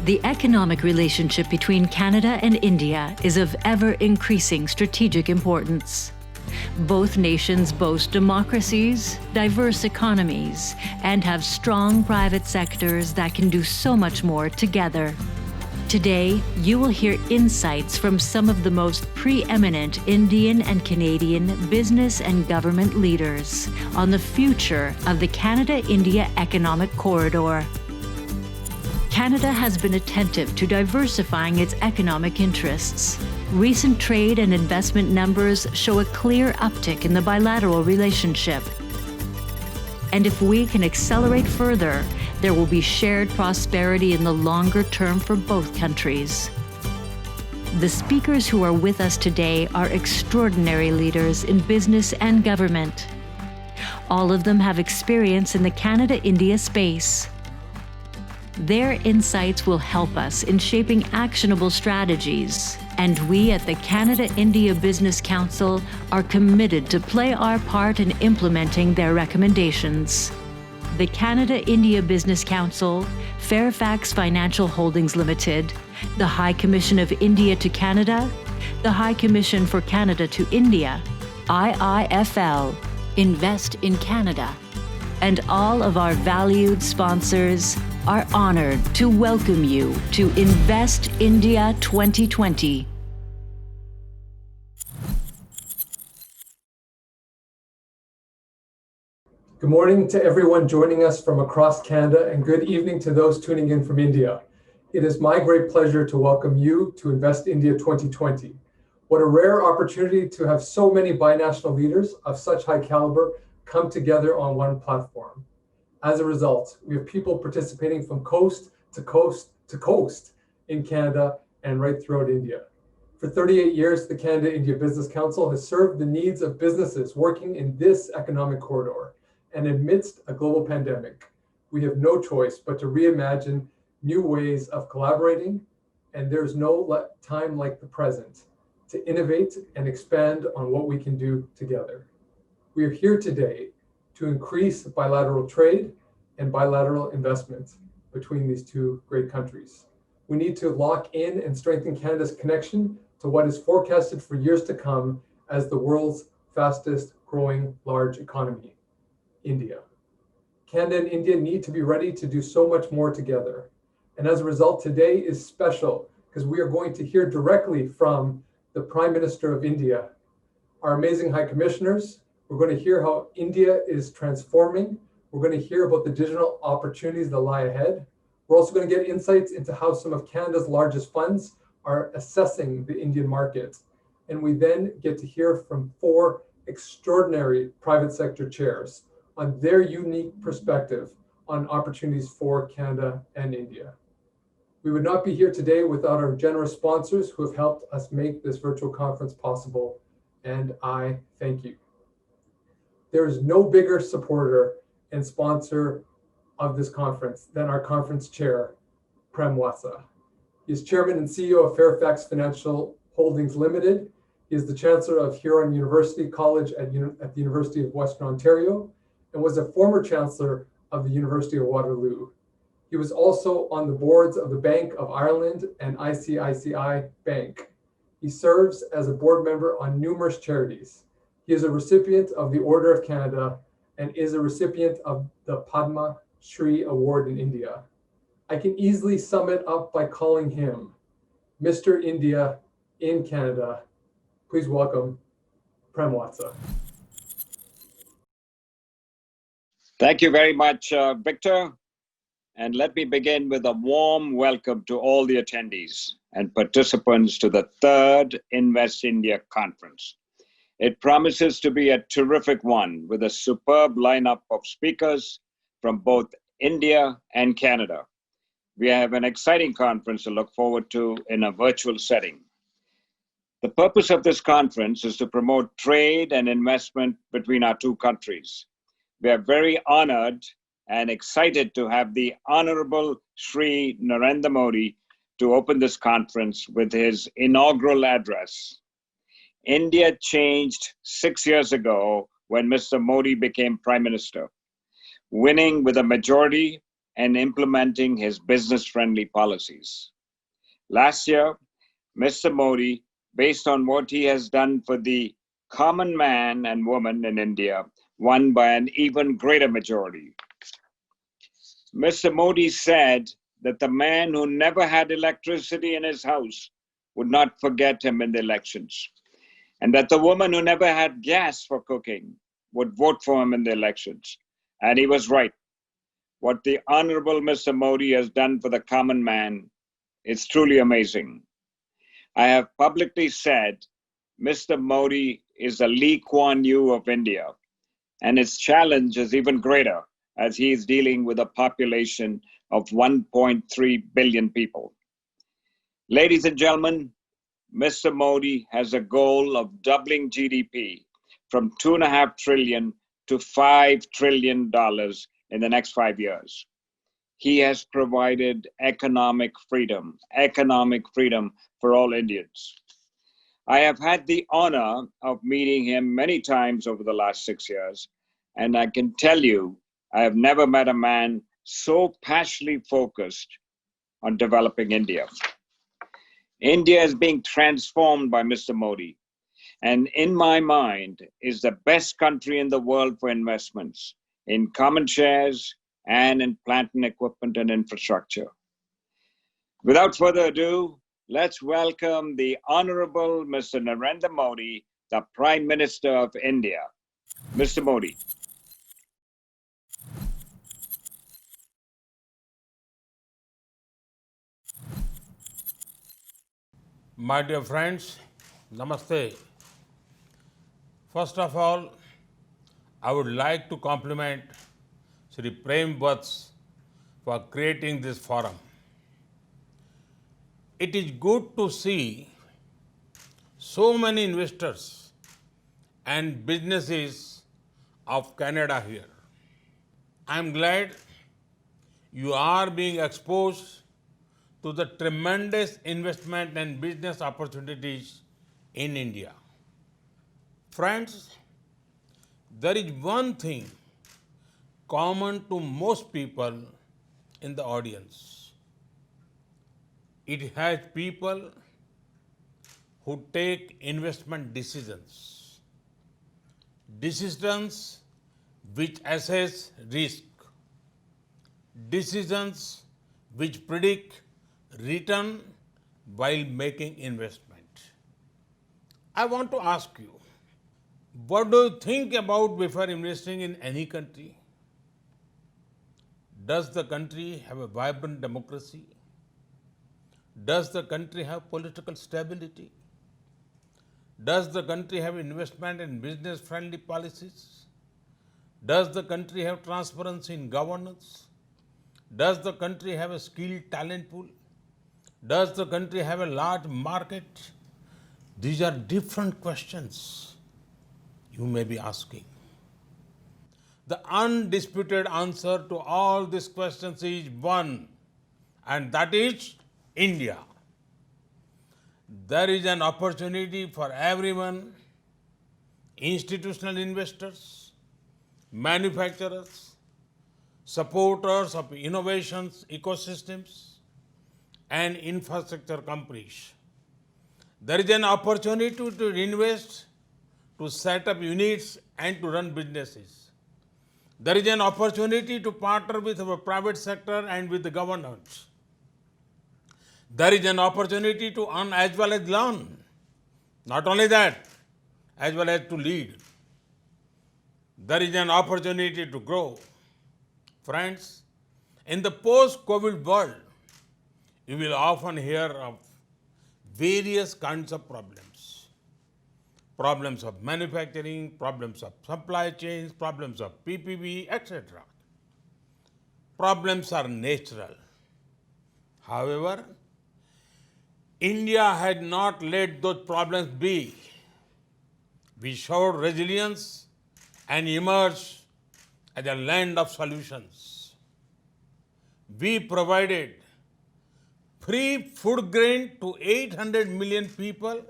The economic relationship between Canada and India is of ever-increasing strategic importance. Both nations boast democracies, diverse economies, and have strong private sectors that can do so much more together. Today, you will hear insights from some of the most preeminent Indian and Canadian business and government leaders on the future of the Canada-India Economic Corridor. Canada has been attentive to diversifying its economic interests. Recent trade and investment numbers show a clear uptick in the bilateral relationship. And if we can accelerate further, there will be shared prosperity in the longer term for both countries. The speakers who are with us today are extraordinary leaders in business and government. All of them have experience in the Canada-India space. Their insights will help us in shaping actionable strategies, and we at the Canada-India Business Council are committed to play our part in implementing their recommendations. The Canada-India Business Council, Fairfax Financial Holdings Limited, the High Commission of India to Canada, the High Commission for Canada to India, IIFL, Invest in Canada, and all of our valued sponsors are honored to welcome you to Invest India 2020. Good morning to everyone joining us from across Canada, and good evening to those tuning in from India. It is my great pleasure to welcome you to Invest India 2020. What a rare opportunity to have so many binational leaders of such high caliber come together on one platform. As a result, we have people participating from coast to coast to coast in Canada and right throughout India. For 38 years, the Canada-India Business Council has served the needs of businesses working in this economic corridor. And amidst a global pandemic, we have no choice but to reimagine new ways of collaborating, and there's no time like the present to innovate and expand on what we can do together. We are here today to increase bilateral trade and bilateral investment between these two great countries. We need to lock in and strengthen Canada's connection to what is forecasted for years to come as the world's fastest growing large economy, India. Canada and India need to be ready to do so much more together. And as a result, today is special because we are going to hear directly from the Prime Minister of India, our amazing High Commissioners. We're going to hear how India is transforming. We're going to hear about the digital opportunities that lie ahead. We're also going to get insights into how some of Canada's largest funds are assessing the Indian market. And we then get to hear from 4 extraordinary private sector chairs on their unique perspective on opportunities for Canada and India. We would not be here today without our generous sponsors who have helped us make this virtual conference possible, and I thank you. There is no bigger supporter and sponsor of this conference than our conference chair, Prem Watsa. He is chairman and CEO of Fairfax Financial Holdings Limited. He is the chancellor of Huron University College at the University of Western Ontario and was a former chancellor of the University of Waterloo. He was also on the boards of the Bank of Ireland and ICICI Bank. He serves as a board member on numerous charities. He is a recipient of the Order of Canada and is a recipient of the Padma Shri Award in India. I can easily sum it up by calling him Mr. India in Canada. Please welcome Prem Watsa. Thank you very much, Victor. And let me begin with a warm welcome to all the attendees and participants to the 3rd Invest India Conference. It promises to be a terrific one with a superb lineup of speakers from both India and Canada. We have an exciting conference to look forward to in a virtual setting. The purpose of this conference is to promote trade and investment between our two countries. We are very honored and excited to have the Honorable Shri Narendra Modi to open this conference with his inaugural address. India changed 6 years ago when Mr. Modi became Prime Minister, winning with a majority and implementing his business-friendly policies. Last year, Mr. Modi, based on what he has done for the common man and woman in India, won by an even greater majority. Mr. Modi said that the man who never had electricity in his house would not forget him in the elections, and that the woman who never had gas for cooking would vote for him in the elections. And he was right. What the Honorable Mr. Modi has done for the common man is truly amazing. I have publicly said Mr. Modi is the Lee Kuan Yew of India, and his challenge is even greater as he is dealing with a population of 1.3 billion people. Ladies and gentlemen, Mr. Modi has a goal of doubling GDP from $2.5 trillion to $5 trillion in the next 5 years. He has provided economic freedom for all Indians. I have had the honor of meeting him many times over the last 6 years, and I can tell you, I have never met a man so passionately focused on developing India. India is being transformed by Mr. Modi, and in my mind is the best country in the world for investments in common shares and in plant and equipment and infrastructure. Without further ado, let's welcome the Honorable Mr. Narendra Modi, the Prime Minister of India. Mr. Modi. My dear friends, Namaste. First of all, I would like to compliment Shri PREM for creating this forum. It is good to see so many investors and businesses of Canada here. I am glad you are being exposed to the tremendous investment and business opportunities in India. Friends, there is one thing common to most people in the audience. It has people who take investment decisions. Decisions which assess risk. Decisions which predict return while making investment. I want to ask you, what do you think about before investing in any country? Does the country have a vibrant democracy? Does the country have political stability? Does the country have investment and business-friendly policies? Does the country have transparency in governance? Does the country have a skilled talent pool? Does the country have a large market? These are different questions you may be asking. The undisputed answer to all these questions is one, and that is India. There is an opportunity for everyone, institutional investors, manufacturers, supporters of innovations, ecosystems, and infrastructure companies. There is an opportunity to invest, to set up units and to run businesses. There is an opportunity to partner with our private sector and with the government. There is an opportunity to earn as well as learn. Not only that, as well as to lead. There is an opportunity to grow. Friends, in the post-COVID world, you will often hear of various kinds of problems. Problems of manufacturing, problems of supply chains, problems of PPP, etc. Problems are natural. However, India had not let those problems be. We showed resilience and emerged as a land of solutions. We provided free food grain to 800 million people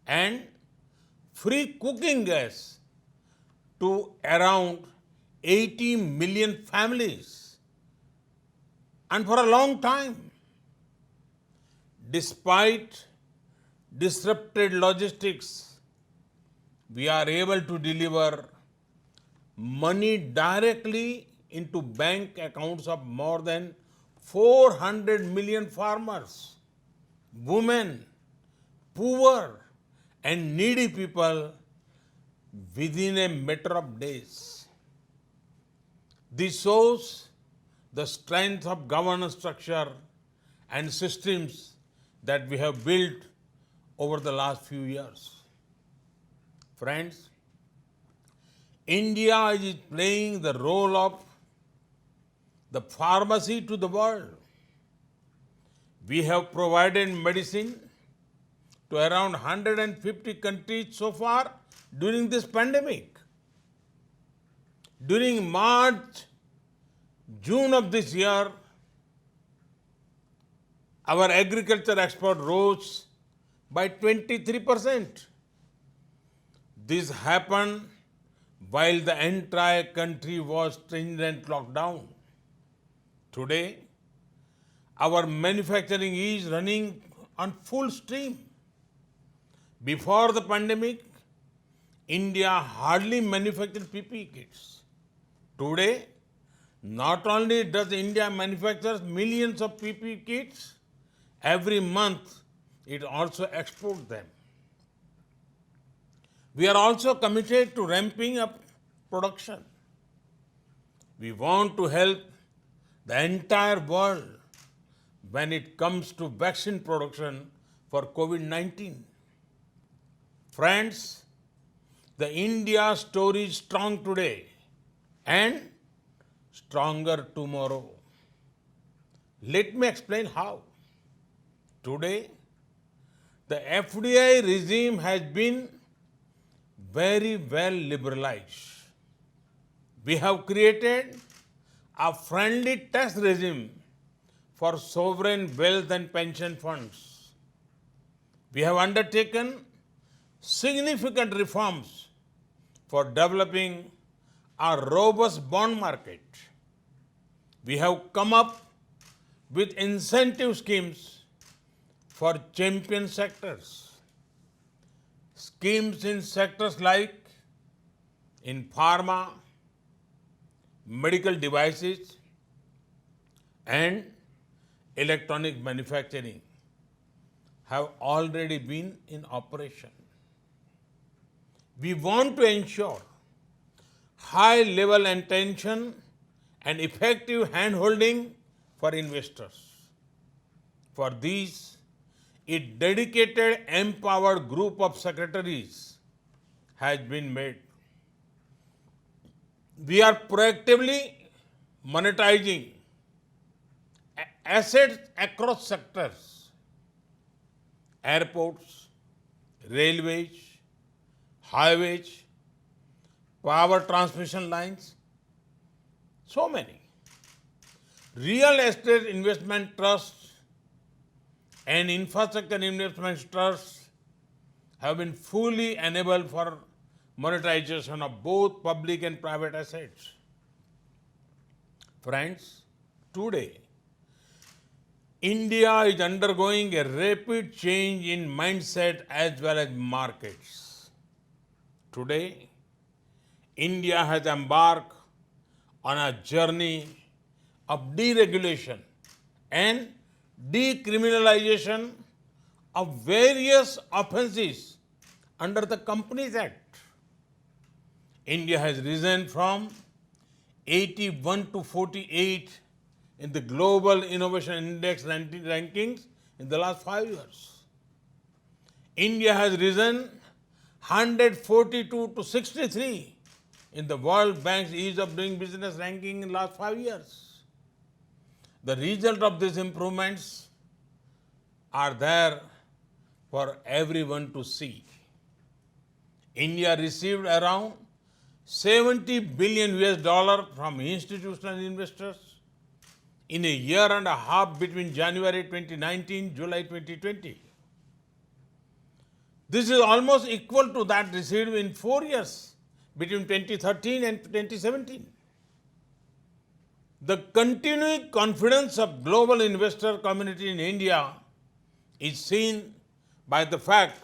and free cooking gas to around 80 million families And for a long time, despite disrupted logistics, we are able to deliver money directly into bank accounts of more than 400 million farmers, women, poor and needy people within a matter of days. This shows the strength of governance structure and systems that we have built over the last few years. Friends, India is playing the role of the pharmacy to the world. We have provided medicine to around 150 countries so far during this pandemic. During March, June of this year, our agriculture export rose by 23%. This happened while the entire country was stringent lockdown. Today, our manufacturing is running on full stream. Before the pandemic, India hardly manufactured PPE kits. Today, not only does India manufacture millions of PPE kits, every month it also exports them. We are also committed to ramping up production. We want to help the entire world when it comes to vaccine production for COVID-19. Friends, the India story is strong today and stronger tomorrow. Let me explain how. Today, the FDI regime has been very well liberalized. We have created a friendly tax regime for sovereign wealth and pension funds. We have undertaken significant reforms for developing a robust bond market. We have come up with incentive schemes for champion sectors. Schemes in sectors like in pharma, medical devices, and electronic manufacturing have already been in operation. We want to ensure high level attention and effective hand-holding for investors. For these, a dedicated, empowered group of secretaries has been made. We are proactively monetizing assets across sectors: airports, railways, highways, power transmission lines, so many. Real estate investment trusts and infrastructure investment trusts have been fully enabled for monetization of both public and private assets. Friends, today, India is undergoing a rapid change in mindset as well as markets. Today, India has embarked on a journey of deregulation and decriminalization of various offenses under the Companies Act. India has risen from 81 to 48 in the Global Innovation Index rankings in the last 5 years. India has risen 142 to 63 in the World Bank's Ease of Doing Business ranking in the last 5 years. The result of these improvements are there for everyone to see. India received around $70 billion from institutional investors in a year and a half between January 2019 and July 2020. This is almost equal to that received in 4 years between 2013 and 2017. The continuing confidence of global investor community in India is seen by the fact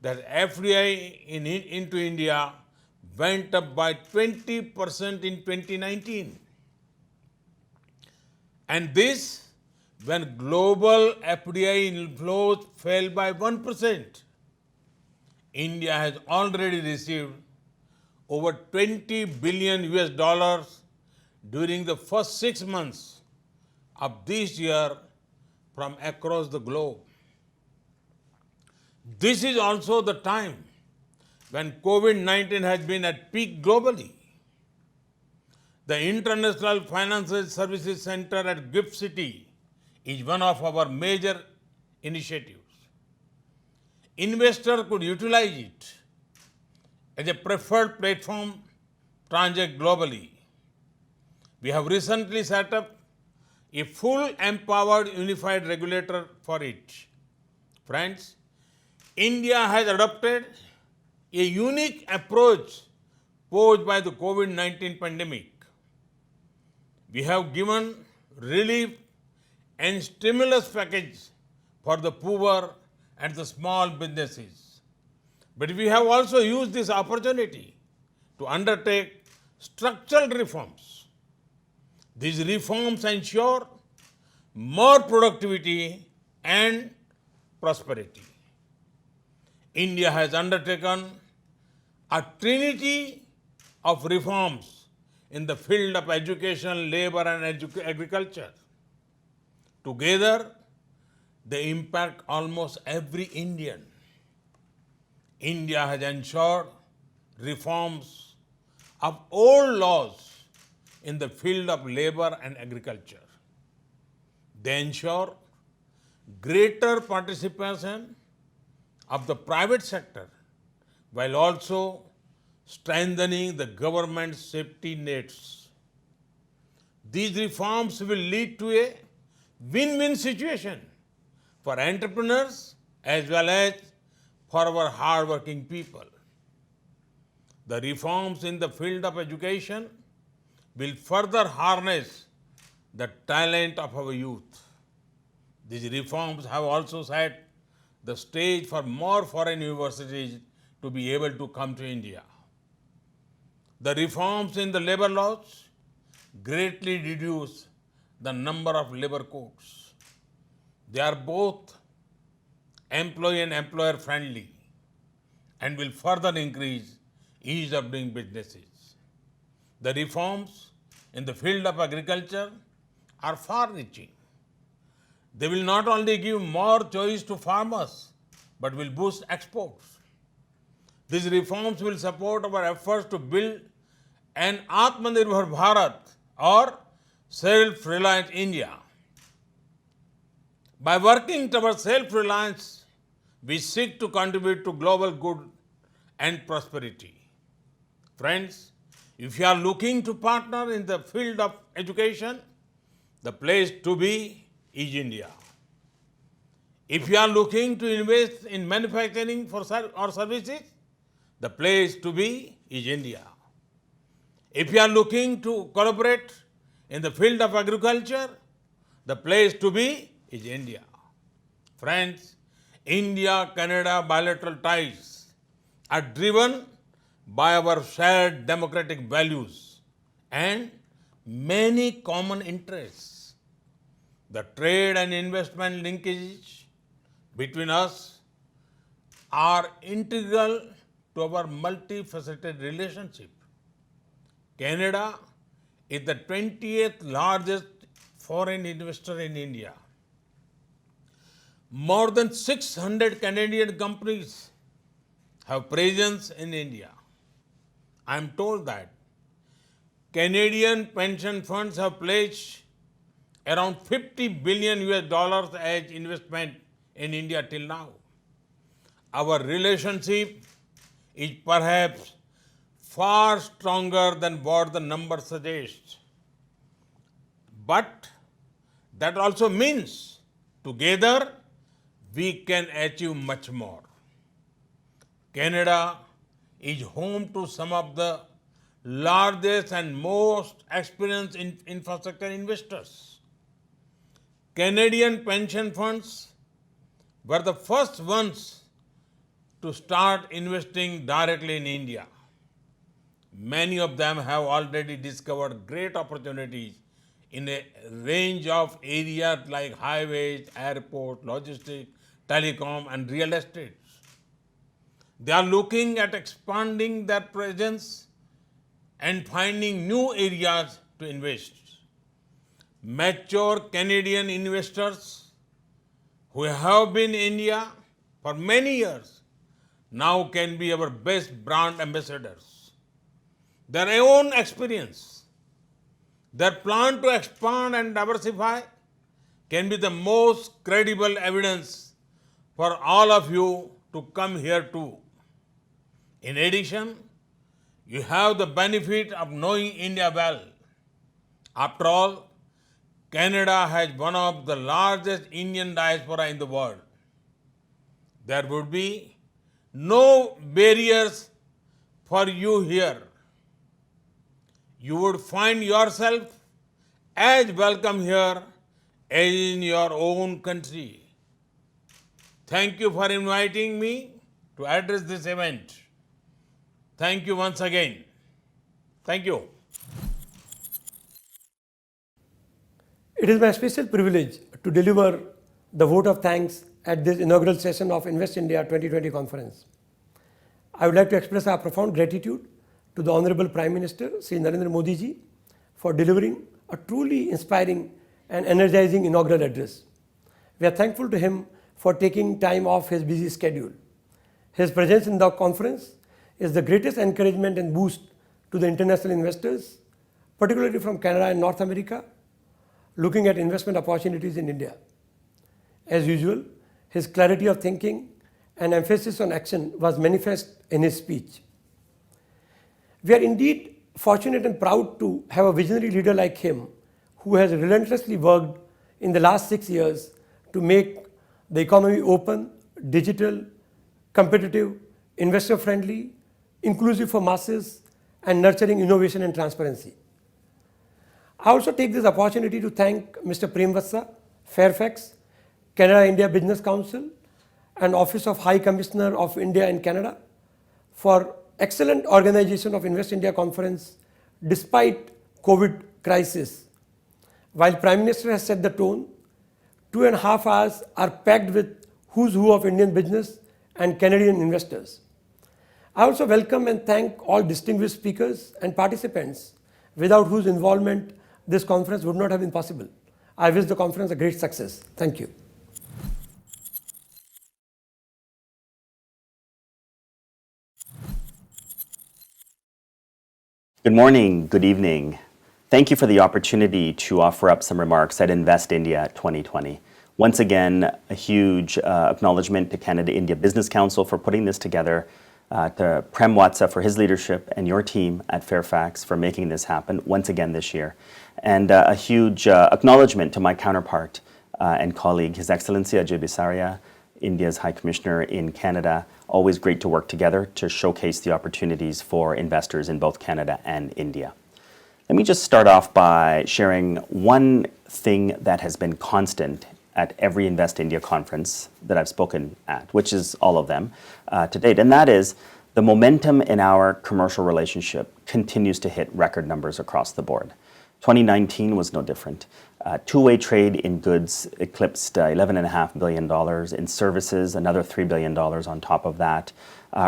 that FDI into India went up by 20% in 2019. And this when global FDI inflows fell by 1%. India has already received over 20 billion US dollars during the first 6 months of this year from across the globe. This is also the time when COVID-19 has been at peak globally. The International Financial Services Center at GIFT City is one of our major initiatives. Investors could utilize it as a preferred platform to transact globally. We have recently set up a full empowered unified regulator for it. Friends, India has adopted a unique approach posed by the COVID-19 pandemic. We have given relief and stimulus package for the poor and the small businesses. But we have also used this opportunity to undertake structural reforms. These reforms ensure more productivity and prosperity. India has undertaken a trinity of reforms in the field of education, labor, and agriculture. Together, they impact almost every Indian. India has ensured reforms of old laws in the field of labor and agriculture. They ensure greater participation of the private sector while also strengthening the government's safety nets. These reforms will lead to a win-win situation for entrepreneurs as well as for our hard-working people. The reforms in the field of education will further harness the talent of our youth. These reforms have also set the stage for more foreign universities to be able to come to India. The reforms in the labor laws greatly reduce the number of labor codes. They are both employee and employer friendly and will further increase ease of doing businesses. The reforms in the field of agriculture are far-reaching. They will not only give more choice to farmers, but will boost exports. These reforms will support our efforts to build an Atmanirbhar Bharat or self-reliant India. By working towards self-reliance, we seek to contribute to global good and prosperity. Friends, if you are looking to partner in the field of education, the place to be is India. If you are looking to invest in manufacturing or services, the place to be is India. If you are looking to collaborate in the field of agriculture, the place to be is India. Friends, India-Canada bilateral ties are driven by our shared democratic values and many common interests. The trade and investment linkages between us are integral to our multifaceted relationship. Canada is the 20th largest foreign investor in India. More than 600 Canadian companies have presence in India. I am told that Canadian pension funds have pledged around 50 billion US dollars as investment in India till now. Our relationship is perhaps far stronger than what the number suggests. But that also means together we can achieve much more. Canada is home to some of the largest and most experienced infrastructure investors. Canadian pension funds were the first ones to start investing directly in India. Many of them have already discovered great opportunities in a range of areas like highways, airport, logistics, telecom, and real estate. They are looking at expanding their presence and finding new areas to invest. Mature Canadian investors who have been in India for many years now can be our best brand ambassadors. Their own experience, their plan to expand and diversify can be the most credible evidence for all of you to come here too. In addition, you have the benefit of knowing India well. After all, Canada has one of the largest Indian diaspora in the world. There would be no barriers for you here. You would find yourself as welcome here as in your own country. Thank you for inviting me to address this event. Thank you once again. Thank you. It is my special privilege to deliver the vote of thanks at this inaugural session of Invest India 2020 conference. I would like to express our profound gratitude to the Honorable Prime Minister, Shri Narendra Modi ji, for delivering a truly inspiring and energizing inaugural address. We are thankful to him for taking time off his busy schedule. His presence in the conference is the greatest encouragement and boost to the international investors, particularly from Canada and North America, looking at investment opportunities in India. As usual, his clarity of thinking and emphasis on action was manifest in his speech. We are indeed fortunate and proud to have a visionary leader like him who has relentlessly worked in the last 6 years to make the economy open, digital, competitive, investor-friendly, inclusive for masses, and nurturing innovation and transparency. I also take this opportunity to thank Mr. PREM, Fairfax, Canada-India Business Council, and Office of High Commissioner of India in Canada for excellent organization of Invest India conference despite COVID crisis. While Prime Minister has set the tone, 2.5 hours are packed with who's who of Indian business and Canadian investors. I also welcome and thank all distinguished speakers and participants without whose involvement this conference would not have been possible. I wish the conference a great success. Thank you. Good morning, good evening. Thank you for the opportunity to offer up some remarks at Invest India 2020. Once again, a huge acknowledgement to Canada-India Business Council for putting this together, to PREM WATSA for his leadership and your team at Fairfax for making this happen once again this year. And a huge acknowledgement to my counterpart and colleague, His Excellency AJAY BISARIA, India's High Commissioner in Canada. Always great to work together to showcase the opportunities for investors in both Canada and India. Let me just start off by sharing one thing that has been constant at every Invest India conference that I've spoken at, which is all of them to date, and that is the momentum in our commercial relationship continues to hit record numbers across the board. 2019 was no different. Two-way trade in goods eclipsed $11.5 billion. In services, another $3 billion on top of that.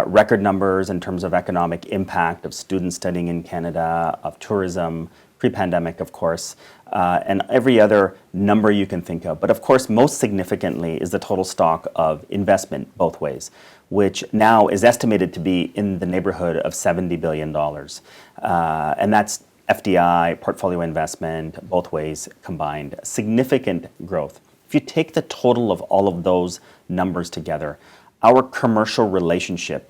Record numbers in terms of economic impact of students studying in Canada, of tourism, pre-pandemic, of course, and every other number you can think of. But of course, most significantly is the total stock of investment both ways, which now is estimated to be in the neighborhood of $70 billion. And that's FDI, portfolio investment, both ways combined. Significant growth. If you take the total of all of those numbers together, our commercial relationship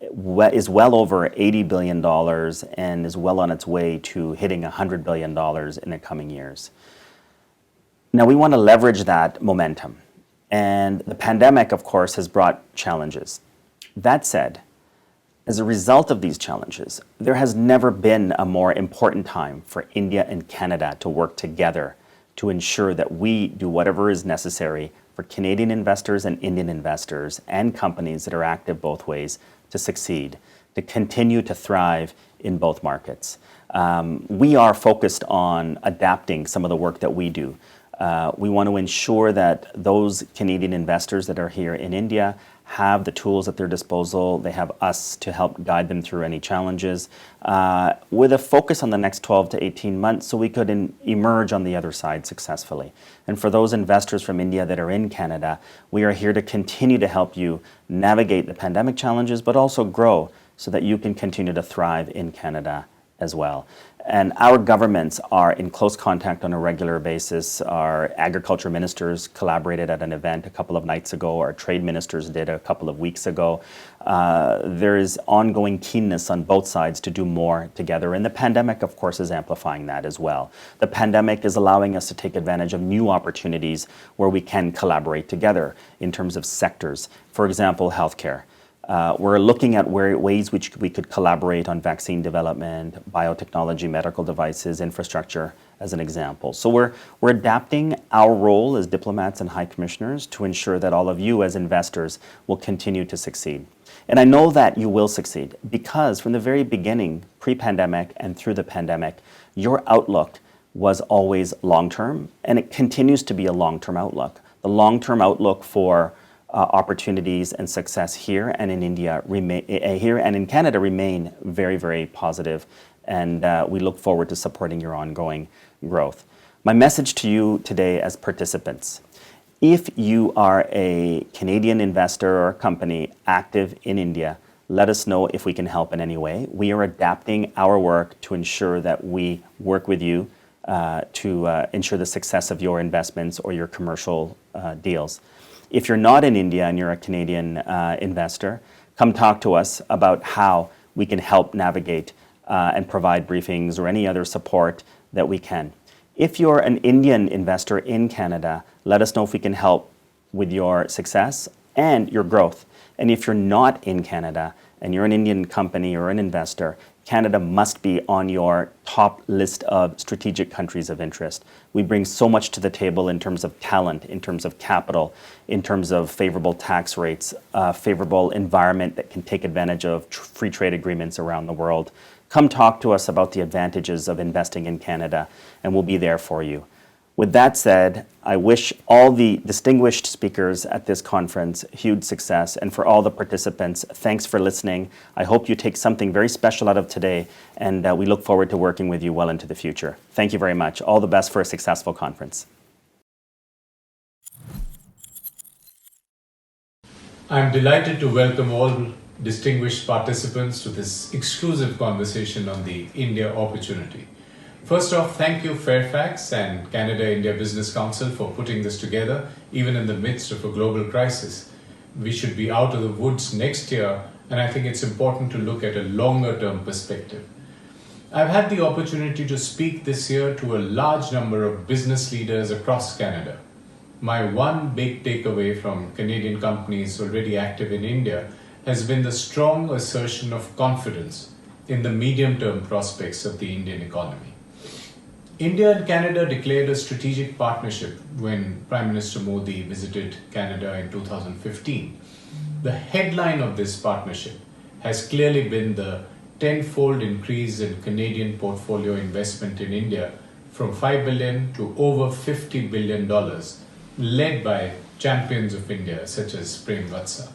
is well over $80 billion and is well on its way to hitting $100 billion in the coming years. Now, we want to leverage that momentum. And the pandemic, of course, has brought challenges. That said, As a result of these challenges, there has never been a more important time for India and Canada to work together to ensure that we do whatever is necessary for Canadian investors and Indian investors and companies that are active both ways to succeed, to continue to thrive in both markets. We are focused on adapting some of the work that we do. We want to ensure that those Canadian investors that are here in India have the tools at their disposal. They have us to help guide them through any challenges with a focus on the next 12 to 18 months so we could emerge on the other side successfully. And for those investors from India that are in Canada, we are here to continue to help you navigate the pandemic challenges, but also grow so that you can continue to thrive in Canada as well. And our governments are in close contact on a regular basis. Our agriculture ministers collaborated at an event a couple of nights ago. Our trade ministers did a couple of weeks ago. There is ongoing keenness on both sides to do more together. And the pandemic, of course, is amplifying that as well. The pandemic is allowing us to take advantage of new opportunities where we can collaborate together in terms of sectors. For example, healthcare. We're looking at ways which we could collaborate on vaccine development, biotechnology, medical devices, infrastructure, as an example. So we're adapting our role as diplomats and high commissioners to ensure that all of you as investors will continue to succeed. And I know that you will succeed because from the very beginning, pre-pandemic and through the pandemic, your outlook was always long-term, and it continues to be a long-term outlook. The long-term outlook for opportunities and success here and in India here and in Canada remain very, very positive, and we look forward to supporting your ongoing growth. My message to you today as participants: if you are a Canadian investor or company active in India, let us know if we can help in any way. We are adapting our work to ensure that we work with you to ensure the success of your investments or your commercial deals. If you're not in India and you're a Canadian investor, come talk to us about how we can help navigate and provide briefings or any other support that we can. If you're an Indian investor in Canada, let us know if we can help with your success and your growth. And if you're not in Canada and you're an Indian company or an investor, Canada must be on your top list of strategic countries of interest. We bring so much to the table in terms of talent, in terms of capital, in terms of favorable tax rates, favorable environment that can take advantage of free trade agreements around the world. Come talk to us about the advantages of investing in Canada, and we'll be there for you. With that said, I wish all the distinguished speakers at this conference huge success, and for all the participants, thanks for listening. I hope you take something very special out of today, and we look forward to working with you well into the future. Thank you very much. All the best for a successful conference. I'm delighted to welcome all distinguished participants to this exclusive conversation on the India opportunity. First off, thank you Fairfax and Canada-India Business Council for putting this together, even in the midst of a global crisis. We should be out of the woods next year, and I think it's important to look at a longer-term perspective. I've had the opportunity to speak this year to a large number of business leaders across Canada. My one big takeaway from Canadian companies already active in India has been the strong assertion of confidence in the medium-term prospects of the Indian economy. India and Canada declared a strategic partnership when Prime Minister Modi visited Canada in 2015. The headline of this partnership has clearly been the tenfold increase in Canadian portfolio investment in India from $5 billion to over $50 billion, led by champions of India such as PREM WATSA.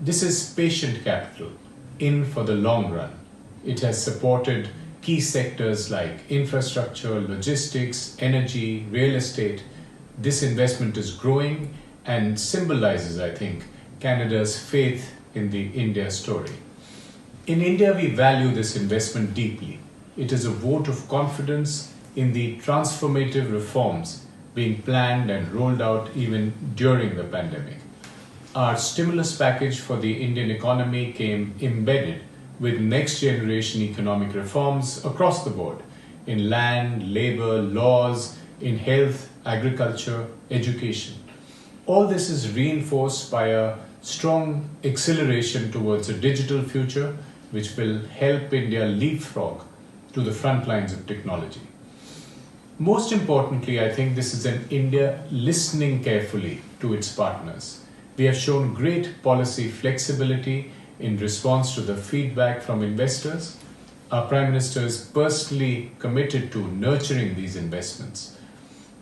This is patient capital in for the long run. It has supported key sectors like infrastructure, logistics, energy, real estate. This investment is growing and symbolizes, I think, Canada's faith in the India story. In India, we value this investment deeply. It is a vote of confidence in the transformative reforms being planned and rolled out even during the pandemic. Our stimulus package for the Indian economy came embedded with next-generation economic reforms across the board in land, labor, laws, in health, agriculture, education. All this is reinforced by a strong acceleration towards a digital future which will help India leapfrog to the front lines of technology. Most importantly, I think this is an India listening carefully to its partners. We have shown great policy flexibility in response to the feedback from investors. Our Prime Minister is personally committed to nurturing these investments.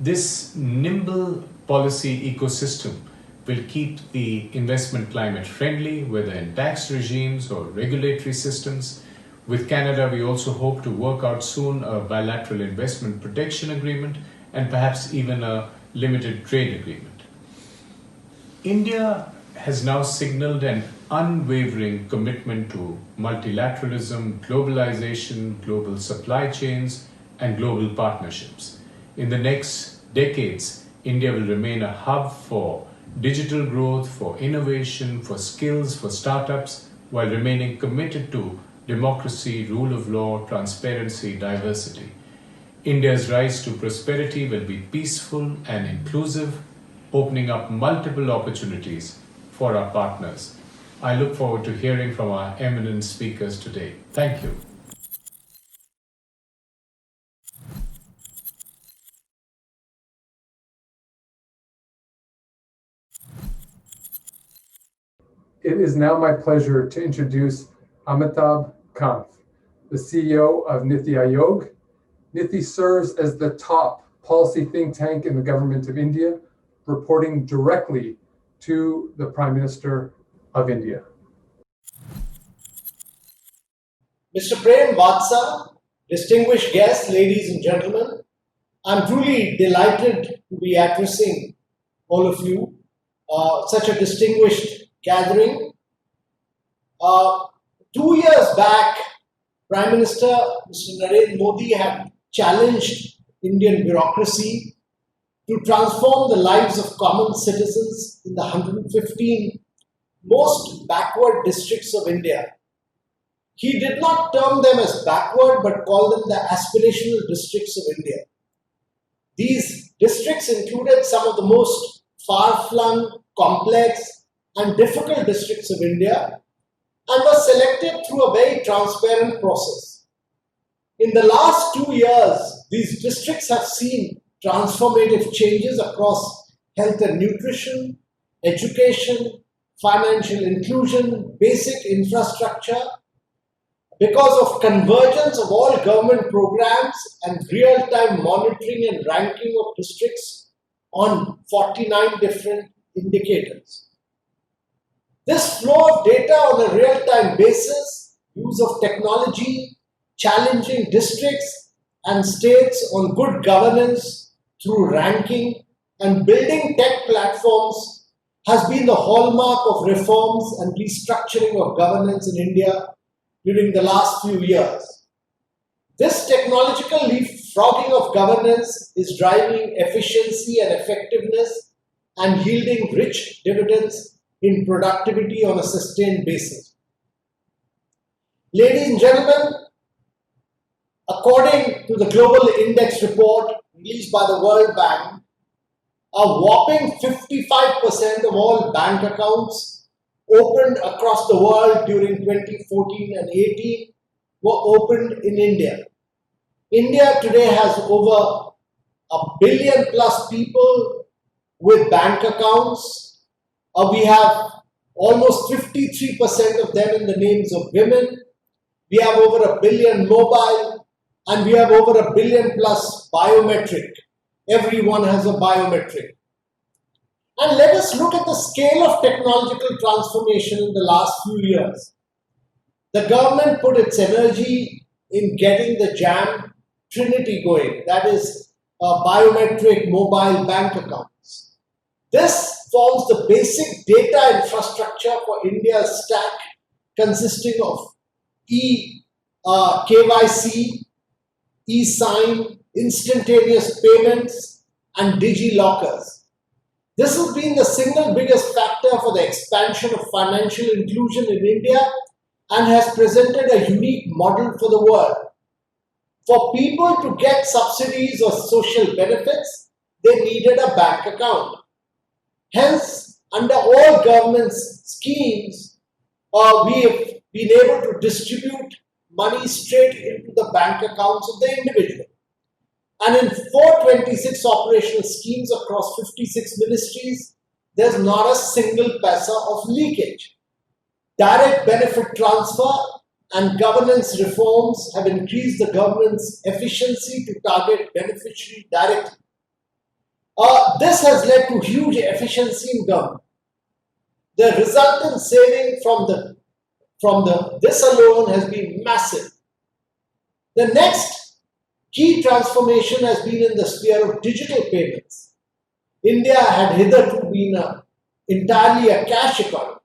This nimble policy ecosystem will keep the investment climate friendly, whether in tax regimes or regulatory systems. With Canada, we also hope to work out soon a bilateral investment protection agreement and perhaps even a limited trade agreement. India has now signaled an unwavering commitment to multilateralism, globalization, global supply chains, and global partnerships. In the next decades, India will remain a hub for digital growth, for innovation, for skills, for startups, while remaining committed to democracy, rule of law, transparency, diversity. India's rise to prosperity will be peaceful and inclusive, opening up multiple opportunities for our partners. I look forward to hearing from our eminent speakers today. Thank you. It is now my pleasure to introduce AMITABH KANT, the CEO of NITI Aayog. NITI serves as the top policy think tank in the government of India, reporting directly to the Prime Minister of India. Mr. PREM, WATSA, distinguished guests, ladies and gentlemen, I'm truly delighted to be addressing all of you, such a distinguished gathering. 2 years back, Prime Minister Mr. Narendra Modi had challenged Indian bureaucracy to transform the lives of common citizens in the 115 most backward districts of India. He did not term them as backward, but called them the aspirational districts of India. These districts included some of the most far-flung, complex, and difficult districts of India and were selected through a very transparent process. In the last 2 years, these districts have seen transformative changes across health and nutrition, education, financial inclusion, basic infrastructure, because of convergence of all government programs and real-time monitoring and ranking of districts on 49 different indicators. This flow of data on a real-time basis, use of technology, challenging districts and states on good governance through ranking and building tech platforms has been the hallmark of reforms and restructuring of governance in India during the last few years. This technological leapfrogging of governance is driving efficiency and effectiveness and yielding rich dividends in productivity on a sustained basis. Ladies and gentlemen, according to the Global Index report released by the World Bank, a whopping 55% of all bank accounts opened across the world during 2014 and 18 were opened in India. India today has over 1 billion plus people with bank accounts. We have almost 53% of them in the names of women. We have over 1 billion mobile, and we have over 1 billion plus biometric. Everyone has a biometric. And let us look at the scale of technological transformation in the last few years. The government put its energy in getting the JAM Trinity going, that is biometric mobile bank accounts. This forms the basic data infrastructure for India's stack, consisting of KYC, e-sign, instantaneous payments, and digi-lockers. This has been the single biggest factor for the expansion of financial inclusion in India and has presented a unique model for the world. For people to get subsidies or social benefits, they needed a bank account. Hence, under all government's schemes, we have been able to distribute money straight into the bank accounts of the individual. And in 426 operational schemes across 56 ministries, there's not a single paisa of leakage. Direct benefit transfer and governance reforms have increased the government's efficiency to target beneficiary directly. This has led to huge efficiency in government. The resultant saving from this alone has been massive. The next key transformation has been in the sphere of digital payments. India had hitherto been entirely a cash economy.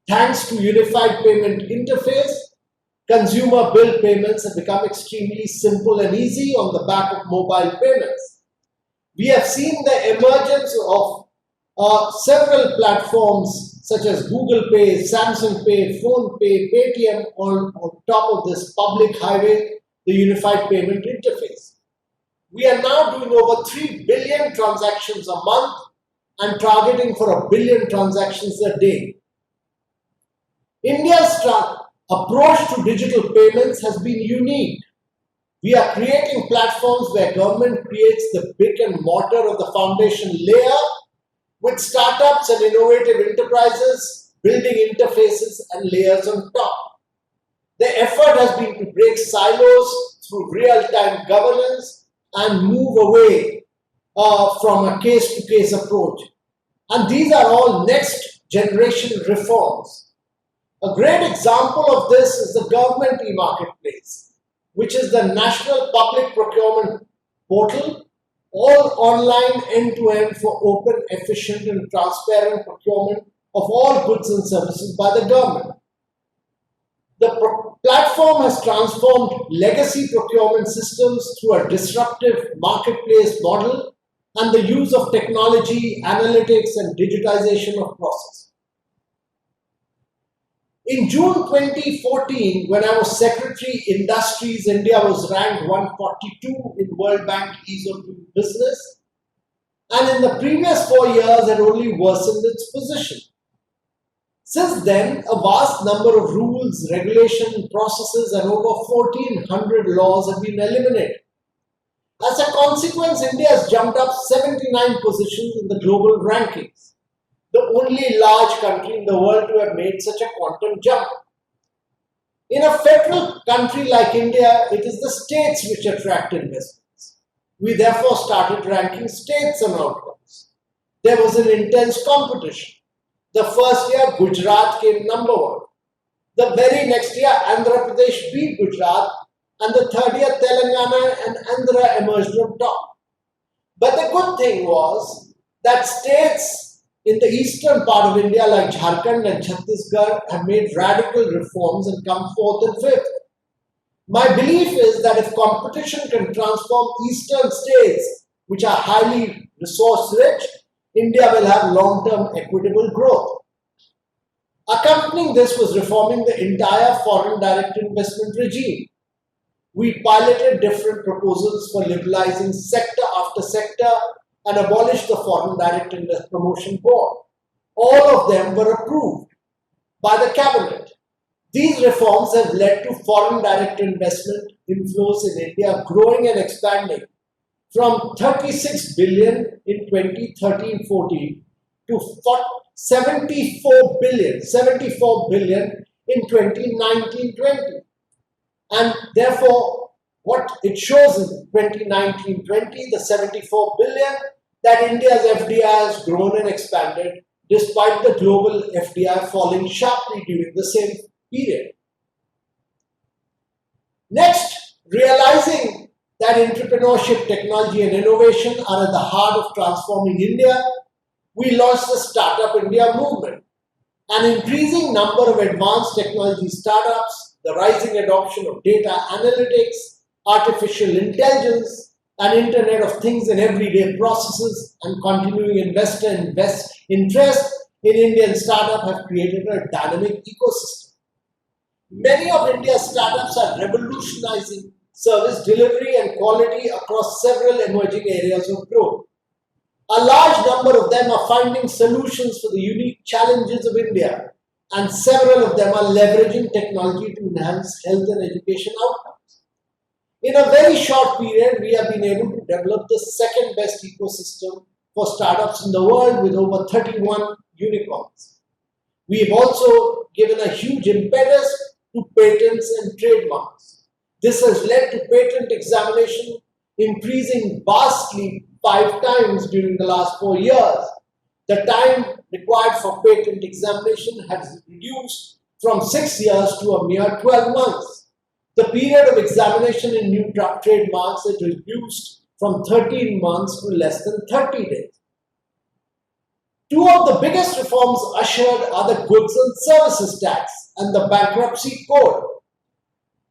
Thanks to unified payment interface, consumer bill payments have become extremely simple and easy on the back of mobile payments. We have seen the emergence of several platforms such as Google Pay, Samsung Pay, Phone Pay, Paytm on top of this public highway, the unified payment interface. We are now doing over 3 billion transactions a month and targeting for 1 billion transactions a day. India's approach to digital payments has been unique. We are creating platforms where government creates the brick and mortar of the foundation layer, with startups and innovative enterprises building interfaces and layers on top. The effort has been to break silos through real-time governance and move away from a case-to-case approach. And these are all next-generation reforms. A great example of this is the government e-marketplace, which is the national public procurement portal, all online end-to-end for open, efficient and transparent procurement of all goods and services by the government. The platform has transformed legacy procurement systems through a disruptive marketplace model and the use of technology, analytics and digitization of process. In June 2014, when I was Secretary Industries, India was ranked 142 in World Bank Ease of Doing Business, and in the previous 4 years had only worsened its position. Since then, a vast number of rules, regulation, processes and over 1,400 laws have been eliminated. As a consequence, India has jumped up 79 positions in the global rankings, the only large country in the world to have made such a quantum jump. In a federal country like India, it is the states which attract investments. We therefore started ranking states and outcomes. There was an intense competition. The first year, Gujarat came number 1. The very next year, Andhra Pradesh beat Gujarat, and the third year, Telangana and Andhra emerged on top. But the good thing was that states in the eastern part of India like Jharkhand and Chhattisgarh have made radical reforms and come fourth and fifth. My belief is that if competition can transform eastern states, which are highly resource rich, India will have long-term equitable growth. Accompanying this was reforming the entire foreign direct investment regime. We piloted different proposals for liberalizing sector after sector and abolished the Foreign Direct Investment Promotion Board. All of them were approved by the cabinet. These reforms have led to foreign direct investment inflows in India growing and expanding from 36 billion in 2013-14 to 74 billion in 2019-20. And therefore, what it shows in 2019-20, the 74 billion, that India's FDI has grown and expanded despite the global FDI falling sharply during the same period. Next, realizing that entrepreneurship, technology and innovation are at the heart of transforming India, we launched the Startup India movement. An increasing number of advanced technology startups, the rising adoption of data analytics, artificial intelligence, and Internet of Things in everyday processes, and continuing investor interest in Indian startup have created a dynamic ecosystem. Many of India's startups are revolutionizing service delivery and quality across several emerging areas of growth. A large number of them are finding solutions for the unique challenges of India, and several of them are leveraging technology to enhance health and education outcomes. In a very short period, we have been able to develop the second best ecosystem for startups in the world with over 31 unicorns. We have also given a huge impetus to patents and trademarks. This has led to patent examination increasing vastly 5 times during the last 4 years. The time required for patent examination has reduced from 6 years to a mere 12 months. The period of examination in new trademarks is reduced from 13 months to less than 30 days. Two of the biggest reforms ushered are the Goods and Services Tax and the Bankruptcy Code.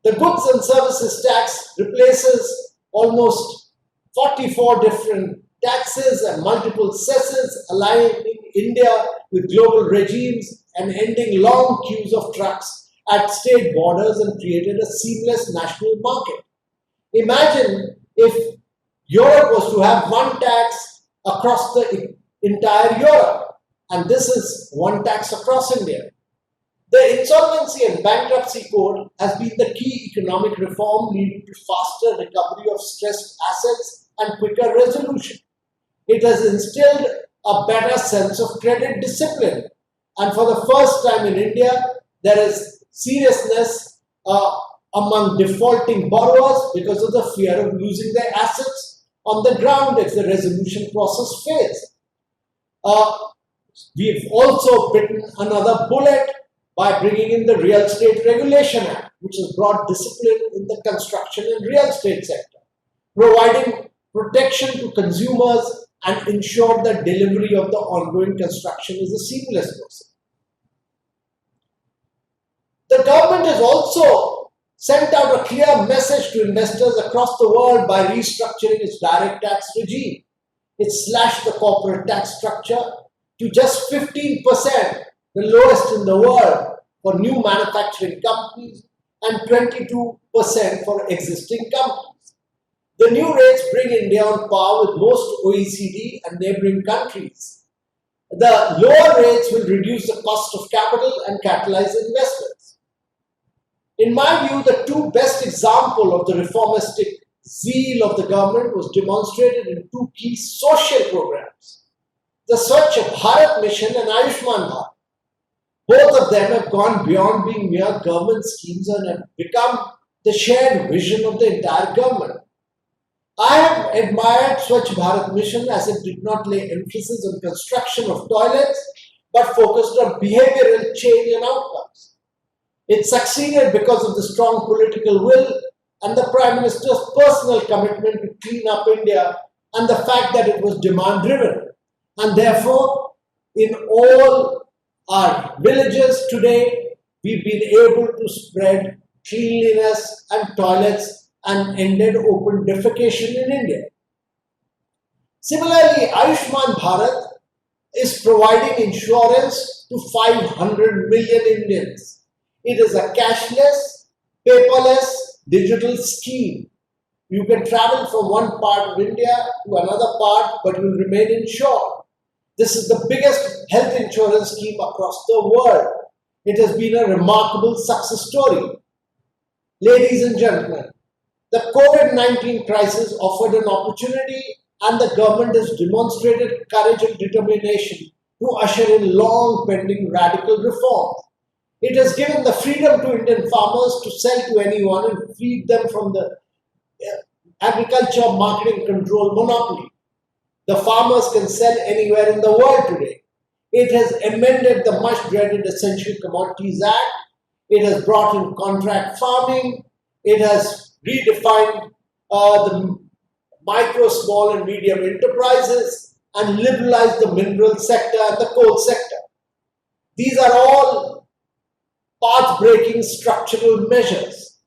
The Goods and Services Tax replaces almost 44 different taxes and multiple cesses, aligning India with global regimes and ending long queues of trucks at state borders and created a seamless national market. Imagine if Europe was to have one tax across the entire Europe, and this is one tax across India. The Insolvency and Bankruptcy Code has been the key economic reform leading to faster recovery of stressed assets and quicker resolution. It has instilled a better sense of credit discipline, and for the first time in India, there is seriousness among defaulting borrowers because of the fear of losing their assets on the ground if the resolution process fails. We've also bitten another bullet by bringing in the Real Estate Regulation Act, which has brought discipline in the construction and real estate sector, providing protection to consumers and ensure that delivery of the ongoing construction is a seamless process. The government has also sent out a clear message to investors across the world by restructuring its direct tax regime. It slashed the corporate tax structure to just 15%, the lowest in the world for new manufacturing companies, and 22% for existing companies. The new rates bring India on par with most OECD and neighboring countries. The lower rates will reduce the cost of capital and catalyze investments. In my view, the two best examples of the reformistic zeal of the government was demonstrated in two key social programs, the Swachh Bharat Mission and Ayushman Bharat. Both of them have gone beyond being mere government schemes and have become the shared vision of the entire government. I have admired Swachh Bharat Mission as it did not lay emphasis on construction of toilets, but focused on behavioral change and outcomes. It succeeded because of the strong political will and the Prime Minister's personal commitment to clean up India and the fact that it was demand-driven. And therefore, in all our villages today, we've been able to spread cleanliness and toilets and ended open defecation in India. Similarly, Ayushman Bharat is providing insurance to 500 million Indians. It is a cashless, paperless, digital scheme. You can travel from one part of India to another part, but will remain insured. This is the biggest health insurance scheme across the world. It has been a remarkable success story. Ladies and gentlemen, the COVID-19 crisis offered an opportunity, and the government has demonstrated courage and determination to usher in long-pending radical reforms. It has given the freedom to Indian farmers to sell to anyone and freed them from the agriculture marketing control monopoly. The farmers can sell anywhere in the world today. It has amended the much-dreaded Essential Commodities Act. It has brought in contract farming. It has redefined the micro, small and medium enterprises and liberalized the mineral sector and the coal sector. These are all path-breaking structural measures.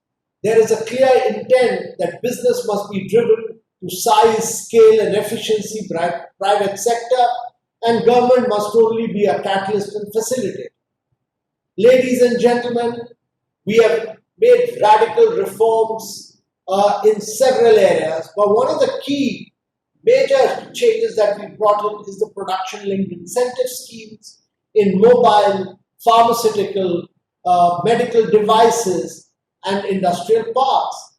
There is a clear intent that business must be driven to size, scale and efficiency by private sector, and government must only be a catalyst and facilitator. Ladies and gentlemen, we have made radical reforms in several areas, but one of the key major changes that we brought in is the production-linked incentive schemes in mobile, pharmaceutical, medical devices, and industrial parks.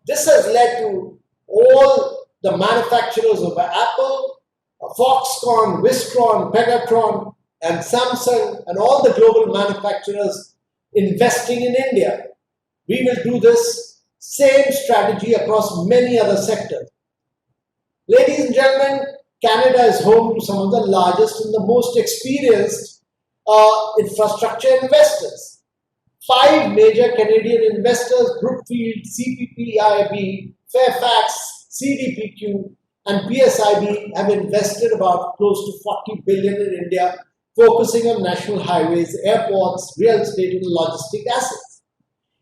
This has led to all the manufacturers of Apple, Foxconn, Wistron, Pegatron, and Samsung, and all the global manufacturers investing in India. We will do this same strategy across many other sectors. Ladies and gentlemen, Canada is home to some of the largest and the most experienced infrastructure investors. 5 major Canadian investors, Brookfield, CPPIB, Fairfax, CDPQ, and PSIB, have invested about close to 40 billion in India, focusing on national highways, airports, real estate, and logistic assets.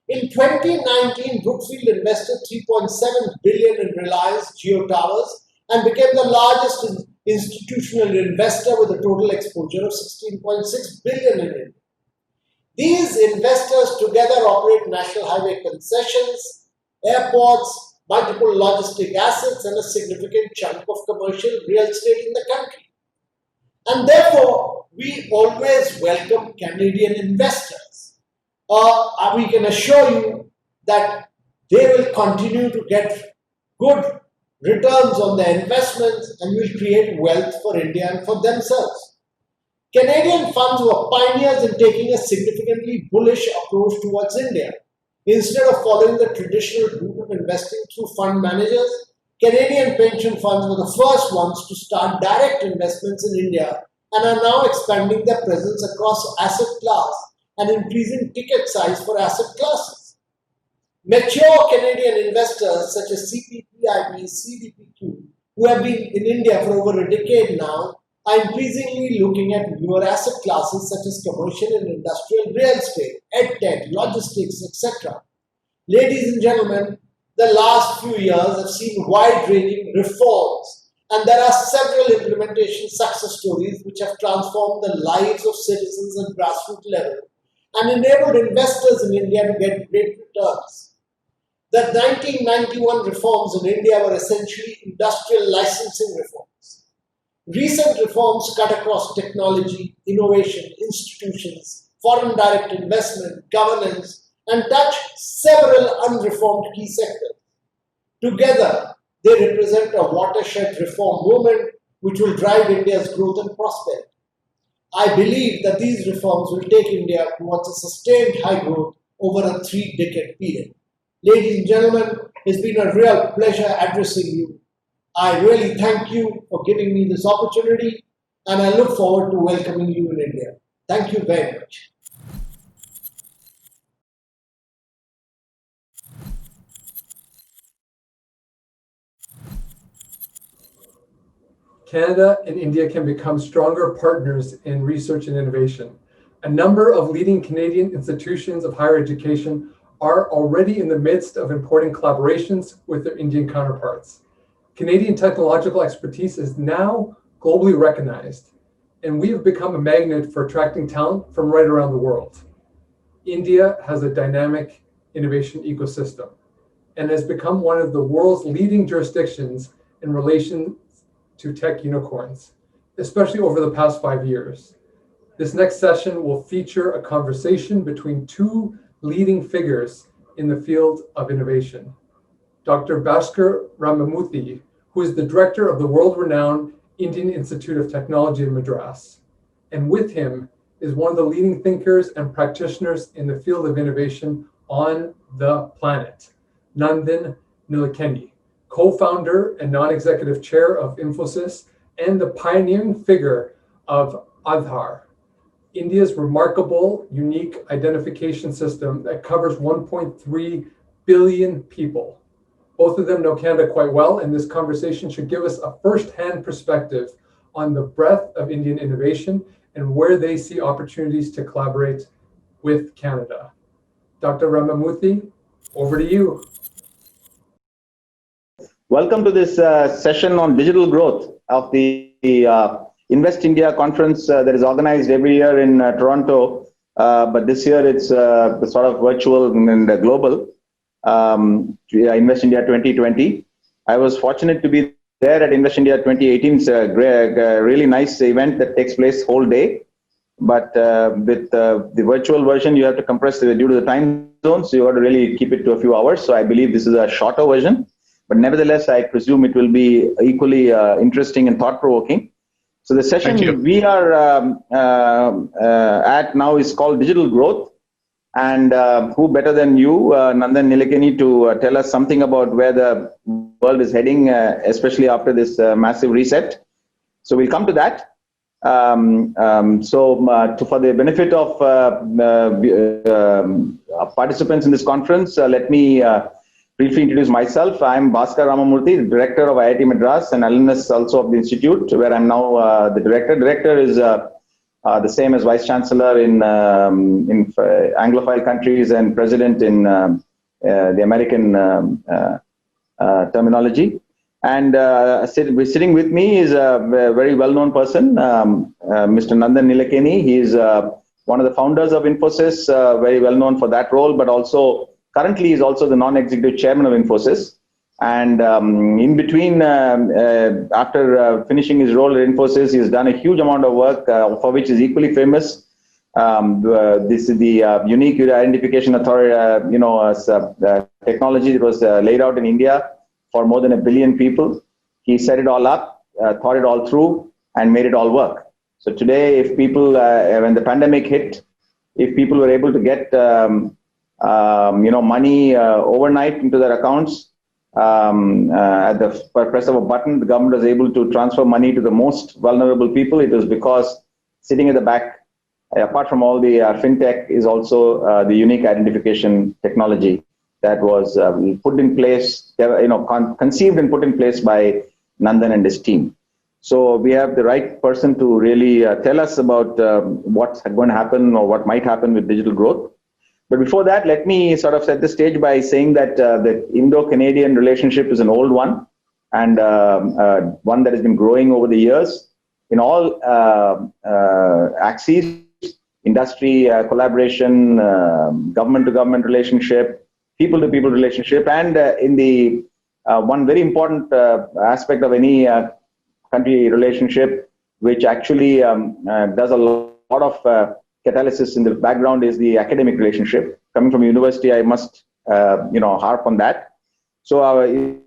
In 2019, Brookfield invested 3.7 billion in Reliance Jio Towers and became the largest institutional investor with a total exposure of 16.6 billion in India. These investors together operate national highway concessions, airports, multiple logistic assets, and a significant chunk of commercial real estate in the country. And therefore, we always welcome Canadian investors. We can assure you that they will continue to get good returns on their investments and will create wealth for India and for themselves. Canadian funds were pioneers in taking a significantly bullish approach towards India. Instead of following the traditional route of investing through fund managers, Canadian pension funds were the first ones to start direct investments in India and are now expanding their presence across asset class and increasing ticket size for asset classes. Mature Canadian investors such as CPPIB, CDPQ, who have been in India for over a decade now, are increasingly looking at newer asset classes such as commercial and industrial real estate, edtech, logistics, etc. Ladies and gentlemen, the last few years have seen wide-ranging reforms, and there are several implementation success stories which have transformed the lives of citizens at grassroots level and enabled investors in India to get great returns. The 1991 reforms in India were essentially industrial licensing reforms. Recent reforms cut across technology, innovation, institutions, foreign direct investment, governance, and touch several unreformed key sectors. Together, they represent a watershed reform movement which will drive India's growth and prosperity. I believe that these reforms will take India towards a sustained high growth over a 3-decade period. Ladies and gentlemen, it's been a real pleasure addressing you. I really thank you for giving me this opportunity, and I look forward to welcoming you in India. Thank you very much. Canada and India can become stronger partners in research and innovation. A number of leading Canadian institutions of higher education are already in the midst of important collaborations with their Indian counterparts. Canadian technological expertise is now globally recognized, and we have become a magnet for attracting talent from right around the world. India has a dynamic innovation ecosystem and has become one of the world's leading jurisdictions in relation to tech unicorns, especially over the past 5 years. This next session will feature a conversation between 2 leading figures in the field of innovation. Dr. Bhaskar Ramamurthy, who is the director of the world-renowned Indian Institute of Technology in Madras. And with him is one of the leading thinkers and practitioners in the field of innovation on the planet, Nandan Nilekani, co-founder and non-executive chair of Infosys and the pioneering figure of ADHAR, India's remarkable, unique identification system that covers 1.3 billion people. Both of them know Canada quite well, and this conversation should give us a first-hand perspective on the breadth of Indian innovation and where they see opportunities to collaborate with Canada. Dr. Ramamurthy, over to you. Welcome to this session on digital growth of the Invest India conference that is organized every year in Toronto, but this year it's sort of virtual and global. Invest India 2020. I was fortunate to be there at Invest India 2018. It's a really nice event that takes place whole day. But with the virtual version, you have to compress due to the time zone. So you have to really keep it to a few hours. So I believe this is a shorter version. But nevertheless, I presume it will be equally interesting and thought-provoking. So the session we are at now is called Digital Growth. And who better than you, Nandan Nilekani, to tell us something about where the world is heading, especially after this massive reset. So we'll come to that. For the benefit of participants in this conference, let me briefly introduce myself. I'm Bhaskar Ramamurthy, Director of IIT Madras and alumnus also of the Institute, where I'm now the Director. Director is the same as Vice Chancellor in Anglophile countries and President in the American terminology. And sitting with me is a very well-known person, Mr. Nandan Nilekani. He is one of the founders of Infosys, very well-known for that role, but also currently is also the non-executive chairman of Infosys. And in between, after finishing his role at Infosys, he has done a huge amount of work for which is equally famous. This is the unique identification authority, technology that was laid out in India for more than 1 billion people. He set it all up, thought it all through, and made it all work. So today, if people, when the pandemic hit, if people were able to get money overnight into their accounts, at the press of a button, the government was able to transfer money to the most vulnerable people. It was because sitting at the back, apart from all the fintech, is also the unique identification technology that was put in place, conceived and put in place by Nandan and his team. So we have the right person to really tell us about what's going to happen or what might happen with digital growth. But before that, let me sort of set the stage by saying that the Indo-Canadian relationship is an old one, and one that has been growing over the years in all axes: industry collaboration, government-to-government relationship, people-to-people relationship, and in the one very important aspect of any country relationship, which actually does a lot of catalysis in the background, is the academic relationship. Coming from university, I must harp on that. So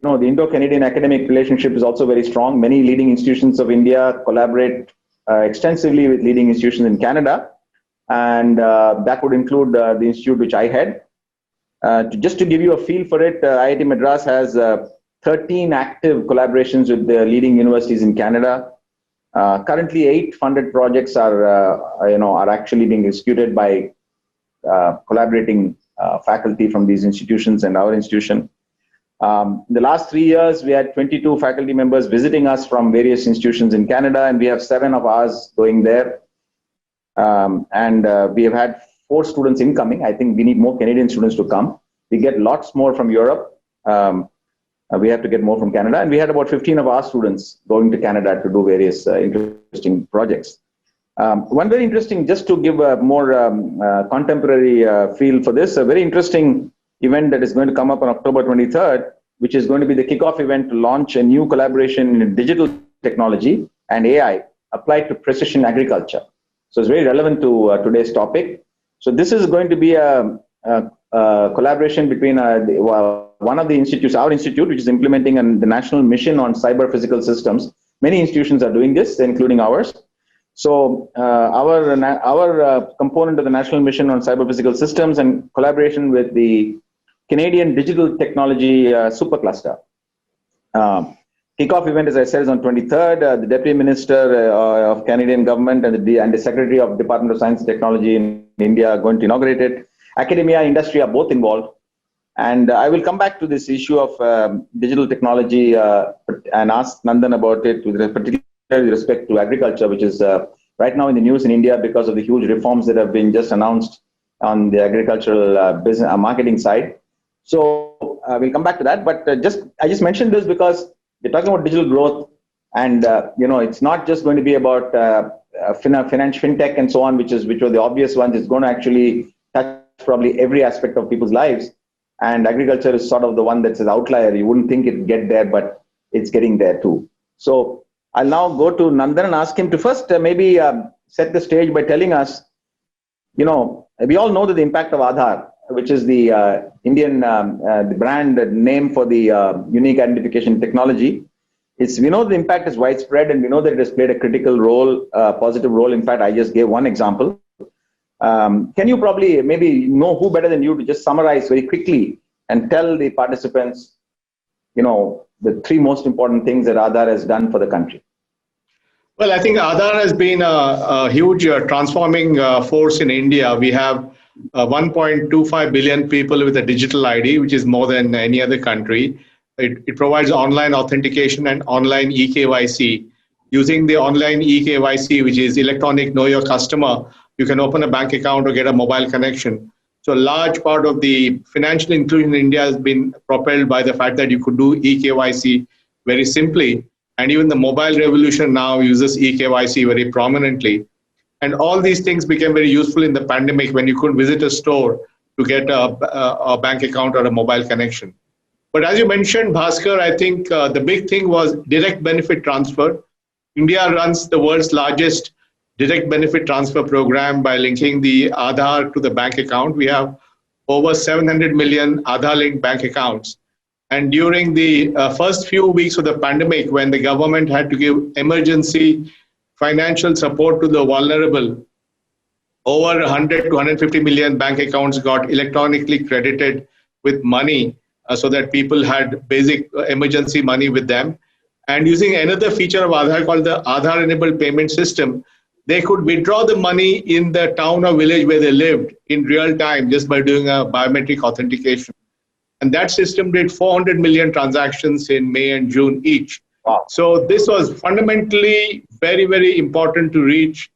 the Indo-Canadian academic relationship is also very strong. Many leading institutions of India collaborate extensively with leading institutions in Canada, and that would include the institute which I head. Just to give you a feel for it, IIT Madras has 13 active collaborations with the leading universities in Canada. Currently, 8 funded projects are actually being executed by collaborating faculty from these institutions and our institution. In the last 3 years, we had 22 faculty members visiting us from various institutions in Canada, and we have 7 of ours going there. We have had 4 students incoming. I think we need more Canadian students to come. We get lots more from Europe. We have to get more from Canada. And we had about 15 of our students going to Canada to do various interesting projects. One very interesting, just to give a more contemporary feel for this, a very interesting event that is going to come up on October 23rd, which is going to be the kickoff event to launch a new collaboration in digital technology and AI applied to precision agriculture. So it's very relevant to today's topic. So this is going to be a collaboration between one of the institutes, our institute, which is implementing the national mission on cyber physical systems. Many institutions are doing this, including ours. So our component of the national mission on cyber physical systems and collaboration with the Canadian Digital Technology Supercluster. Kickoff event, as I said, is on 23rd. The Deputy Minister of Canadian Government and the Secretary of Department of Science and Technology in India are going to inaugurate it. Academia, industry are both involved. And I will come back to this issue of digital technology and ask Nandan about it, particularly with respect to agriculture, which is right now in the news in India because of the huge reforms that have been just announced on the agricultural business marketing side. So we'll come back to that. But I just mentioned this because we're talking about digital growth, and it's not just going to be about fintech and so on, which were the obvious ones. It's going to actually touch probably every aspect of people's lives. And agriculture is sort of the one that's an outlier. You wouldn't think it'd get there, but it's getting there too. So I'll now go to Nandan and ask him to first maybe set the stage by telling us, we all know that the impact of Aadhaar, which is the Indian the brand name for the unique identification technology, we know the impact is widespread, and we know that it has played a critical role, positive role. In fact, I just gave one example. Can you probably maybe know who better than you to just summarize very quickly and tell the participants, the three most important things that Aadhaar has done for the country? Well, I think Aadhaar has been a huge transforming force in India. We have 1.25 billion people with a digital ID, which is more than any other country. It provides online authentication and online eKYC. Using the online eKYC, which is electronic know your customer, you can open a bank account or get a mobile connection. So a large part of the financial inclusion in India has been propelled by the fact that you could do eKYC very simply. And even the mobile revolution now uses eKYC very prominently. And all these things became very useful in the pandemic when you couldn't visit a store to get a bank account or a mobile connection. But as you mentioned, Bhaskar, I think the big thing was direct benefit transfer. India runs the world's largest direct benefit transfer program by linking the Aadhaar to the bank account. We have over 700 million Aadhaar-linked bank accounts. And during the first few weeks of the pandemic, when the government had to give emergency financial support to the vulnerable, over 100 to 150 million bank accounts got electronically credited with money so that people had basic emergency money with them. And using another feature of Aadhaar called the Aadhaar-enabled payment system, they could withdraw the money in the town or village where they lived in real time just by doing a biometric authentication. And that system did 400 million transactions in May and June each. Wow. So this was fundamentally very, very important to reach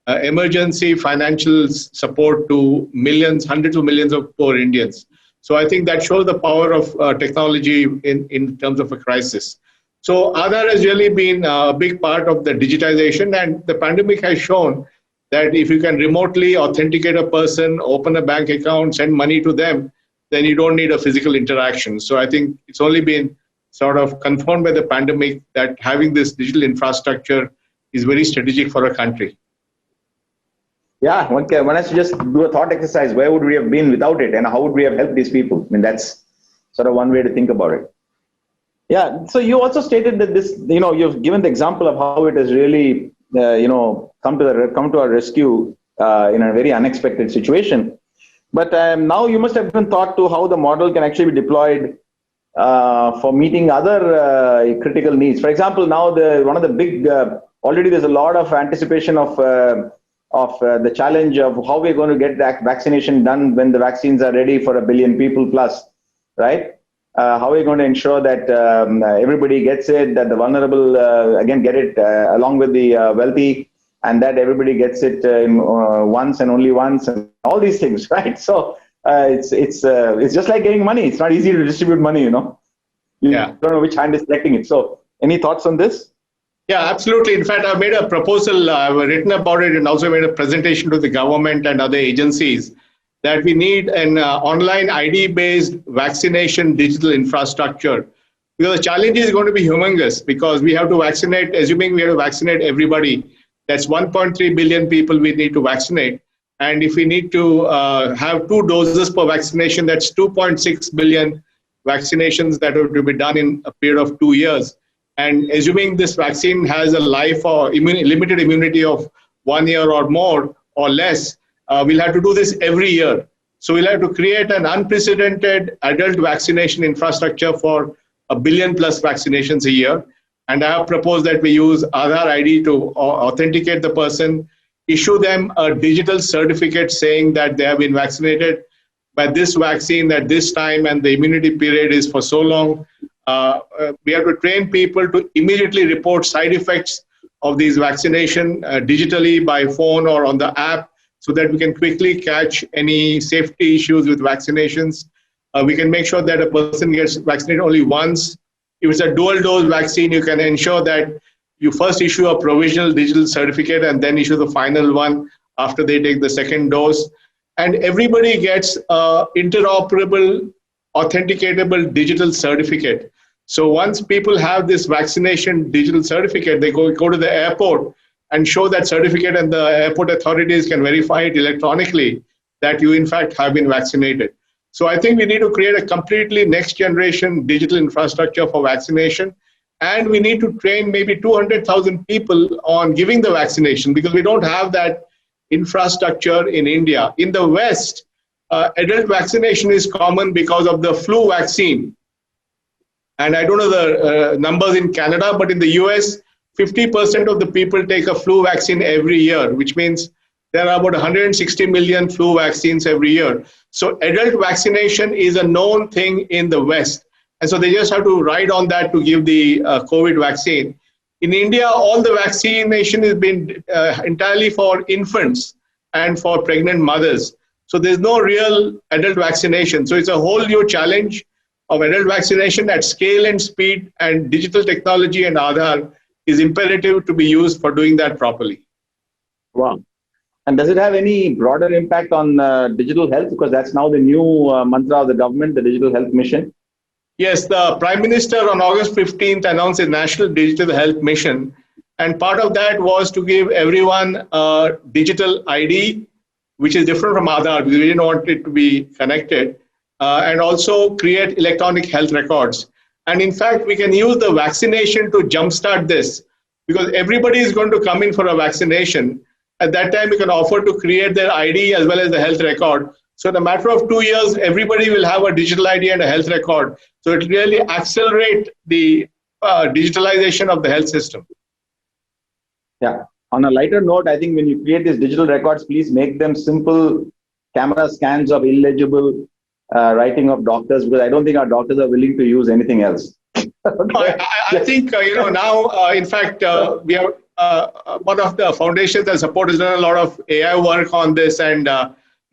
emergency financial support to millions, hundreds of millions of poor Indians. So I think that shows the power of technology in terms of a crisis. So Aadhaar has really been a big part of the digitization, and the pandemic has shown that if you can remotely authenticate a person, open a bank account, send money to them, then you don't need a physical interaction. So I think it's only been sort of confirmed by the pandemic that having this digital infrastructure is very strategic for a country. Yeah, one has to just do a thought exercise. Where would we have been without it, and how would we have helped these people? I mean, that's sort of one way to think about it. Yeah, so you also stated that this, you've given the example of how it has really, come to our rescue in a very unexpected situation. But now you must have given thought to how the model can actually be deployed for meeting other critical needs. For example, now one of the big, already there's a lot of anticipation of the challenge of how we're going to get that vaccination done when the vaccines are ready for 1 billion people plus, right? How are we going to ensure that everybody gets it, that the vulnerable again get it along with the wealthy, and that everybody gets it once and only once, and all these things, right? So it's just like getting money. It's not easy to distribute money, You don't know which hand is collecting it. So any thoughts on this? Yeah, absolutely. In fact, I've made a proposal, I've written about it, and also made a presentation to the government and other agencies that we need an online ID-based vaccination digital infrastructure. Because the challenge is going to be humongous, because we have to vaccinate, assuming we have to vaccinate everybody, that's 1.3 billion people we need to vaccinate. And if we need to have 2 doses per vaccination, that's 2.6 billion vaccinations that have to be done in a period of 2 years. And assuming this vaccine has a life or limited immunity of 1 year or more or less, we'll have to do this every year. So we'll have to create an unprecedented adult vaccination infrastructure for 1 billion plus vaccinations a year. And I have proposed that we use Aadhaar ID to authenticate the person, issue them a digital certificate saying that they have been vaccinated by this vaccine at this time and the immunity period is for so long. We have to train people to immediately report side effects of these vaccination digitally by phone or on the app, so that we can quickly catch any safety issues with vaccinations. We can make sure that a person gets vaccinated only once. If it's a dual dose vaccine, you can ensure that you first issue a provisional digital certificate and then issue the final one after they take the second dose. And everybody gets an interoperable, authenticatable digital certificate. So once people have this vaccination digital certificate, they go to the airport and show that certificate, and the airport authorities can verify it electronically that you in fact have been vaccinated. So I think we need to create a completely next generation digital infrastructure for vaccination. And we need to train maybe 200,000 people on giving the vaccination, because we don't have that infrastructure in India. In the West, adult vaccination is common because of the flu vaccine. And I don't know the numbers in Canada, but in the US, 50% of the people take a flu vaccine every year, which means there are about 160 million flu vaccines every year. So adult vaccination is a known thing in the West. And so they just have to ride on that to give the COVID vaccine. In India, all the vaccination has been entirely for infants and for pregnant mothers. So there's no real adult vaccination. So it's a whole new challenge of adult vaccination at scale and speed, and digital technology and Aadhaar is imperative to be used for doing that properly. Wow. And does it have any broader impact on digital health? Because that's now the new mantra of the government, the digital health mission. Yes, the Prime Minister on August 15th announced a National Digital Health Mission. And part of that was to give everyone a digital ID, which is different from Aadhaar, because we didn't want it to be connected, and also create electronic health records. And in fact, we can use the vaccination to jumpstart this, because everybody is going to come in for a vaccination. At that time, we can offer to create their ID as well as the health record. So in a matter of 2 years, everybody will have a digital ID and a health record. So it will really accelerate the digitalization of the health system. Yeah. On a lighter note, I think when you create these digital records, please make them simple camera scans of illegible writing of doctors, because I don't think our doctors are willing to use anything else. Okay. I think, now, in fact, we are one of the foundations that support has done a lot of AI work on this. And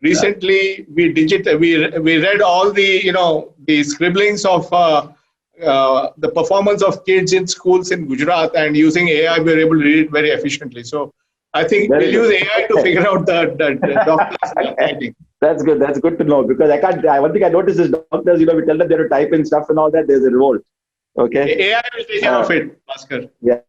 recently, we read all the, the scribblings of the performance of kids in schools in Gujarat, and using AI, we were able to read it very efficiently. So I think we'll use AI to figure out the doctors' writing. That's good. That's good to know, because one thing I noticed is doctors, we tell them they have to type in stuff and all that. There's a revolt. Okay. AI will take care of it, Bhaskar. Yeah.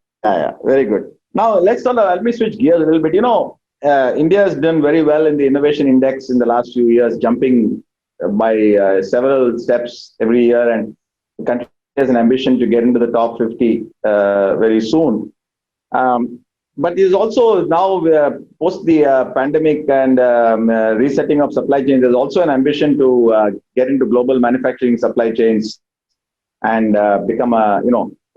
Very good. Now let me switch gears a little bit. India has done very well in the innovation index in the last few years, jumping by several steps every year, and the country has an ambition to get into the top 50 very soon. But is also now, post the pandemic and resetting of supply chains, there's also an ambition to get into global manufacturing supply chains and become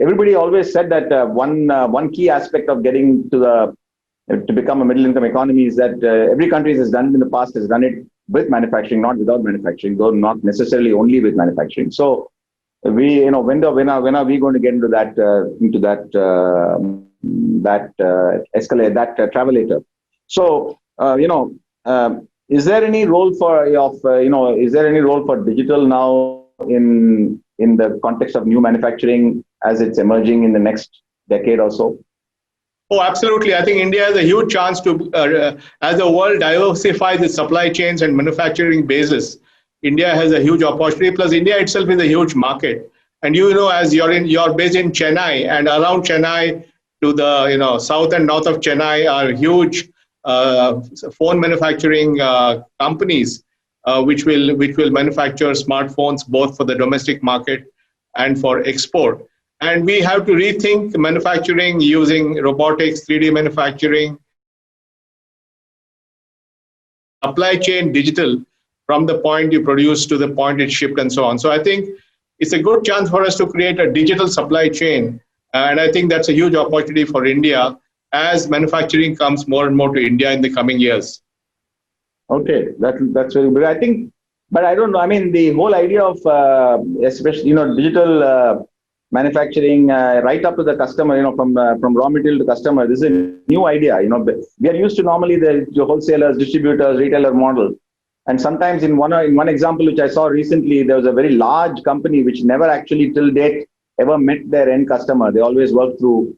everybody always said that one key aspect of getting to become a middle-income economy is that every country has done it in the past, has done it with manufacturing, not without manufacturing, though not necessarily only with manufacturing. So we, when are we going to get into that escalate, that travelator? So is there any role for digital now in the context of new manufacturing as it's emerging in the next decade or so? Oh, absolutely. I think India has a huge chance to, as the world diversifies its supply chains and manufacturing bases, India has a huge opportunity. Plus, India itself is a huge market. And as you're based in Chennai, and around Chennai to the south and north of Chennai are huge phone manufacturing companies, which will manufacture smartphones both for the domestic market and for export. And we have to rethink manufacturing using robotics, 3D manufacturing, supply chain digital, from the point you produce to the point it's shipped and so on. So I think it's a good chance for us to create a digital supply chain. And I think that's a huge opportunity for India as manufacturing comes more and more to India in the coming years. Okay, that's very good. I think, but I don't know. I mean, the whole idea of especially digital manufacturing right up to the customer, from raw material to customer. This is a new idea. We are used to normally the wholesalers, distributors, retailer model. And sometimes in one example which I saw recently, there was a very large company which never actually till date ever met their end customer. They always worked through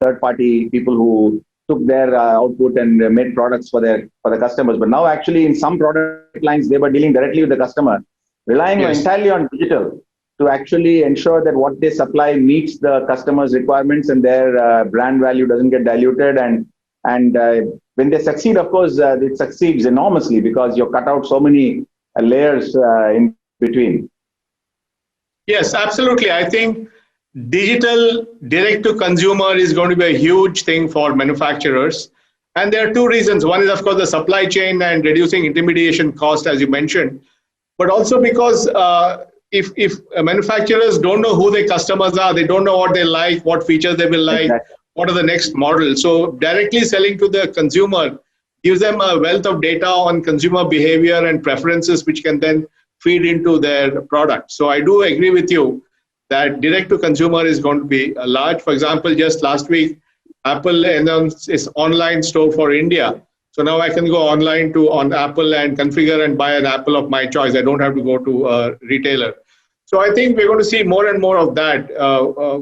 third-party people who took their output and made products for the customers. But now actually in some product lines, they were dealing directly with the customer, relying entirely on digital. to actually ensure that what they supply meets the customer's requirements and their brand value doesn't get diluted. And when they succeed, of course, it succeeds enormously because you've cut out so many layers in between. Yes, absolutely. I think digital direct to consumer is going to be a huge thing for manufacturers. And there are two reasons. One is, of course, the supply chain and reducing intermediation cost, as you mentioned, but also because if manufacturers don't know who their customers are, they don't know what they like, what features they will like, what are the next models. So directly selling to the consumer gives them a wealth of data on consumer behavior and preferences, which can then feed into their product. So I do agree with you that direct to consumer is going to be large. For example, just last week, Apple announced its online store for India. So now I can go online on Apple and configure and buy an Apple of my choice. I don't have to go to a retailer. So I think we're going to see more and more of that,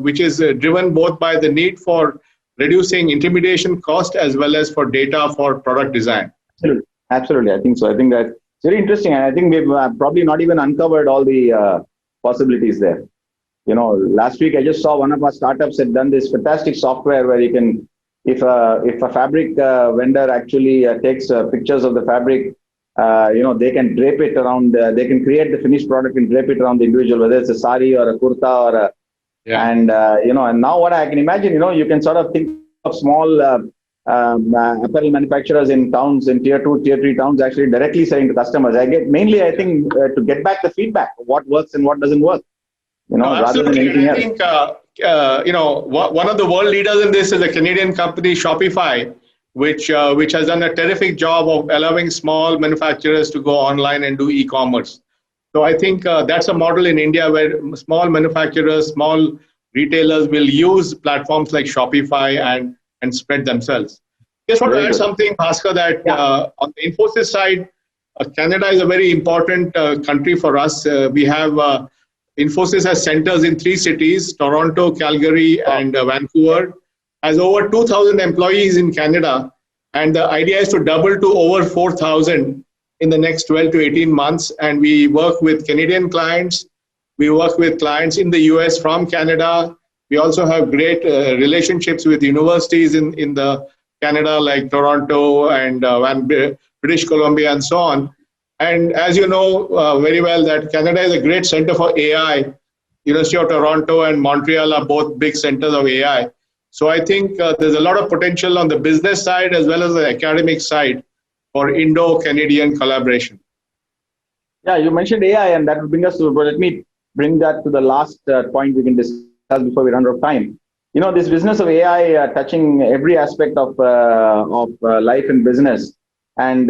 which is driven both by the need for reducing intermediation cost as well as for data for product design. Absolutely. Absolutely. I think so. I think that's very interesting. And I think we've probably not even uncovered all the possibilities there. You know, last week I just saw one of our startups had done this fantastic software where you can, if a fabric vendor actually takes pictures of the fabric, you know, they can drape it around, they can create the finished product and drape it around the individual, whether it's a sari or a kurta or a, and, you know, and now what I can imagine, you know, you can sort of think of small apparel manufacturers in towns, in tier 2, tier 3 towns, actually directly selling to customers. I think, to get back the feedback, what works and what doesn't work, you know, rather than anything else. I think, you know, one of the world leaders in this is a Canadian company, Shopify, which has done a terrific job of allowing small manufacturers to go online and do e-commerce. So I think that's a model in India where small manufacturers, small retailers will use platforms like Shopify and spread themselves. Just want to add something, Bhaskar, that on the Infosys side, Canada is a very important country for us. We have Infosys has centers in 3 cities, Toronto, Calgary, and Vancouver, has over 2,000 employees in Canada. And the idea is to double to over 4,000 in the next 12 to 18 months. And we work with Canadian clients. We work with clients in the US from Canada. We also have great relationships with universities in the Canada, like Toronto and British Columbia and so on. And as you know very well, that Canada is a great center for AI. University of Toronto and Montreal are both big centers of AI. So I think there's a lot of potential on the business side as well as the academic side for Indo-Canadian collaboration. Yeah, you mentioned AI, and that will bring us to, but let me bring that to the last point we can discuss before we run out of time. You know, this business of AI touching every aspect of life and business, and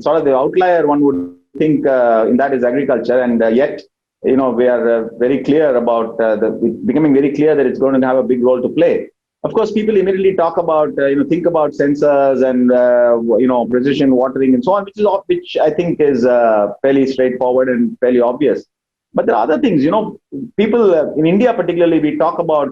sort of the outlier one would think in that is agriculture, and yet, you know, we are very clear about becoming very clear that it's going to have a big role to play. Of course, people immediately talk about, think about sensors and, precision watering and so on, which I think is fairly straightforward and fairly obvious. But there are other things, people in India particularly, we talk about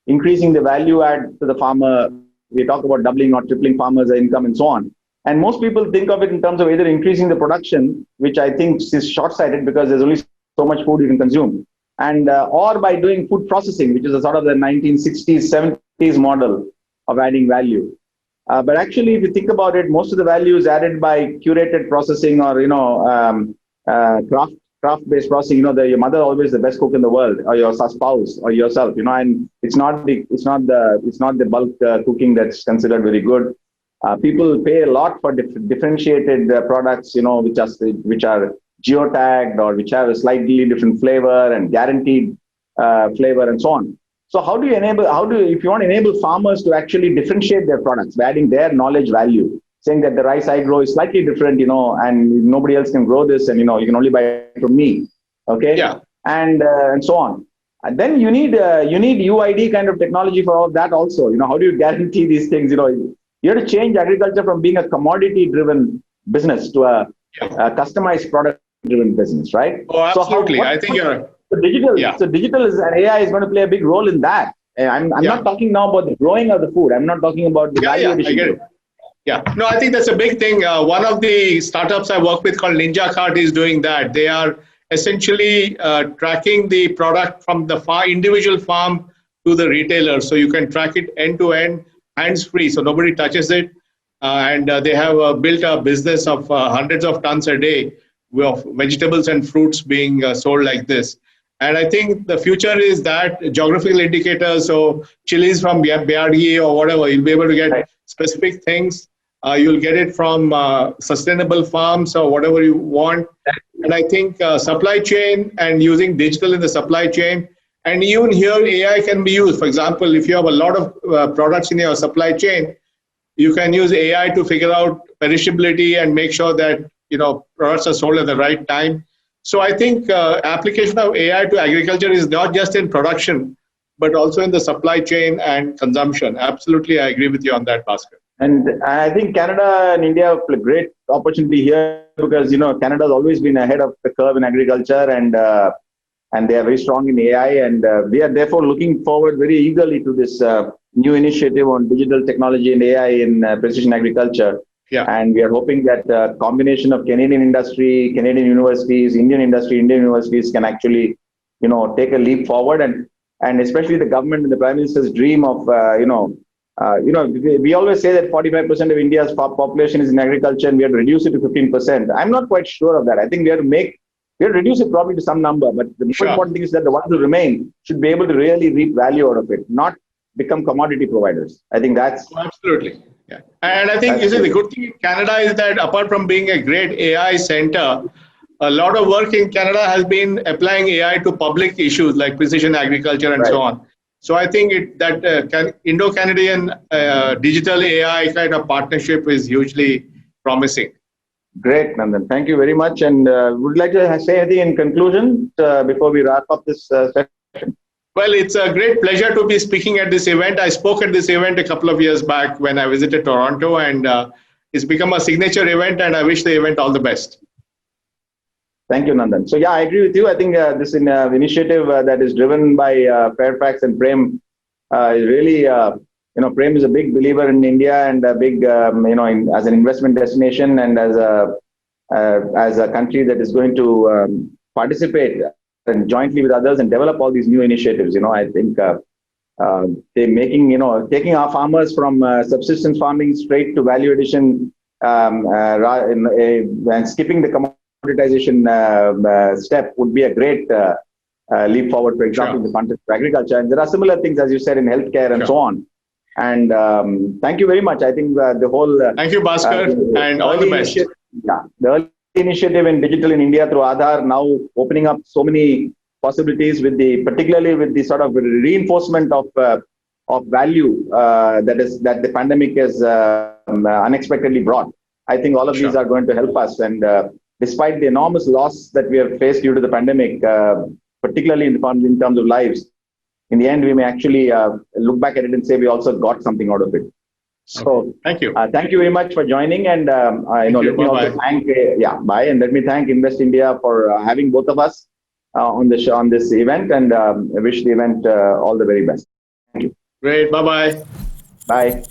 increasing the value add to the farmer. We talk about doubling or tripling farmers' income and so on. And most people think of it in terms of either increasing the production, which I think is short-sighted because there's only so much food you can consume, and or by doing food processing, which is a sort of the 1960s, 70s model of adding value. But actually, if you think about it, most of the value is added by curated processing or craft-based processing. Your mother always the best cook in the world, or your spouse, or yourself. And it's not the bulk cooking that's considered very good. People pay a lot for differentiated products, which are geotagged or which have a slightly different flavor and guaranteed flavor and so on. So if you want to enable farmers to actually differentiate their products by adding their knowledge value, saying that the rice I grow is slightly different, and nobody else can grow this, and you can only buy it from me, okay? Yeah. And so on. And then you need UID kind of technology for all of that also. How do you guarantee these things? You have to change agriculture from being a commodity-driven business to a customized product-driven business, right? Oh, absolutely. I think you're... So digital and AI is going to play a big role in that. I'm not talking now about the growing of the food. I'm not talking about the value addition. I get it. Yeah. No, I think that's a big thing. One of the startups I work with called Ninja Cart is doing that. They are essentially tracking the product from the individual farm to the retailer. So you can track it end to end, hands-free, so nobody touches it. And they have built a business of hundreds of tons a day of vegetables and fruits being sold like this. And I think the future is that geographical indicators, so chilies from BRD or whatever, you'll be able to get specific things. You'll get it from sustainable farms or whatever you want. And I think supply chain and using digital in the supply chain, and even here AI can be used. For example, if you have a lot of products in your supply chain, you can use AI to figure out perishability and make sure that products are sold at the right time. So I think application of AI to agriculture is not just in production, but also in the supply chain and consumption. Absolutely, I agree with you on that, Bhaskar. And I think Canada and India have a great opportunity here because Canada has always been ahead of the curve in agriculture, and they are very strong in AI, and we are therefore looking forward very eagerly to this new initiative on digital technology and AI in precision agriculture. Yeah. And we are hoping that a combination of Canadian industry, Canadian universities, Indian industry, Indian universities can actually, take a leap forward, and especially the government and the Prime Minister's dream of, we always say that 45% of India's population is in agriculture, and we have to reduce it to 15%. I'm not quite sure of that. I think we have to reduce it probably to some number, but the most important thing is that the ones who remain should be able to really reap value out of it, not become commodity providers. I think that's absolutely. Yeah. And I think the good thing in Canada is that apart from being a great AI center, a lot of work in Canada has been applying AI to public issues like precision agriculture and so on. So I think that Indo-Canadian digital AI kind of partnership is hugely promising. Great, Nandan. Thank you very much. And would you like to say anything in conclusion before we wrap up this session? Well, it's a great pleasure to be speaking at this event. I spoke at this event a couple of years back when I visited Toronto, and it's become a signature event, and I wish the event all the best. Thank you, Nandan. So yeah, I agree with you. I think this initiative that is driven by Fairfax and PREM is really, PREM is a big believer in India and a big, as an investment destination and as a country that is going to participate and jointly with others and develop all these new initiatives. I think they're making, taking our farmers from subsistence farming straight to value addition and skipping the commoditization step would be a great leap forward, for example, in the context of agriculture. And there are similar things, as you said, in healthcare and so on. And thank you very much. I think the whole... thank you, Bhaskar, and all the best. Yeah, the early initiative in digital in India through Aadhaar now opening up so many possibilities particularly with the sort of reinforcement of value that the pandemic has unexpectedly brought. I think all of these are going to help us. And despite the enormous loss that we have faced due to the pandemic, particularly in terms of lives, in the end, we may actually look back at it and say we also got something out of it. So thank you. Thank you very much for joining, and let me also thank bye, and let me thank Invest India for having both of us on this event, and I wish the event all the very best. Thank you. Great. Bye-bye. Bye.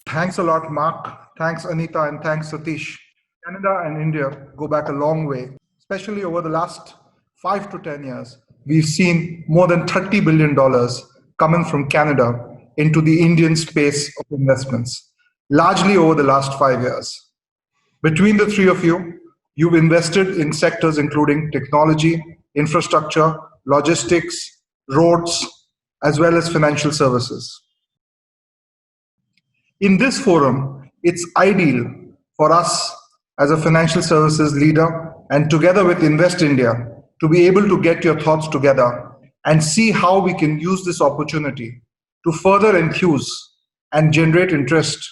Thanks a lot, Mark. Thanks, Anita, and thanks, Satish. Canada and India go back a long way, especially over the last 5 to 10 years. We've seen more than $30 billion coming from Canada into the Indian space of investments, largely over the last 5 years. Between the three of you, you've invested in sectors including technology, infrastructure, logistics, roads, as well as financial services. In this forum, it's ideal for us as a financial services leader and together with Invest India to be able to get your thoughts together and see how we can use this opportunity to further enthuse and generate interest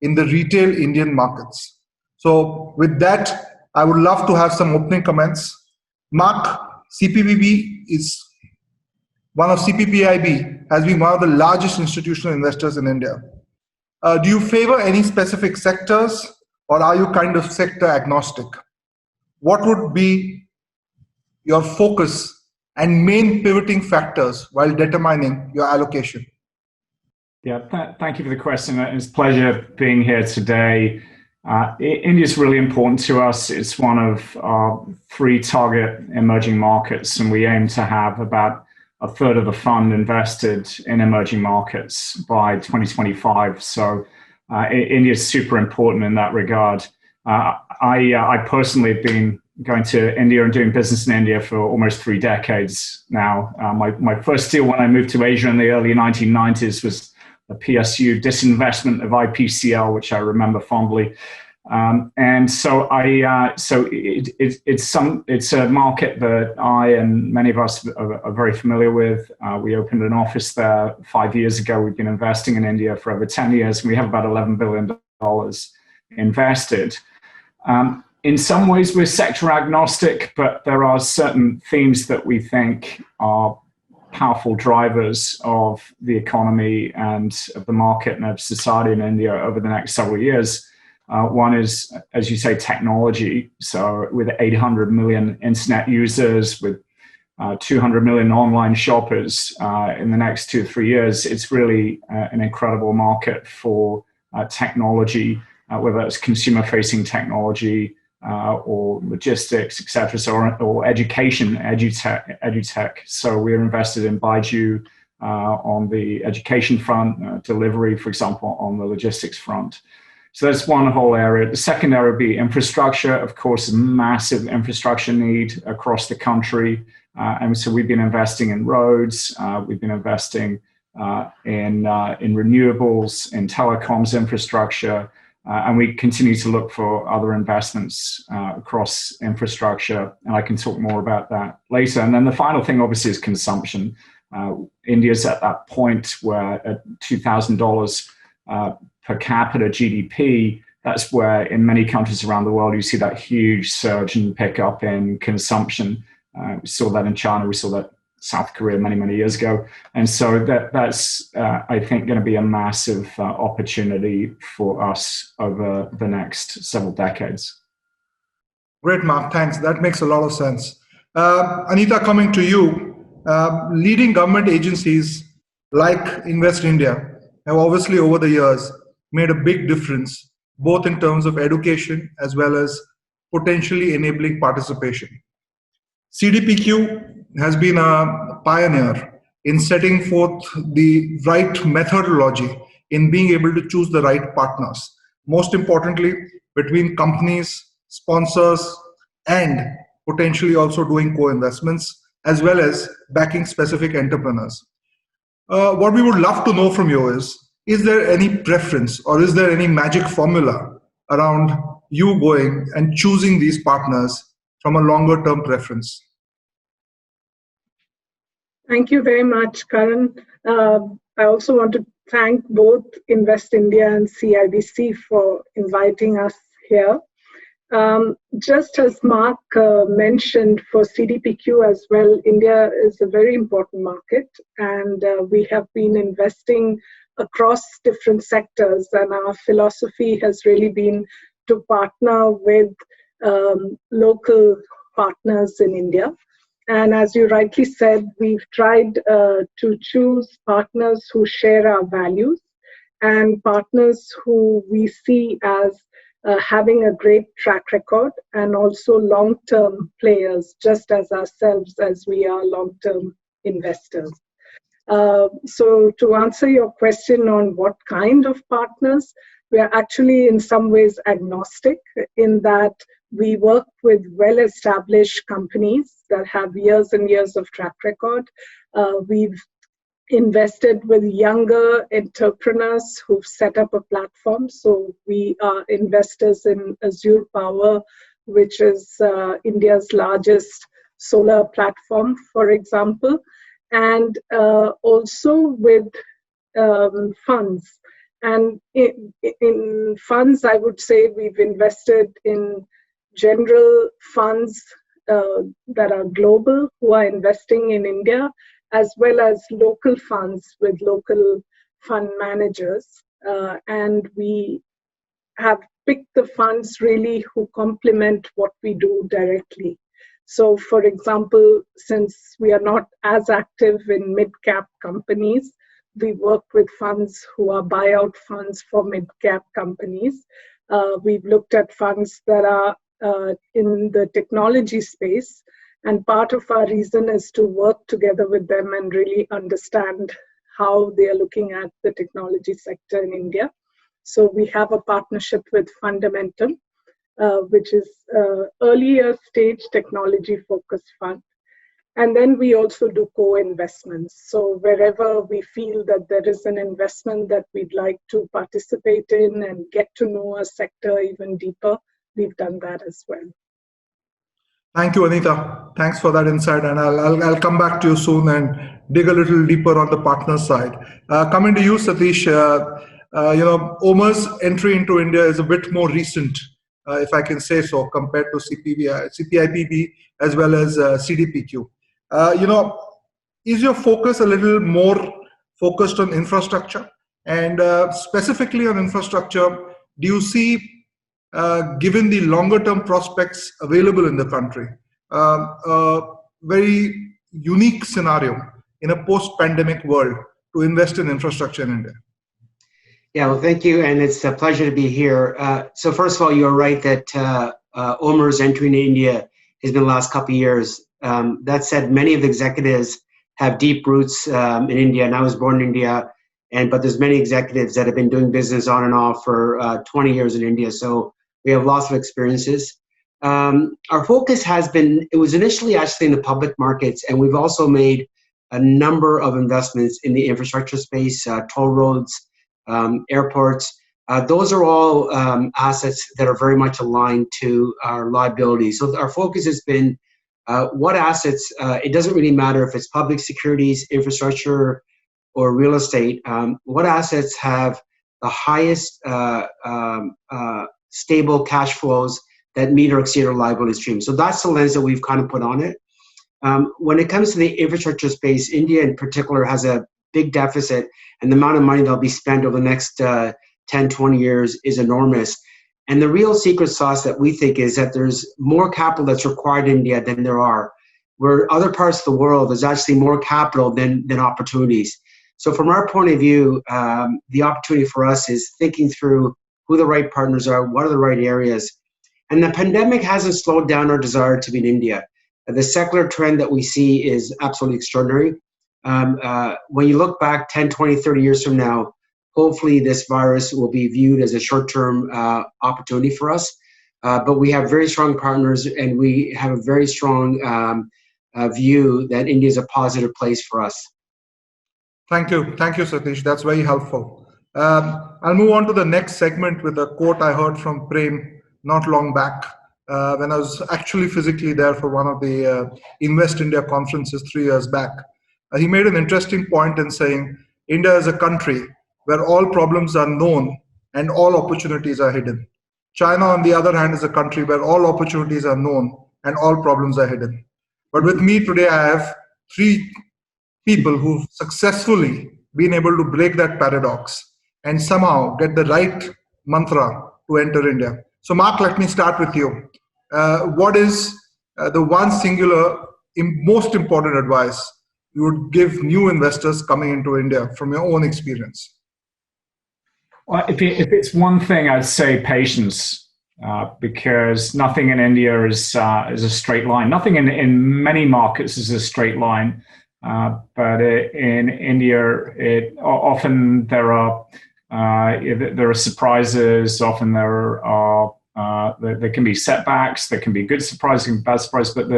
in the retail Indian markets. So with that, I would love to have some opening comments. Mark, CPPIB is one of CPPIB has been one of the largest institutional investors in India. Do you favor any specific sectors, or are you kind of sector agnostic? What would be your focus and main pivoting factors while determining your allocation? Yeah, thank you for the question. It's a pleasure being here today. India is really important to us. It's one of our 3 target emerging markets, and we aim to have about a third of the fund invested in emerging markets by 2025. So India is super important in that regard. I personally have been going to India and doing business in India for almost 3 decades now. My first deal when I moved to Asia in the early 1990s was a PSU disinvestment of IPCL, which I remember fondly. And so it's a market that I and many of us are very familiar with. We opened an office there 5 years ago. We've been investing in India for over 10 years, and we have about $11 billion invested. In some ways, we're sector agnostic, but there are certain themes that we think are powerful drivers of the economy and of the market and of society in India over the next several years. One is, as you say, technology. So with 800 million internet users, with 200 million online shoppers in the next 2 or 3 years, it's really an incredible market for technology, whether it's consumer-facing technology or logistics, etc. So, or education, edutech. So we're invested in Baiju on the education front, delivery, for example, on the logistics front. So that's one whole area. The second area would be infrastructure. Of course, massive infrastructure need across the country. And so we've been investing in roads. We've been investing in renewables, in telecoms infrastructure. And we continue to look for other investments across infrastructure. And I can talk more about that later. And then the final thing, obviously, is consumption. India's at that point where at $2,000 per capita GDP, that's where in many countries around the world, you see that huge surge and pickup in consumption. We saw that in China. We saw that South Korea many, many years ago. And so that's, I think, going to be a massive opportunity for us over the next several decades. Great, Mark. Thanks. That makes a lot of sense. Anita, coming to you, leading government agencies like Invest India have obviously over the years made a big difference, both in terms of education as well as potentially enabling participation. CDPQ has been a pioneer in setting forth the right methodology in being able to choose the right partners. Most importantly, between companies, sponsors, and potentially also doing co-investments, as well as backing specific entrepreneurs. What we would love to know from you is there any preference or is there any magic formula around you going and choosing these partners from a longer term preference? Thank you very much, Karan. I also want to thank both Invest India and CIBC for inviting us here. Just as Mark mentioned, for CDPQ as well, India is a very important market, and we have been investing across different sectors, and our philosophy has really been to partner with local partners in India. And as you rightly said, we've tried to choose partners who share our values and partners who we see as having a great track record and also long-term players, just as ourselves as we are long-term investors. So to answer your question on what kind of partners, we are actually in some ways agnostic in that we work with well-established companies that have years and years of track record. We've invested with younger entrepreneurs who've set up a platform. So we are investors in Azure Power, which is India's largest solar platform, for example, and also with funds. And in funds, I would say we've invested in general funds that are global who are investing in India, as well as local funds with local fund managers. And we have picked the funds really who complement what we do directly. So, for example, since we are not as active in mid-cap companies, we work with funds who are buyout funds for mid-cap companies. We've looked at funds that are in the technology space, and part of our reason is to work together with them and really understand how they are looking at the technology sector in India. So we have a partnership with Fundamental, which is earlier stage technology focused fund. And then we also do co-investments. So wherever we feel that there is an investment that we'd like to participate in and get to know a sector even deeper, we've done that as well. Thank you, Anita. Thanks for that insight. And I'll come back to you soon and dig a little deeper on the partner side. Coming to you, Satish, Omar's entry into India is a bit more recent, if I can say so, compared to CPIPB as well as CDPQ. Is your focus a little more focused on infrastructure? And specifically on infrastructure, do you see, given the longer term prospects available in the country, a very unique scenario in a post-pandemic world to invest in infrastructure in India? Yeah, well, thank you, and it's a pleasure to be here. So first of all, you're right that Omar's entry into India has been the last couple of years. That said, many of the executives have deep roots in India, and I was born in India, but there's many executives that have been doing business on and off for 20 years in India, so we have lots of experiences. Our focus has been, it was initially actually in the public markets, and we've also made a number of investments in the infrastructure space, toll roads, airports. Those are all assets that are very much aligned to our liabilities. So our focus has been what assets, it doesn't really matter if it's public securities, infrastructure, or real estate, what assets have the highest stable cash flows that meet or exceed our liability stream. So that's the lens that we've kind of put on it. When it comes to the infrastructure space, India in particular has a big deficit, and the amount of money that'll be spent over the next 10, 20 years is enormous. And the real secret sauce that we think is that there's more capital that's required in India than there are. Where other parts of the world, there's actually more capital than opportunities. So from our point of view, the opportunity for us is thinking through who the right partners are, what are the right areas. And the pandemic hasn't slowed down our desire to be in India. The secular trend that we see is absolutely extraordinary. When you look back 10, 20, 30 years from now, hopefully this virus will be viewed as a short-term opportunity for us. But we have very strong partners, and we have a very strong view that India is a positive place for us. Thank you, Satish. That's very helpful. I'll move on to the next segment with a quote I heard from PREM not long back when I was actually physically there for one of the Invest India conferences 3 years back. He made an interesting point in saying, India is a country where all problems are known and all opportunities are hidden. China, on the other hand, is a country where all opportunities are known and all problems are hidden. But with me today, I have 3 people who've successfully been able to break that paradox and somehow get the right mantra to enter India. So Mark, let me start with you. What is the one singular most important advice you would give new investors coming into India from your own experience? Well, if it's one thing, I'd say patience, because nothing in India is a straight line. Nothing in many markets is a straight line. But in India, often there are surprises. Often there can be setbacks. There can be good surprises and bad surprises. But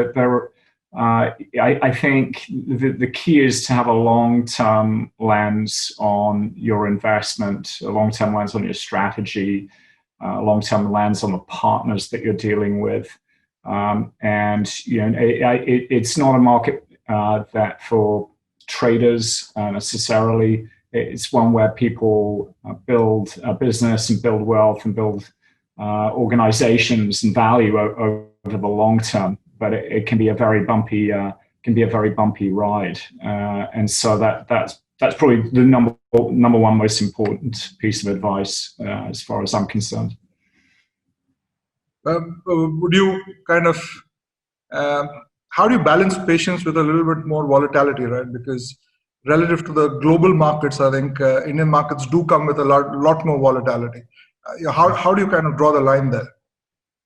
I think the key is to have a long-term lens on your investment, a long-term lens on your strategy, a long-term lens on the partners that you're dealing with, and it's not a market that for traders necessarily. It's one where people build a business and build wealth and build organizations and value over the long term. But it can be a very bumpy ride, and so that's probably the number one most important piece of advice as far as I'm concerned. Would you kind of How do you balance patience with a little bit more volatility, right? Because relative to the global markets, I think Indian markets do come with a lot more volatility. How do you kind of draw the line there?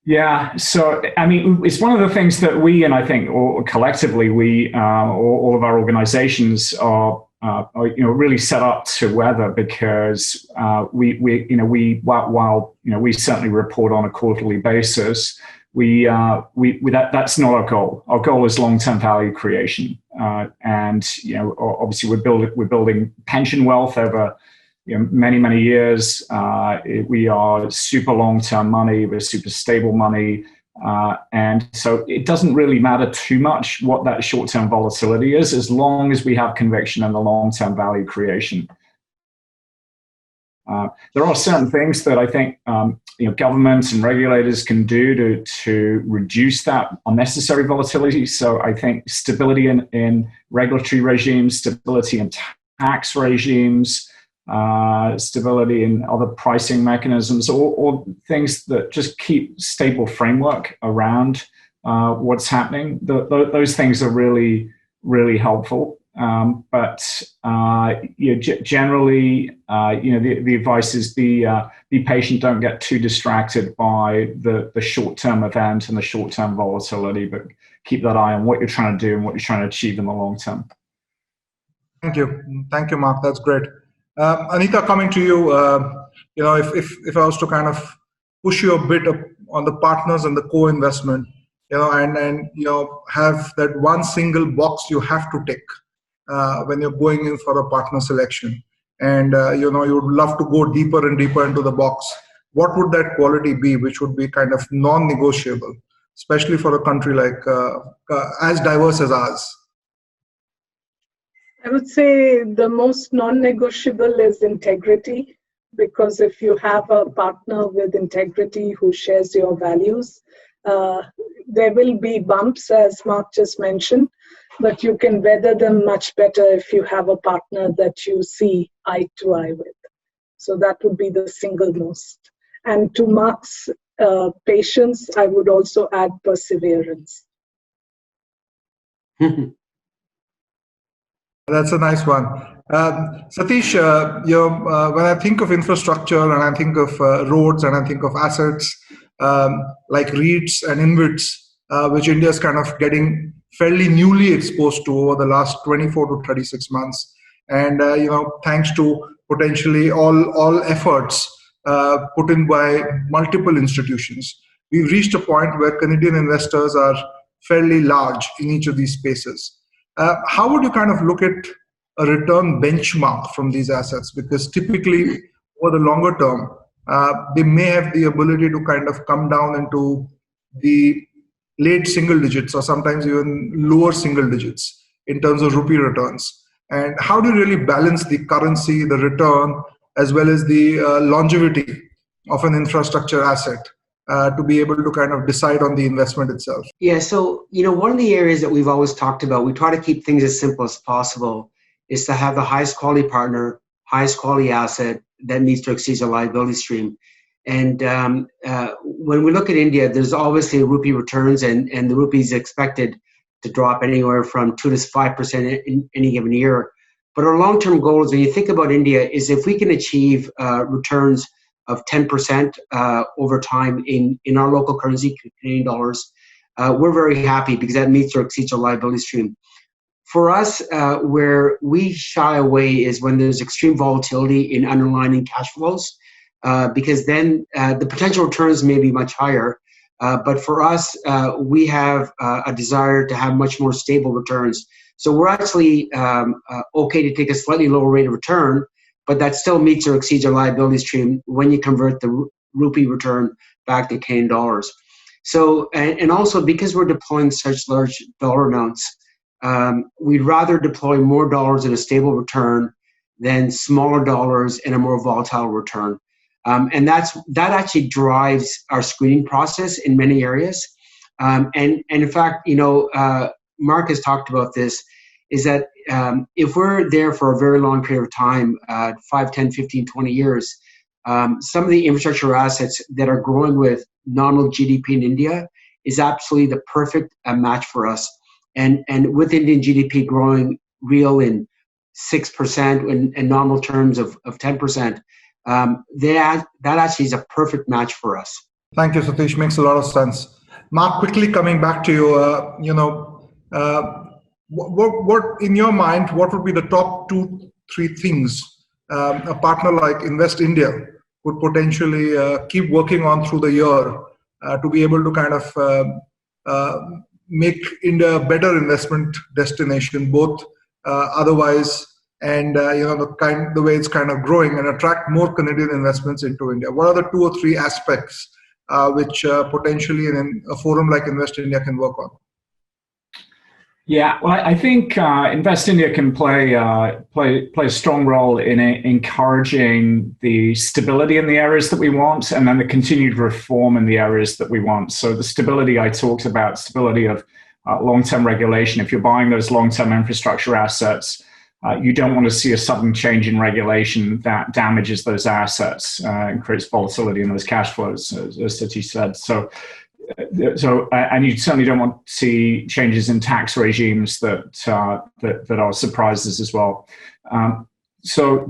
Yeah, so I mean, it's one of the things that we, and I think or collectively, we, all of our organizations are really set up to weather, because while we certainly report on a quarterly basis, that's not our goal. Our goal is long-term value creation, and obviously we're building pension wealth over many years. We are super long-term money. We're super stable money. And so it doesn't really matter too much what that short-term volatility is, as long as we have conviction in the long-term value creation. There are certain things that I think governments and regulators can do to reduce that unnecessary volatility. So I think stability in regulatory regimes, stability in tax regimes, stability in other pricing mechanisms, or things that just keep stable framework around what's happening. Those things are really, really helpful. But generally, the advice is be patient. Don't get too distracted by the short-term event and the short-term volatility, but keep that eye on what you're trying to do and what you're trying to achieve in the long term. Thank you, Mark. That's great. Anita, coming to you, if I was to kind of push you a bit up on the partners and the co-investment, and have that one single box you have to tick when you're going in for a partner selection, and you would love to go deeper and deeper into the box, what would that quality be, which would be kind of non-negotiable, especially for a country like as diverse as ours? I would say the most non-negotiable is integrity, because if you have a partner with integrity who shares your values, there will be bumps, as Mark just mentioned, but you can weather them much better if you have a partner that you see eye to eye with. So that would be the single most. And to Mark's patience, I would also add perseverance. That's a nice one. Satish, when I think of infrastructure and I think of roads and I think of assets like REITs and InvITs, which India is kind of getting fairly newly exposed to over the last 24 to 36 months. And, thanks to potentially all efforts put in by multiple institutions, we've reached a point where Canadian investors are fairly large in each of these spaces. How would you kind of look at a return benchmark from these assets? Because typically, over the longer term, they may have the ability to kind of come down into the late single digits or sometimes even lower single digits in terms of rupee returns. And how do you really balance the currency, the return, as well as the longevity of an infrastructure asset to be able to kind of decide on the investment itself? Yeah, so, one of the areas that we've always talked about, we try to keep things as simple as possible, is to have the highest quality partner, highest quality asset that needs to exceed a liability stream. And when we look at India, there's obviously rupee returns, and the rupee is expected to drop anywhere from 2 to 5% in any given year. But our long-term goals, when you think about India, is if we can achieve returns of 10% over time in our local currency, Canadian dollars, we're very happy, because that meets or exceeds our liability stream. For us, where we shy away is when there's extreme volatility in underlying cash flows, because then the potential returns may be much higher. But for us, we have a desire to have much more stable returns. So we're actually okay to take a slightly lower rate of return, but that still meets or exceeds our liability stream when you convert the rupee return back to Canadian dollars. So, and also because we're deploying such large dollar amounts, we'd rather deploy more dollars in a stable return than smaller dollars in a more volatile return. And that actually drives our screening process in many areas. And in fact, Mark has talked about this, is that if we're there for a very long period of time, 5, 10, 15, 20 years, some of the infrastructure assets that are growing with nominal GDP in India is absolutely the perfect match for us. And with Indian GDP growing real in 6% in nominal terms of 10%, that actually is a perfect match for us. Thank you, Satish. Makes a lot of sense. Mark, quickly coming back to you, what in your mind, what would be the top 2-3 things a partner like Invest India would potentially keep working on through the year to be able to kind of make India a better investment destination, both otherwise and the way it's kind of growing, and attract more Canadian investments into India? What are the 2 or 3 aspects which potentially in a forum like Invest India can work on? Yeah, well, I think Invest India can play a strong role in encouraging the stability in the areas that we want, and then the continued reform in the areas that we want. So the stability I talked about, stability of long-term regulation. If you're buying those long-term infrastructure assets, you don't want to see a sudden change in regulation that damages those assets and creates volatility in those cash flows, as Satish said. So, and you certainly don't want to see changes in tax regimes that are surprises as well. So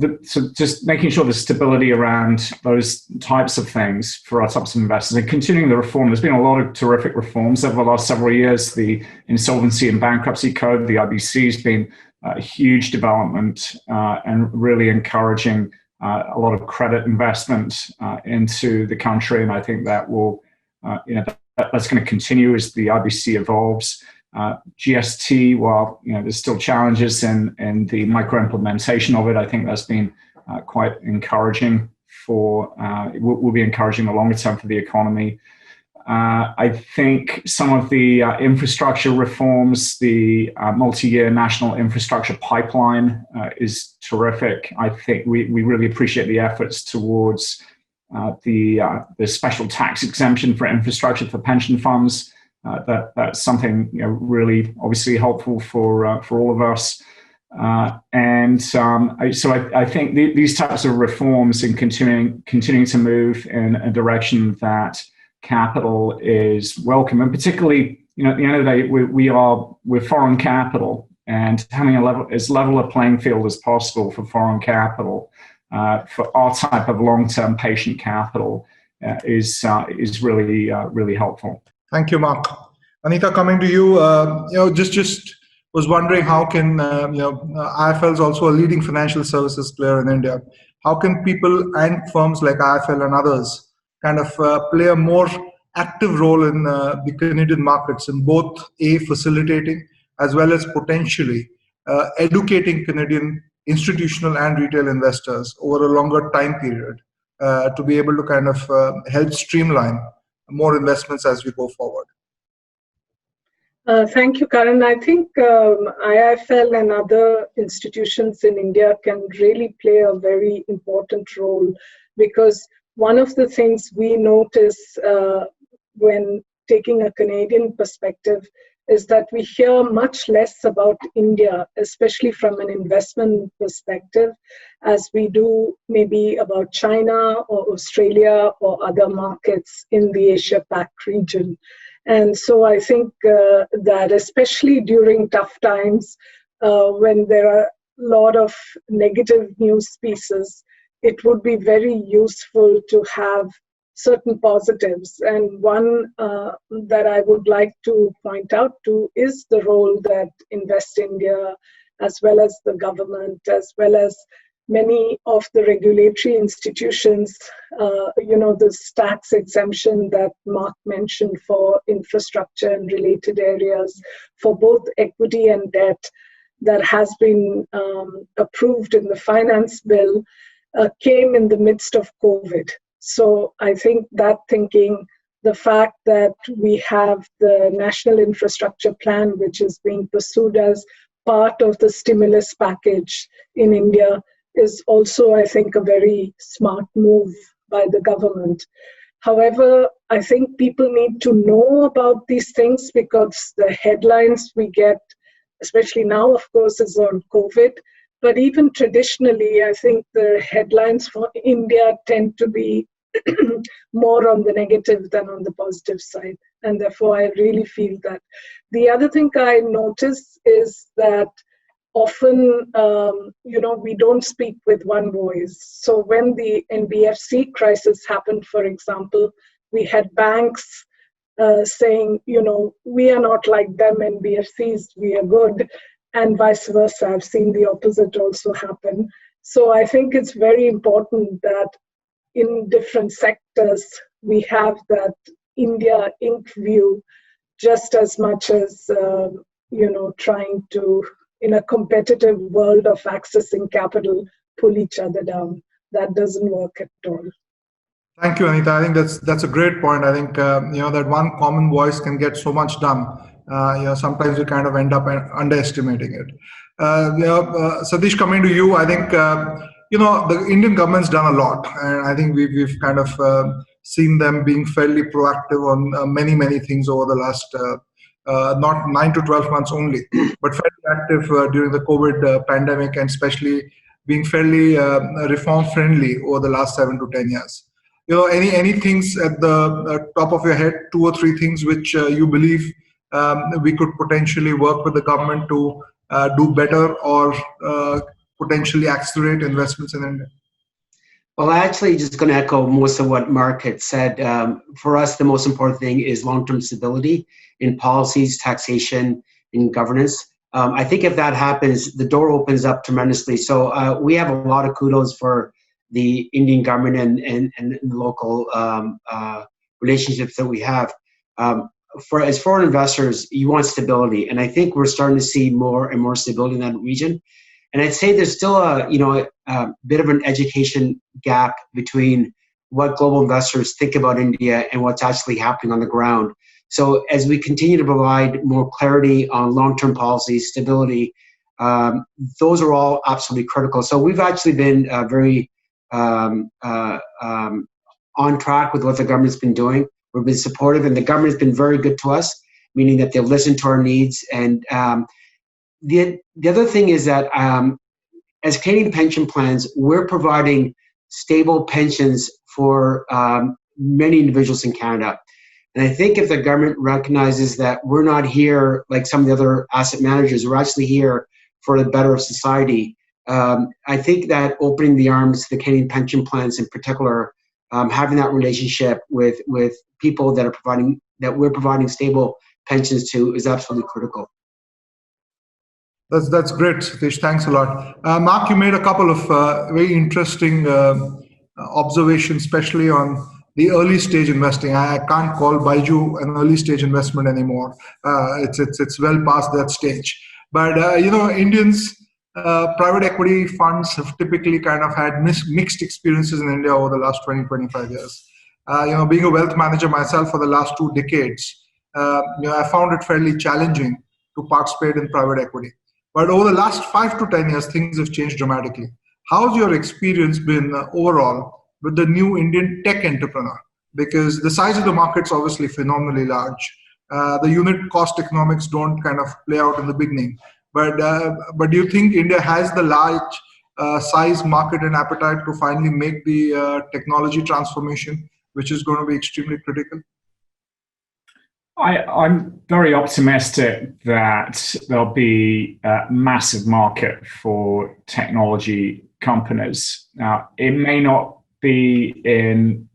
just making sure the stability around those types of things for our types of investors, and continuing the reform. There's been a lot of terrific reforms over the last several years. The Insolvency and Bankruptcy Code, the IBC, has been a huge development and really encouraging a lot of credit investment into the country. And I think that will, that's going to continue as the IBC evolves. GST, while there's still challenges in the micro implementation of it, I think that's been quite encouraging will be encouraging the longer term for the economy. I think some of the infrastructure reforms, the multi-year national infrastructure pipeline is terrific. I think we really appreciate the efforts towards the special tax exemption for infrastructure for pension funds. That's something really obviously helpful for all of us. So I think these types of reforms and continuing to move in a direction that capital is welcome, and particularly at the end of the day we're foreign capital, and having as level a playing field as possible for foreign capital for our type of long-term patient capital is really helpful. Thank you, Mark. Anita, coming to you, just was wondering how can IIFL is also a leading financial services player in India. How can people and firms like IIFL and others kind of play a more active role in the Canadian markets, in both facilitating as well as potentially educating Canadian institutional and retail investors over a longer time period to be able to kind of help streamline more investments as we go forward? Thank you, Karan. I think IIFL and other institutions in India can really play a very important role, because one of the things we notice when taking a Canadian perspective is that we hear much less about India, especially from an investment perspective, as we do maybe about China or Australia or other markets in the Asia-Pac region. And so I think that especially during tough times, when there are a lot of negative news pieces, it would be very useful to have certain positives. And one that I would like to point out to is the role that Invest India, as well as the government, as well as many of the regulatory institutions, the tax exemption that Mark mentioned for infrastructure and related areas, for both equity and debt, that has been approved in the finance bill, came in the midst of COVID. So I think that thinking, the fact that we have the National Infrastructure Plan, which is being pursued as part of the stimulus package in India, is also, I think, a very smart move by the government. However, I think people need to know about these things, because the headlines we get, especially now, of course, is on COVID. But even traditionally, I think the headlines for India tend to be more on the negative than on the positive side. And therefore, I really feel that. The other thing I notice is that often, we don't speak with one voice. So when the NBFC crisis happened, for example, we had banks saying, we are not like them, NBFCs, we are good, and vice versa. I've seen the opposite also happen. So I think it's very important that in different sectors, we have that India Inc. view just as much as, trying to, in a competitive world of accessing capital, pull each other down. That doesn't work at all. Thank you, Anita. I think that's a great point. I think that one common voice can get so much done. Sometimes you kind of end up underestimating it. Satish, coming to you, I think the Indian government's done a lot, and I think we've kind of seen them being fairly proactive on many things over the last not 9 to 12 months only, but fairly active during the COVID pandemic, and especially being fairly reform friendly over the last 7 to 10 years. Any things at the top of your head, 2 or 3 things which you believe we could potentially work with the government to do better or potentially accelerate investments in India? Well, actually, just going to echo most of what Mark had said. For us, the most important thing is long-term stability in policies, taxation, in governance. I think if that happens, the door opens up tremendously. So we have a lot of kudos for the Indian government and the local relationships that we have. As foreign investors, you want stability, and I think we're starting to see more and more stability in that region. And I'd say there's still a bit of an education gap between what global investors think about India and what's actually happening on the ground. So as we continue to provide more clarity on long-term policy, stability, those are all absolutely critical. So we've actually been very on track with what the government's been doing. We've been supportive, and the government's been very good to us, meaning that they've listened to our needs. And the other thing is that as Canadian pension plans, we're providing stable pensions for many individuals in Canada. And I think if the government recognizes that we're not here like some of the other asset managers, we're actually here for the better of society. I think that opening the arms to the Canadian pension plans in particular, having that relationship with people that we're providing stable pensions to is absolutely critical. That's great, Satish. Thanks a lot. Mark, you made a couple of very interesting observations, especially on the early stage investing. I can't call Baiju an early stage investment anymore. It's well past that stage. But Indians, private equity funds have typically kind of had mixed experiences in India over the last 20-25 years. Being a wealth manager myself for the last 2 decades, I found it fairly challenging to participate in private equity. But over the last 5 to 10 years, things have changed dramatically. How's your experience been overall with the new Indian tech entrepreneur? Because the size of the market's obviously phenomenally large. The unit cost economics don't kind of play out in the beginning. But do you think India has the large size market and appetite to finally make the technology transformation, which is going to be extremely critical? I'm very optimistic that there'll be a massive market for technology companies. Now, it may not be in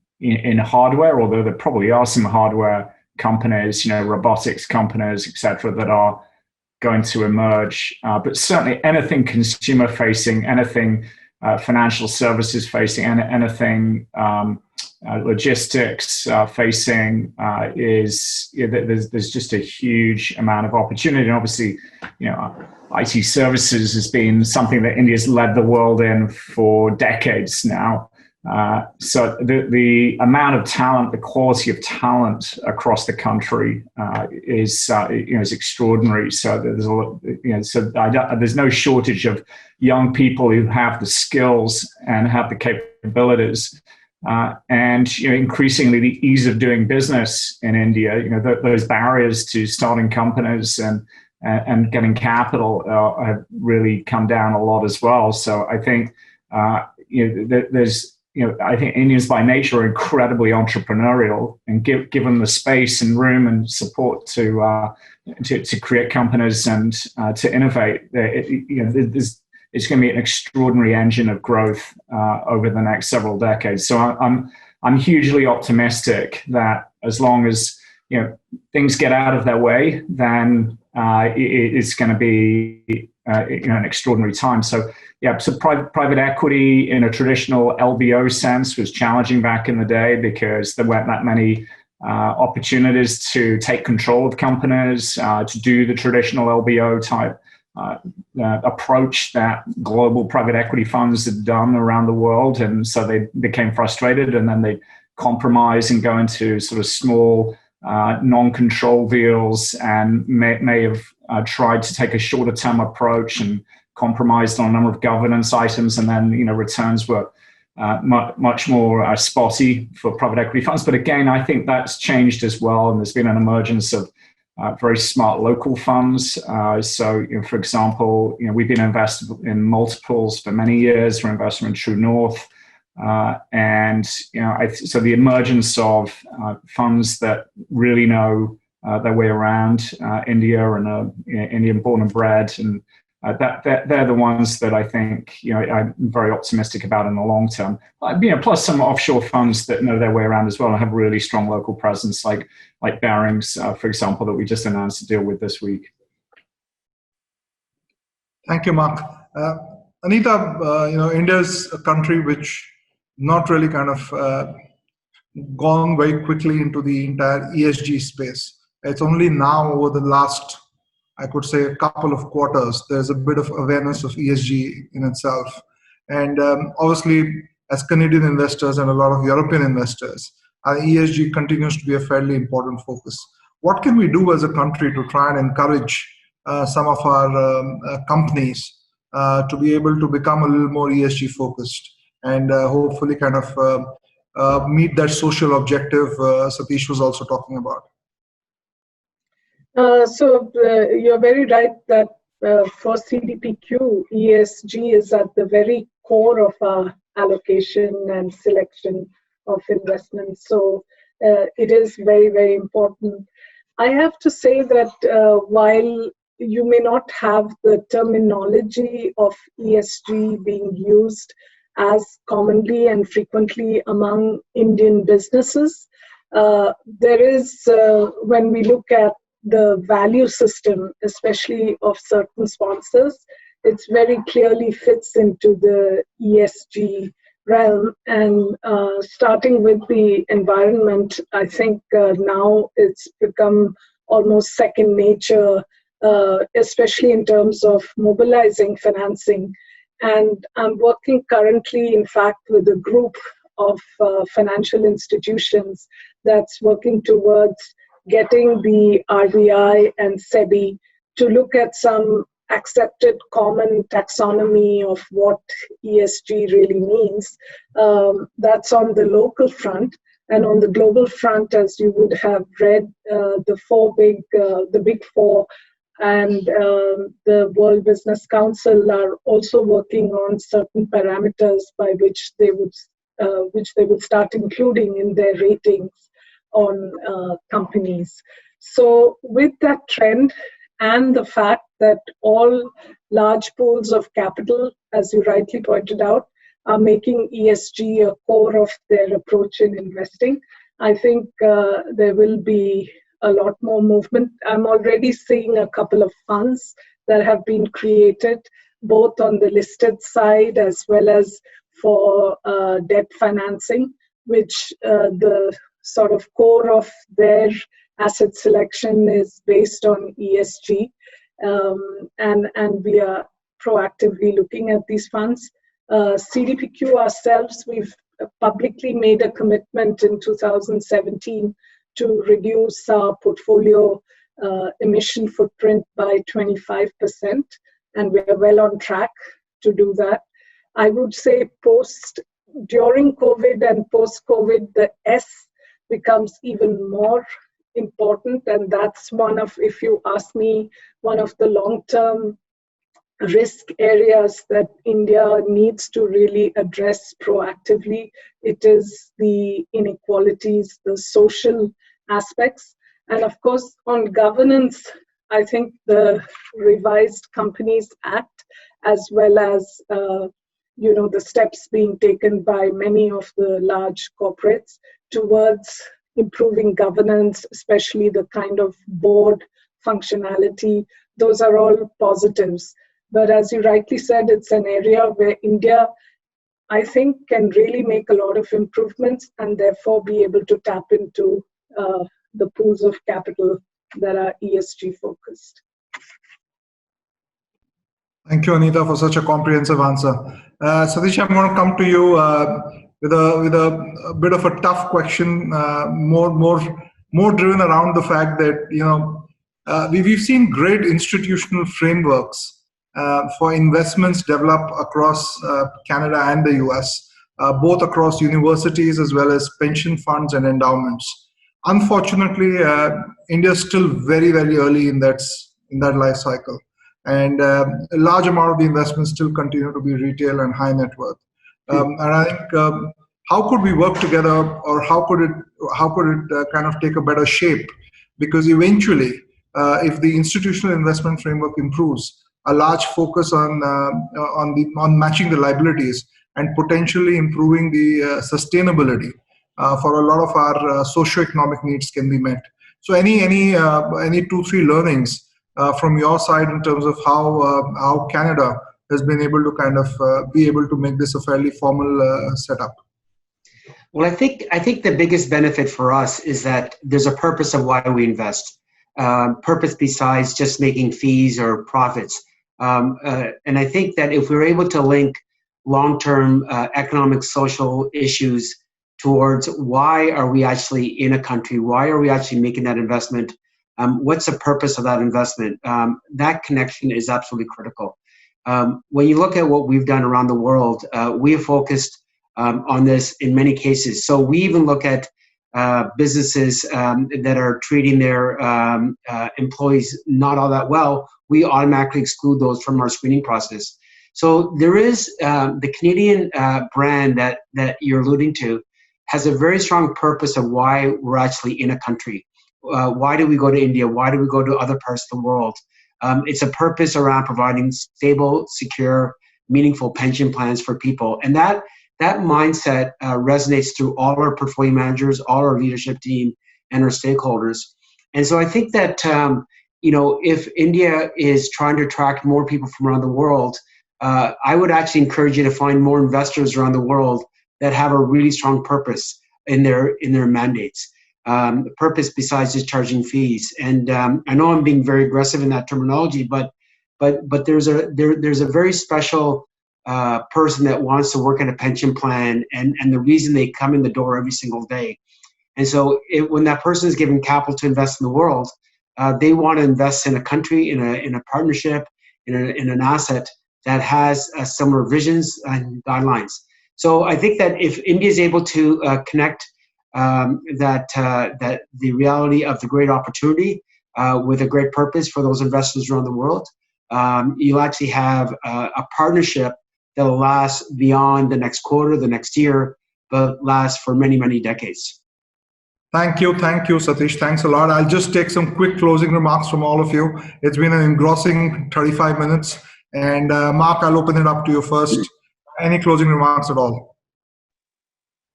hardware, although there probably are some hardware companies, robotics companies, etc., that are going to emerge. But certainly anything consumer facing, anything financial services facing, anything logistics facing there's just a huge amount of opportunity. And obviously, IT services has been something that India's led the world in for decades now. So the amount of talent, the quality of talent across the country is extraordinary. So there's no shortage of young people who have the skills and have the capabilities. And increasingly the ease of doing business in India, those barriers to starting companies and getting capital have really come down a lot as well. So I think there's I think Indians by nature are incredibly entrepreneurial, and given the space and room and support to create companies and to innovate, it's going to be an extraordinary engine of growth over the next several decades. So I'm hugely optimistic that as long as things get out of their way, then it's going to be an extraordinary time. So private equity in a traditional LBO sense was challenging back in the day because there weren't that many opportunities to take control of companies, to do the traditional LBO type approach that global private equity funds had done around the world. And so they became frustrated, and then they compromise and go into sort of small non-control deals, and may have tried to take a shorter term approach and compromised on a number of governance items, and then returns were much more spotty for private equity funds. But again, I think that's changed as well, and there's been an emergence of very smart local funds. So, for example, we've been invested in multiples for many years. We're invested in True North. And so the emergence of funds that really know their way around India and are Indian born and bred, and they're the ones that I think I'm very optimistic about in the long term. Plus some offshore funds that know their way around as well and have really strong local presence, like Barings, for example, that we just announced a deal with this week. Thank you, Mark. Anita, India is a country which not really kind of gone very quickly into the entire ESG space. It's only now over the last, I could say, a couple of quarters, there's a bit of awareness of ESG in itself. And obviously, as Canadian investors and a lot of European investors, ESG continues to be a fairly important focus. What can we do as a country to try and encourage some of our companies to be able to become a little more ESG focused and hopefully kind of meet that social objective Satish was also talking about? So you're very right that for CDPQ, ESG is at the very core of our allocation and selection of investments. So it is very, very important. I have to say that while you may not have the terminology of ESG being used as commonly and frequently among Indian businesses, there is, when we look at the value system, especially of certain sponsors, it's very clearly fits into the ESG realm. And starting with the environment, I think now it's become almost second nature, especially in terms of mobilizing financing. And I'm working currently, in fact, with a group of financial institutions that's working towards getting the RBI and SEBI to look at some accepted common taxonomy of what ESG really means. That's on the local front. And on the global front, as you would have read, the big four and the World Business Council are also working on certain parameters by which they would start including in their ratings on companies. So with that trend and the fact that all large pools of capital, as you rightly pointed out, are making ESG a core of their approach in investing, I think there will be a lot more movement. I'm already seeing a couple of funds that have been created, both on the listed side as well as for debt financing, which the sort of core of their asset selection is based on ESG. And we are proactively looking at these funds. CDPQ ourselves, we've publicly made a commitment in 2017 to reduce our portfolio emission footprint by 25%, and we are well on track to do that. I would say during COVID and post-COVID, the S becomes even more important, and that's one of, if you ask me, one of the long-term risk areas that India needs to really address proactively. It is the inequalities, the social aspects, and of course on governance, I think the revised Companies Act, as well as the steps being taken by many of the large corporates towards improving governance, especially the kind of board functionality, those are all positives. But as you rightly said, it's an area where India, I think, can really make a lot of improvements and therefore be able to tap into the pools of capital that are ESG focused. Thank you, Anita, for such a comprehensive answer. Satish, I'm going to come to you with a bit of a tough question, more driven around the fact that we've seen great institutional frameworks for investments develop across Canada and the US, both across universities as well as pension funds and endowments. Unfortunately, India is still very, very early in that life cycle. And a large amount of the investments still continue to be retail and high net worth. And I think how could we work together, or how could it kind of take a better shape? Because eventually, if the institutional investment framework improves, a large focus on matching the liabilities and potentially improving the sustainability for a lot of our socioeconomic needs can be met. So any 2-3 learnings from your side in terms of how Canada has been able to kind of be able to make this a fairly formal setup? Well, I think the biggest benefit for us is that there's a purpose of why we invest. Purpose besides just making fees or profits. And I think that if we're able to link long-term economic, social issues towards why are we actually in a country, why are we actually making that investment, what's the purpose of that investment, that connection is absolutely critical. When you look at what we've done around the world, we have focused on this in many cases. So we even look at businesses that are treating their employees not all that well. We automatically exclude those from our screening process. So there is the Canadian brand that you're alluding to has a very strong purpose of why we're actually in a country. Why do we go to India? Why do we go to other parts of the world? It's a purpose around providing stable, secure, meaningful pension plans for people. And that mindset resonates through all our portfolio managers, all our leadership team, and our stakeholders. And so I think that, if India is trying to attract more people from around the world, I would actually encourage you to find more investors around the world that have a really strong purpose in their mandates. Purpose besides just charging fees. And I know I'm being very aggressive in that terminology, but there's a very special person that wants to work in a pension plan, and the reason they come in the door every single day. And so when that person is given capital to invest in the world, they want to invest in a country, in a partnership, in an asset that has similar visions and guidelines. So I think that if India is able to connect that the reality of the great opportunity with a great purpose for those investors around the world, you'll actually have a partnership that will last beyond the next quarter, the next year, but last for many, many decades. Thank you, Satish. Thanks a lot. I'll just take some quick closing remarks from all of you. It's been an engrossing 35 minutes. And Mark, I'll open it up to you first. Any closing remarks at all?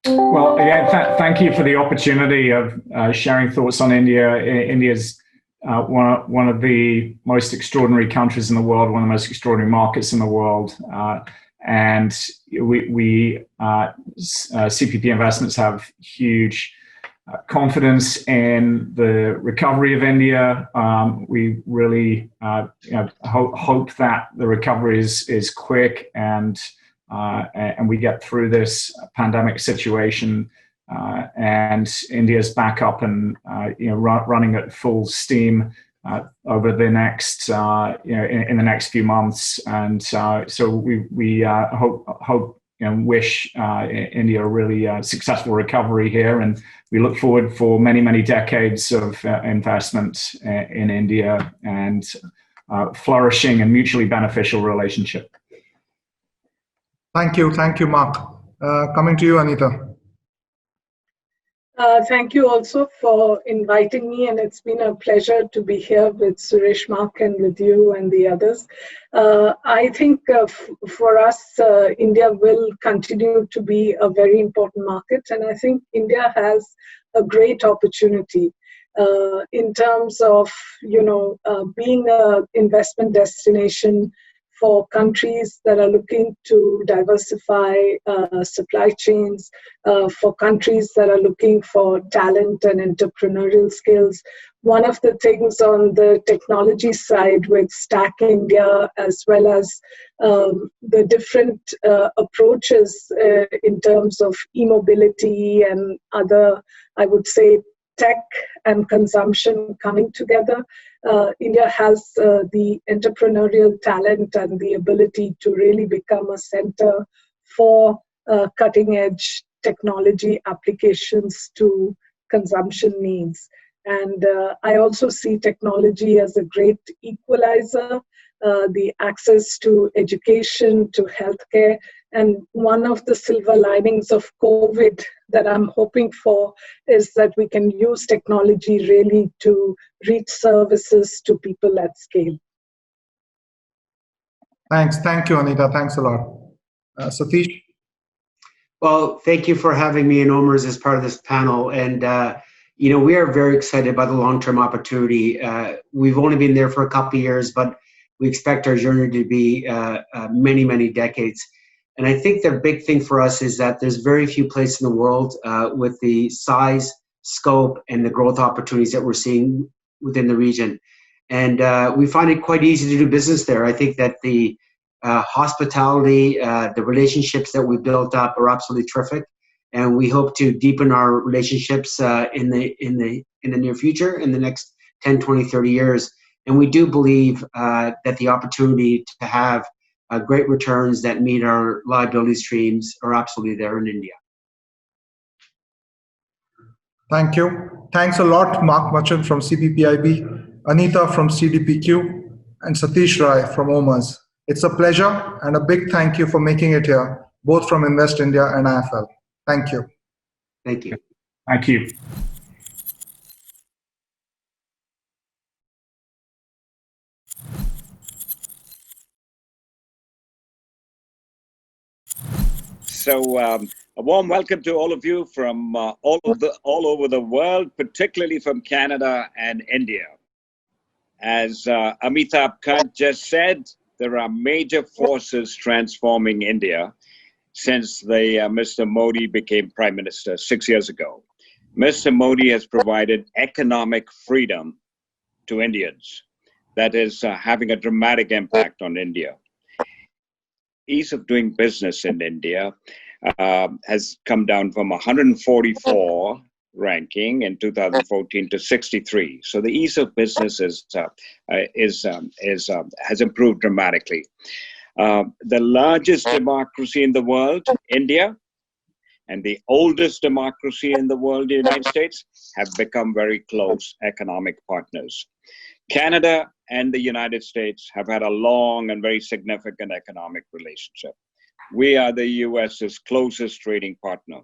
Well, again, thank you for the opportunity of sharing thoughts on India. India's one of the most extraordinary countries in the world, one of the most extraordinary markets in the world. And we CPP Investments have huge confidence in the recovery of India. We really hope that the recovery is quick and we get through this pandemic situation, and India's back up and running at full steam over the next in the next few months. And so we hope and wish India a really successful recovery here, and we look forward for many decades of investment in India, and flourishing and mutually beneficial relationship. Thank you, Mark. Coming to you, Anita. Thank you also for inviting me, and it's been a pleasure to be here with Suresh, Mark, and with you and the others. I think for us, India will continue to be a very important market, and I think India has a great opportunity in terms of, being an investment destination for countries that are looking to diversify supply chains, for countries that are looking for talent and entrepreneurial skills. One of the things on the technology side with Stack India, as well as the different approaches in terms of e-mobility and other, I would say, tech and consumption coming together, India has the entrepreneurial talent and the ability to really become a center for cutting edge technology applications to consumption needs. And I also see technology as a great equalizer, the access to education, to healthcare. And one of the silver linings of COVID that I'm hoping for is that we can use technology really to reach services to people at scale. Thanks. Thank you, Anita. Thanks a lot. Satish? Well, thank you for having me and Omer's as part of this panel. And, we are very excited about the long-term opportunity. We've only been there for a couple of years, but we expect our journey to be many, many decades. And I think the big thing for us is that there's very few places in the world with the size, scope, and the growth opportunities that we're seeing within the region. And we find it quite easy to do business there. I think that the hospitality, the relationships that we built up are absolutely terrific. And we hope to deepen our relationships in the near future, in the next 10, 20, 30 years. And we do believe that the opportunity to have great returns that meet our liability streams are absolutely there in India. Thank you. Thanks a lot, Mark Machan from CPPIB, Anita from CDPQ, and Satish Rai from OMERS. It's a pleasure and a big thank you for making it here, both from Invest India and IFL. Thank you. Thank you. Thank you. So a warm welcome to all of you from all over the world, particularly from Canada and India. As Amitabh Kant just said, there are major forces transforming India since Mr. Modi became Prime Minister 6 years ago. Mr. Modi has provided economic freedom to Indians that is having a dramatic impact on India. Ease of doing business in India has come down from 144 ranking in 2014 to 63. So the ease of business has improved dramatically. The largest democracy in the world, India, and the oldest democracy in the world, the United States, have become very close economic partners. Canada and the United States have had a long and very significant economic relationship. We are the US's closest trading partner.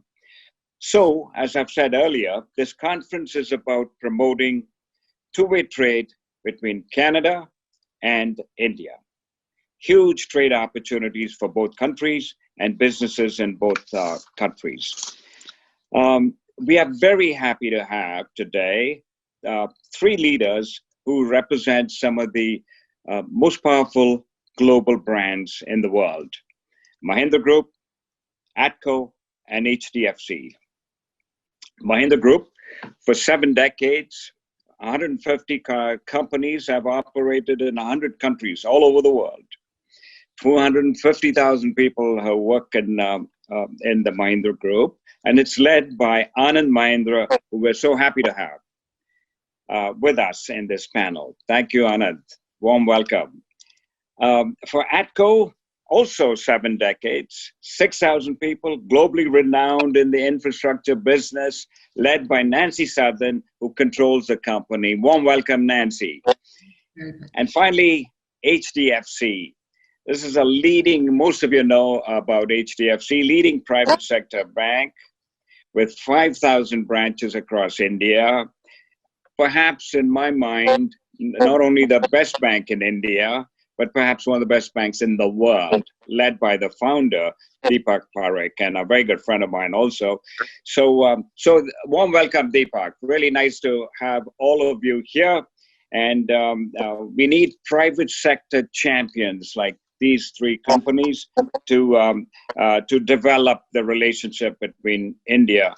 So, as I've said earlier, this conference is about promoting two-way trade between Canada and India. Huge trade opportunities for both countries and businesses in both countries. We are very happy to have today three leaders who represent some of the most powerful global brands in the world: Mahindra Group, ATCO, and HDFC. Mahindra Group, for 7 decades, 150 companies have operated in 100 countries all over the world. 250,000 people who work in the Mahindra Group, and it's led by Anand Mahindra, who we're so happy to have with us in this panel. Thank you, Anand. Warm welcome. For ATCO, also 7 decades, 6,000 people, globally renowned in the infrastructure business, led by Nancy Southern, who controls the company. Warm welcome, Nancy. And finally, HDFC. This is a leading, most of you know about HDFC, leading private sector bank with 5,000 branches across India. Perhaps in my mind, not only the best bank in India, but perhaps one of the best banks in the world, led by the founder, DEEPAK, and a very good friend of mine also. So warm welcome, DEEPAK. Really nice to have all of you here. And we need private sector champions like these three companies to develop the relationship between India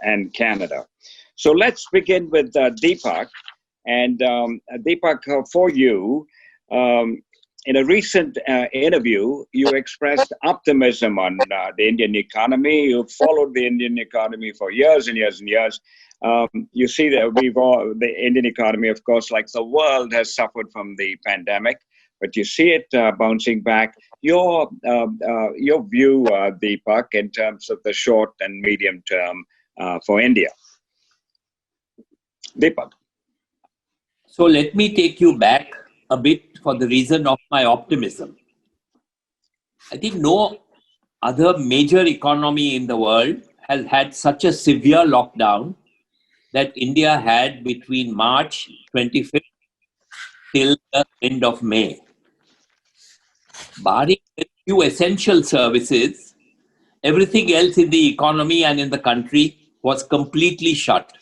and Canada. So let's begin with DEEPAK. And DEEPAK, for you, in a recent interview, you expressed optimism on the Indian economy. You've followed the Indian economy for years and years and years. You see that the Indian economy, of course, like the world, has suffered from the pandemic, but you see it bouncing back. Your view, DEEPAK, in terms of the short and medium term for India. DEEPAK. So let me take you back a bit for the reason of my optimism. I think no other major economy in the world has had such a severe lockdown that India had between March 25th till the end of May. Barring a few essential services, everything else in the economy and in the country was completely shut.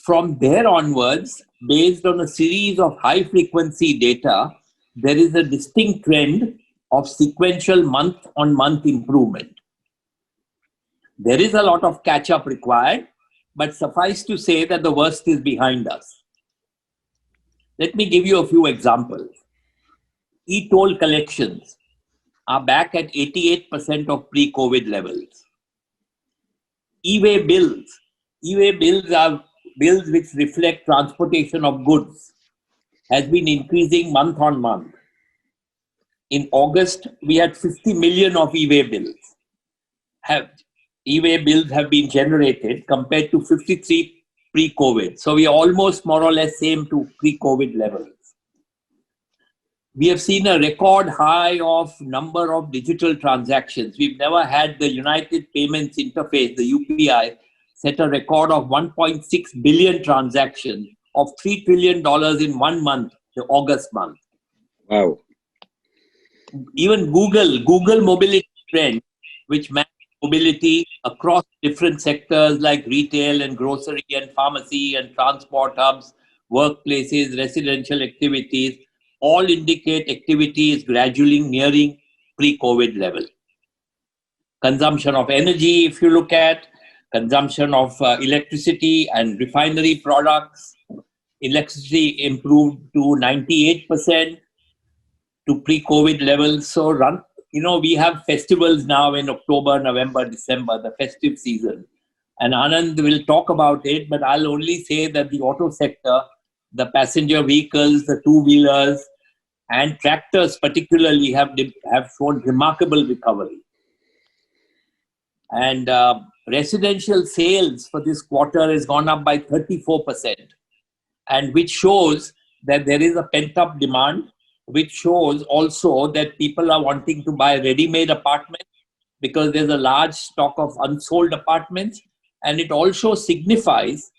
From there onwards, based on a series of high-frequency data, there is a distinct trend of sequential month-on-month improvement. There is a lot of catch-up required, but suffice to say that the worst is behind us. Let me give you a few examples. E-toll collections are back at 88% of pre-COVID levels. E-way bills. E-way bills are bills which reflect transportation of goods, has been increasing month on month. In August, we had 50 million of e-way bills. E-way bills have been generated compared to 53 pre-COVID. So we are almost more or less same to pre-COVID levels. We have seen a record high of number of digital transactions. We've never had the United Payments Interface, the UPI, set a record of 1.6 billion transactions of $3 trillion in 1 month, the August month. Wow. Even Google mobility trend, which maps mobility across different sectors like retail and grocery and pharmacy and transport hubs, workplaces, residential activities, all indicate activity is gradually nearing pre-COVID level. Consumption of energy, if you look at, consumption of electricity and refinery products. Electricity improved to 98% to pre-COVID levels. So we have festivals now in October, November, December, the festive season. And Anand will talk about it, but I'll only say that the auto sector, the passenger vehicles, the two-wheelers, and tractors particularly have shown remarkable recovery. And residential sales for this quarter has gone up by 34%, and which shows that there is a pent-up demand, which shows also that people are wanting to buy ready-made apartments because there's a large stock of unsold apartments. And it also signifies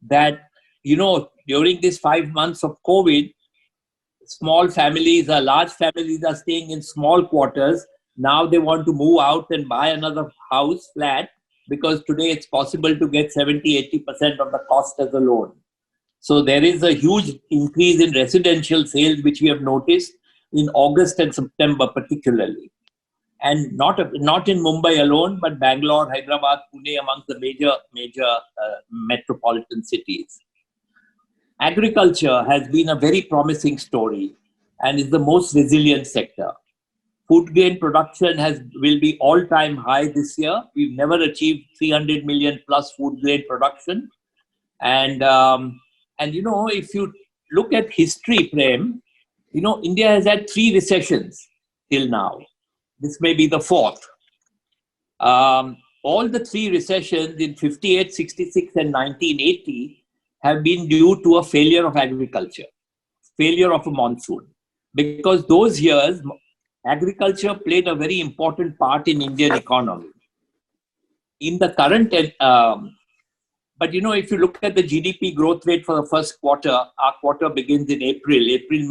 that, during these 5 months of COVID, small families or large families are staying in small quarters. Now they want to move out and buy another house flat because today it's possible to get 70-80% of the cost as a loan. So there is a huge increase in residential sales, which we have noticed in August and September particularly. And not in Mumbai alone, but Bangalore, Hyderabad, Pune, amongst the major metropolitan cities. Agriculture has been a very promising story and is the most resilient sector. Food grain production will be all-time high this year. We've never achieved 300 million plus food grain production. And if you look at history, Prem, India has had 3 recessions till now. This may be the 4th. All the 3 recessions in 58, 66 and 1980 have been due to a failure of agriculture, failure of a monsoon. Because those years, agriculture played a very important part in Indian economy. In the current, but if you look at the GDP growth rate for the first quarter, our quarter begins in April,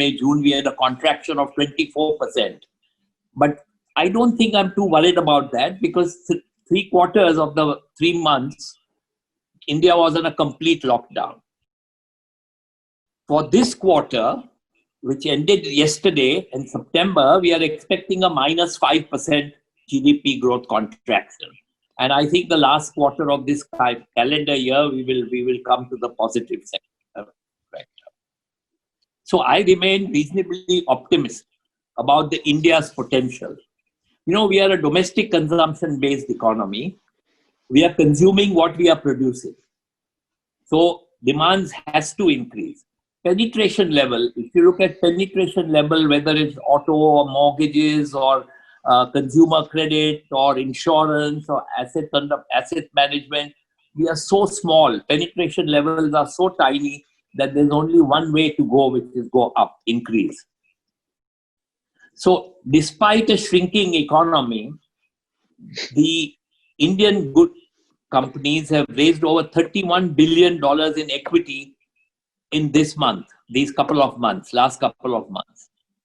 May, June, we had a contraction of 24%. But I don't think I'm too worried about that because 3 quarters of the 3 months, India was on a complete lockdown. For this quarter, which ended yesterday in September, we are expecting a minus 5% GDP growth contraction. And I think the last quarter of this calendar year, we will come to the positive sector. So I remain reasonably optimistic about the India's potential. We are a domestic consumption-based economy. We are consuming what we are producing. So demand has to increase. Penetration level, if you look at penetration level, whether it's auto or mortgages or consumer credit or insurance or asset management, we are so small. Penetration levels are so tiny that there's only one way to go, which is go up, increase. So despite a shrinking economy, the Indian good companies have raised over $31 billion in equity in this month, last couple of months.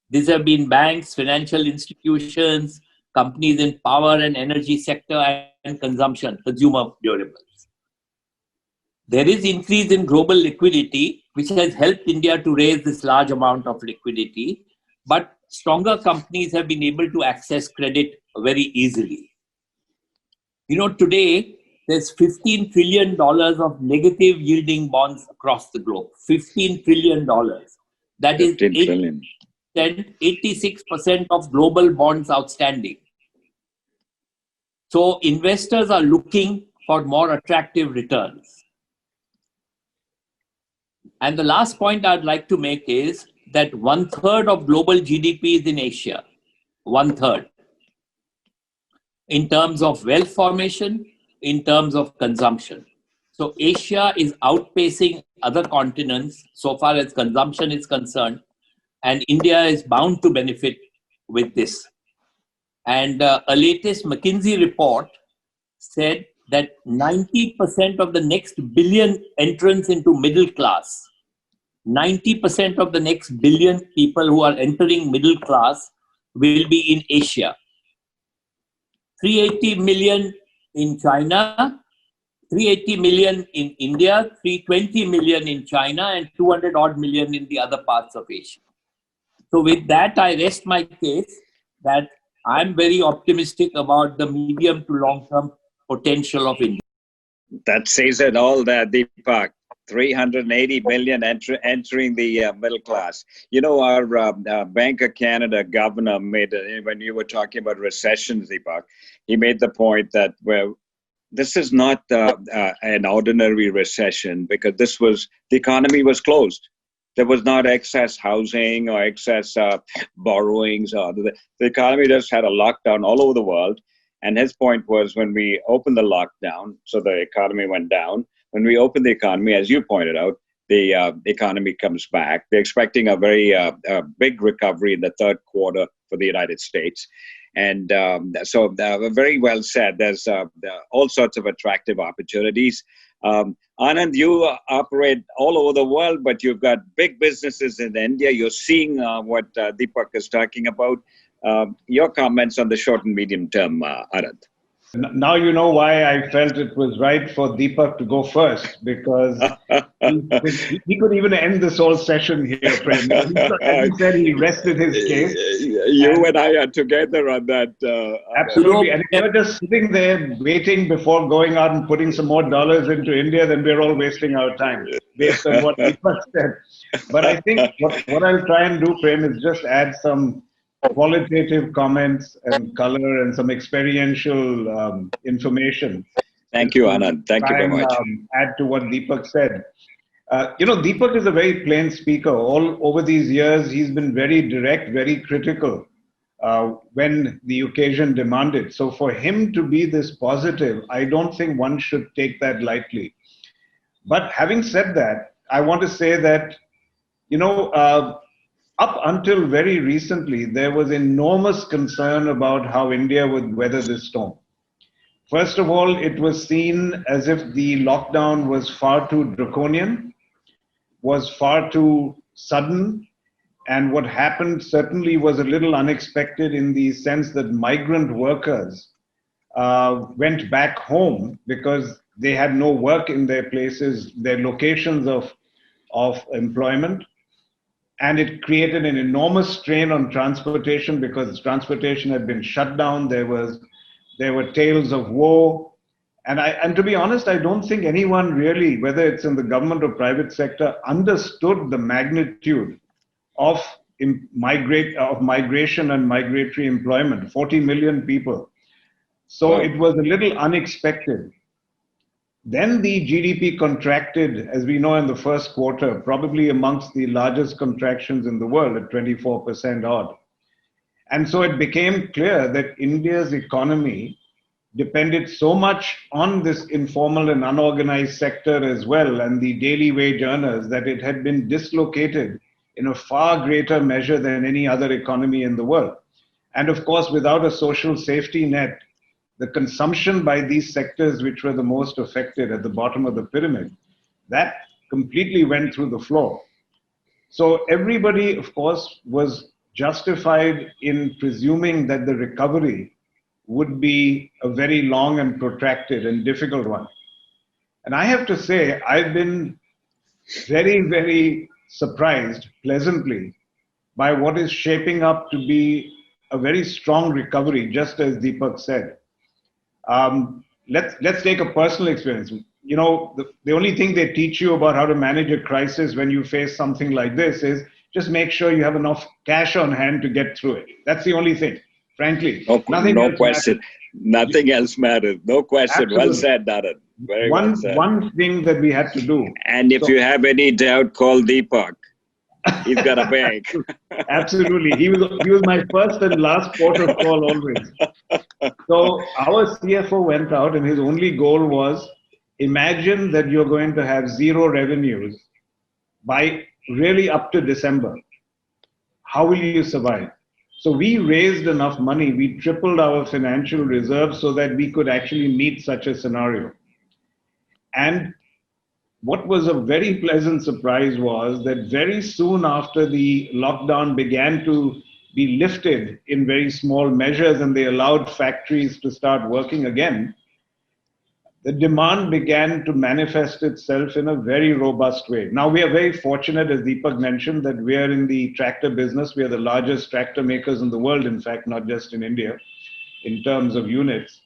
These have been banks, financial institutions, companies in power and energy sector and consumer durables. There is increase in global liquidity, which has helped India to raise this large amount of liquidity, but stronger companies have been able to access credit very easily. Today, there's $15 trillion of negative yielding bonds across the globe. $15 trillion. That is 86% of global bonds outstanding. So investors are looking for more attractive returns. And the last point I'd like to make is that 1/3 of global GDP is in Asia. 1/3. In terms of wealth formation, in terms of consumption. So Asia is outpacing other continents so far as consumption is concerned, and India is bound to benefit with this. And a latest McKinsey report said that 90% of the next billion entrants into middle class, 90% of the next billion people who are entering middle class will be in Asia. 380 million in China, 380 million in India, 320 million in China, and 200 odd million in the other parts of Asia. So with that, I rest my case that I'm very optimistic about the medium to long-term potential of India. That says it all there, Deepak. 380 million entering the middle class. Our Bank of Canada governor made, when you were talking about recessions, Deepak, he made the point that, this is not an ordinary recession because the economy was closed. There was not excess housing or excess borrowings. The economy just had a lockdown all over the world. And his point was when we opened the lockdown, so the economy went down. When we open the economy, as you pointed out, the economy comes back. They're expecting a very big recovery in the third quarter for the United States. And so very well said. There's all sorts of attractive opportunities. Anand, you operate all over the world, but you've got big businesses in India. You're seeing what Deepak is talking about. Your comments on the short and medium term, Anand. Now you know why I felt it was right for Deepak to go first, because he could even end this whole session here, Prem. As he said, he rested his case. You and I are together on that. Absolutely. And if you're just sitting there waiting before going out and putting some more dollars into India, then we're all wasting our time based on what Deepak said. But I think what I'll try and do, Prem, is just add some qualitative comments and color and some experiential information. Thank you, Anand. Thank you very much. Add to what Deepak said. Deepak is a very plain speaker. All over these years, he's been very direct, very critical when the occasion demanded. So for him to be this positive, I don't think one should take that lightly. But having said that, I want to say that, up until very recently, there was enormous concern about how India would weather this storm. First of all, it was seen as if the lockdown was far too draconian, was far too sudden, and what happened certainly was a little unexpected in the sense that migrant workers went back home because they had no work in their places, their locations of employment. And it created an enormous strain on transportation because transportation had been shut down. There were tales of woe. And to be honest, I don't think anyone really, whether it's in the government or private sector, understood the magnitude of migration and migratory employment, 40 million people. So it was a little unexpected. Then the GDP contracted, as we know, in the first quarter, probably amongst the largest contractions in the world at 24% odd. And so it became clear that India's economy depended so much on this informal and unorganized sector as well, and the daily wage earners, that it had been dislocated in a far greater measure than any other economy in the world. And of course, without a social safety net, the consumption by these sectors, which were the most affected at the bottom of the pyramid, that completely went through the floor. So everybody, of course, was justified in presuming that the recovery would be a very long and protracted and difficult one. And I have to say, I've been very, very surprised pleasantly by what is shaping up to be a very strong recovery, just as Deepak said. Let's take a personal experience. You know, the only thing they teach you about how to manage a crisis when you face something like this is just make sure you have enough cash on hand to get through it. That's the only thing, frankly. No question. Nothing else matters. No question. Absolutely. Well said, Naran. Very well said. One thing that we had to do. And if you have any doubt, call Deepak. He's got a bank. Absolutely. He was my first and last port of call always. So our CFO went out and his only goal was, imagine that you're going to have zero revenues by really up to December. How will you survive? So we raised enough money, we tripled our financial reserves so that we could actually meet such a scenario. And what was a very pleasant surprise was that very soon after the lockdown began to be lifted in very small measures and they allowed factories to start working again, the demand began to manifest itself in a very robust way. Now, we are very fortunate, as Deepak mentioned, that we are in the tractor business. We are the largest tractor makers in the world, in fact, not just in India, in terms of units.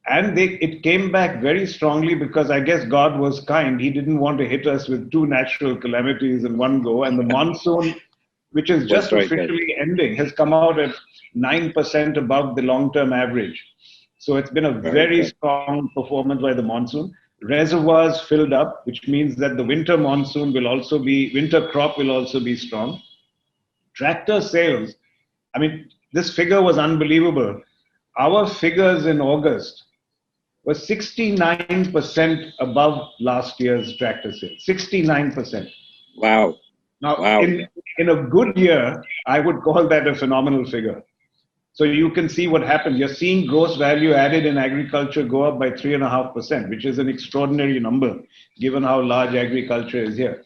And it came back very strongly because I guess God was kind. He didn't want to hit us with two natural calamities in one go. And the monsoon, which is just officially ending, has come out at 9% above the long-term average. So it's been a very strong performance by the monsoon. Reservoirs filled up, which means that the winter monsoon will also be, winter crop will also be strong. Tractor sales, I mean, this figure was unbelievable. Our figures in August was 69% above last year's tractor sales. 69%. Wow. Now, in a good year, I would call that a phenomenal figure. So you can see what happened. You're seeing gross value added in agriculture go up by 3.5%, which is an extraordinary number, given how large agriculture is here.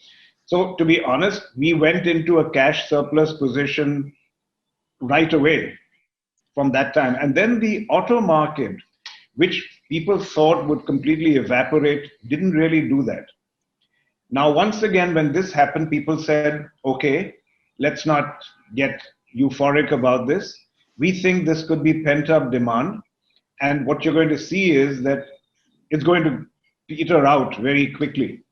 So to be honest, we went into a cash surplus position right away from that time. And then the auto market, which people thought would completely evaporate, didn't really do that. Now, once again, when this happened, people said, okay, let's not get euphoric about this. We think this could be pent-up demand. And what you're going to see is that it's going to peter out very quickly.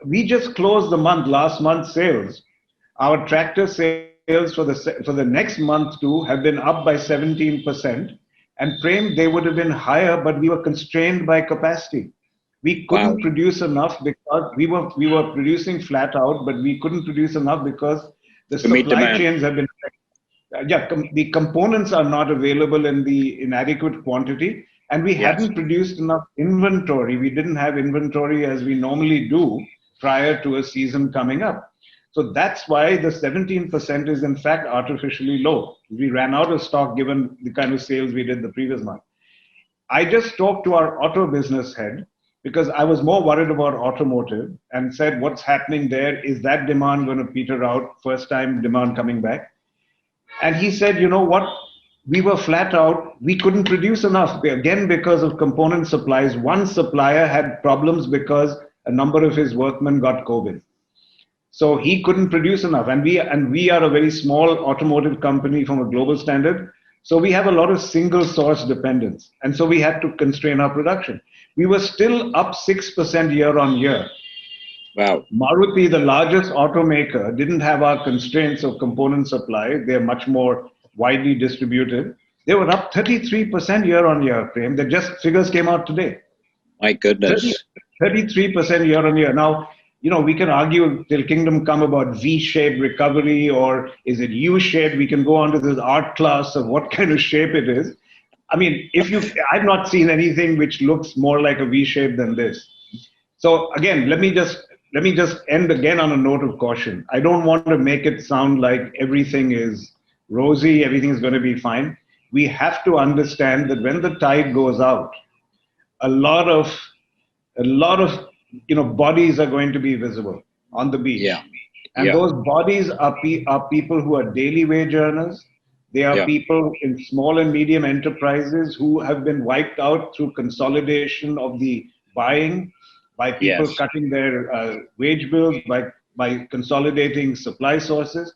We just closed the month, last month's sales. Our tractor sales for the next month too have been up by 17%. And PREM, they would have been higher, but we were constrained by capacity. We couldn't produce enough because we were producing flat out, but we couldn't produce enough because the supply chains have been affected. The components are not available in the inadequate quantity, And we hadn't produced enough inventory. We didn't have inventory as we normally do prior to a season coming up. So that's why the 17% is in fact artificially low. We ran out of stock given the kind of sales we did the previous month. I just talked to our auto business head because I was more worried about automotive and said, what's happening there? Is that demand going to peter out? First time demand coming back. And he said, you know what? We were flat out. We couldn't produce enough. Again, because of component supplies, one supplier had problems because a number of his workmen got COVID. So he couldn't produce enough. And we are a very small automotive company from a global standard. So we have a lot of single source dependence. And so we had to constrain our production. We were still up 6% year on year. Wow. Maruti, the largest automaker, didn't have our constraints of component supply. They're much more widely distributed. They were up 33% year on year, Prem. The just figures came out today. My goodness. 33% year on year. Now, you know, we can argue till kingdom come about V-shaped recovery or is it U-shaped? We can go on to this art class of what kind of shape it is. I mean, I've not seen anything which looks more like a V-shape than this. So again, let me just end again on a note of caution. I don't want to make it sound like everything is rosy, everything is going to be fine. We have to understand that when the tide goes out, a lot of bodies are going to be visible on the beach. Yeah. And those bodies are people who are daily wage earners. They are people in small and medium enterprises who have been wiped out through consolidation of the buying, by people cutting their wage bills, by consolidating supply sources.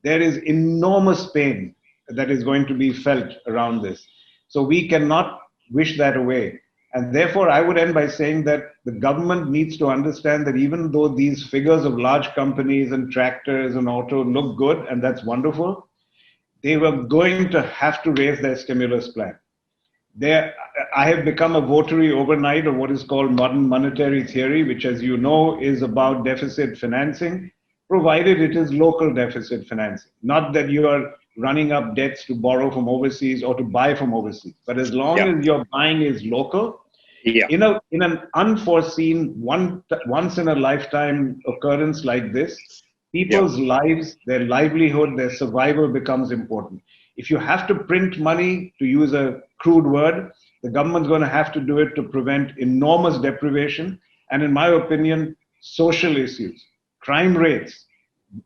There is enormous pain that is going to be felt around this. So we cannot wish that away. And therefore, I would end by saying that the government needs to understand that even though these figures of large companies and tractors and auto look good, and that's wonderful, they were going to have to raise their stimulus plan. I have become a votary overnight of what is called modern monetary theory, which, as you know, is about deficit financing, provided it is local deficit financing. Not that you are running up debts to borrow from overseas or to buy from overseas, but as long as your buying is local, in an unforeseen, once in a lifetime occurrence like this, people's lives, their livelihood, their survival becomes important. If you have to print money, to use a crude word, the government's going to have to do it to prevent enormous deprivation. And in my opinion, social issues, crime rates,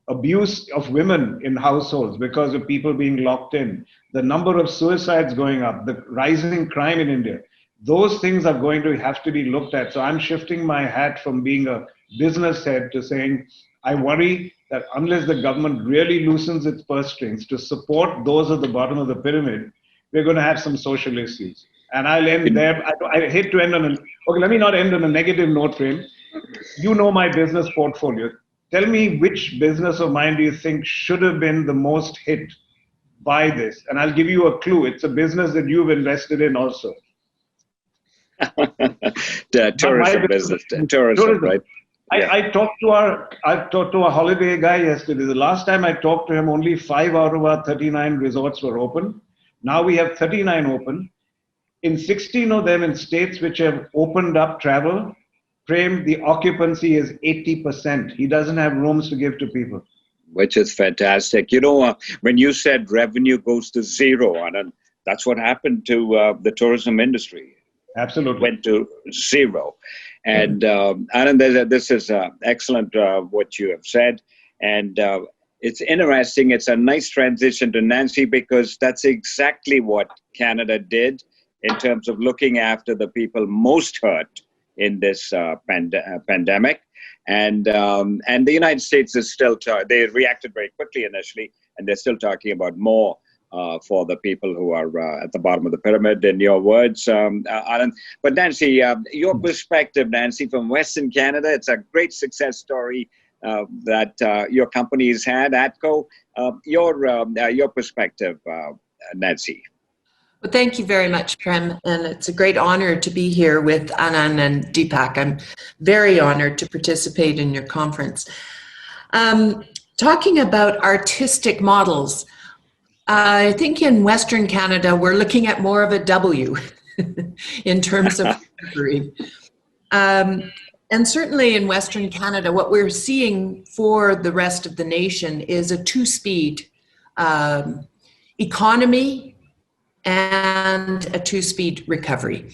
abuse of women in households because of people being locked in, the number of suicides going up, the rising crime in India, those things are going to have to be looked at. So I'm shifting my hat from being a business head to saying, I worry that unless the government really loosens its purse strings to support those at the bottom of the pyramid, we're going to have some social issues. And I'll end there. I hate to end on let me not end on a negative note, Prem. You know my business portfolio. Tell me which business of mine do you think should have been the most hit by this? And I'll give you a clue. It's a business that you've invested in also. The tourism business. Tourism, right? I talked to our holiday guy yesterday. The last time I talked to him, only 5 out of our 39 resorts were open. Now we have 39 open. In 16 of them in states which have opened up travel, Prem, the occupancy is 80%. He doesn't have rooms to give to people. Which is fantastic. You know, when you said revenue goes to zero, Anand, that's what happened to the tourism industry. Absolutely. Went to zero. And Anand, this is excellent what you have said. And it's interesting. It's a nice transition to Nancy, because that's exactly what Canada did in terms of looking after the people most hurt in this pandemic. And the United States is still, they reacted very quickly initially, and they're still talking about more for the people who are at the bottom of the pyramid, in your words, Anand. But Nancy, your perspective, Nancy, from Western Canada, it's a great success story that your company's had, ATCO. Your perspective, Nancy. Well, thank you very much, Prem, and it's a great honor to be here with Anand and DEEPAK. I'm very honored to participate in your conference. Talking about artistic models, I think in Western Canada, we're looking at more of a W. in terms of recovery. And certainly in Western Canada, what we're seeing for the rest of the nation is a two-speed economy and a two-speed recovery.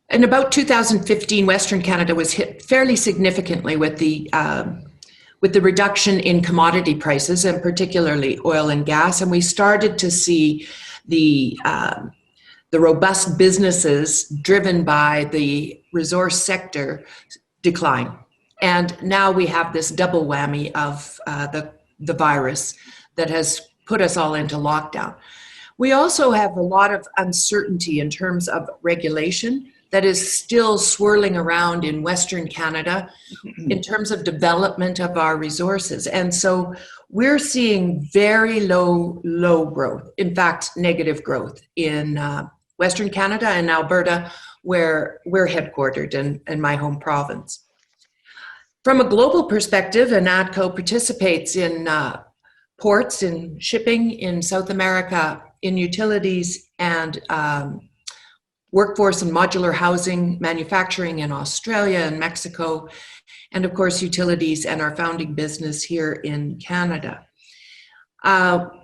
In about 2015, Western Canada was hit fairly significantly with the reduction in commodity prices, and particularly oil and gas, and we started to see the robust businesses driven by the resource sector decline. And now we have this double whammy of the virus that has put us all into lockdown. We also have a lot of uncertainty in terms of regulation that is still swirling around in Western Canada in terms of development of our resources. And so we're seeing very low growth, in fact, negative growth in Western Canada and Alberta, where we're headquartered in my home province. From a global perspective, ATCO participates in ports, in shipping in South America, in utilities, and workforce and modular housing, manufacturing in Australia and Mexico, and of course utilities and our founding business here in Canada.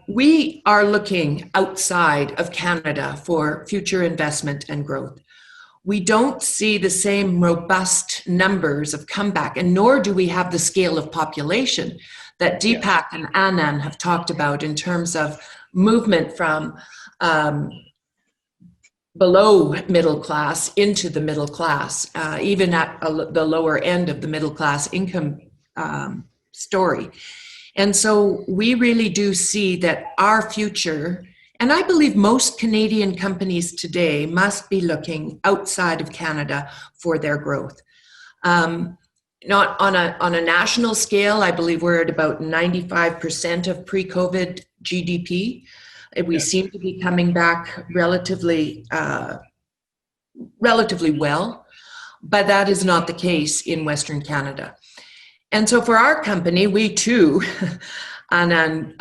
We are looking outside of Canada for future investment and growth. We don't see the same robust numbers of comeback, and nor do we have the scale of population that DEEPAK and ANAND have talked about in terms of movement from below middle class into the middle class, even at the lower end of the middle class income story. And so we really do see that our future, and I believe most Canadian companies today must be looking outside of Canada for their growth. Not on a national scale, I believe we're at about 95% of pre-COVID GDP. We seem to be coming back relatively well, but that is not the case in Western Canada. And so for our company, we too, Anand,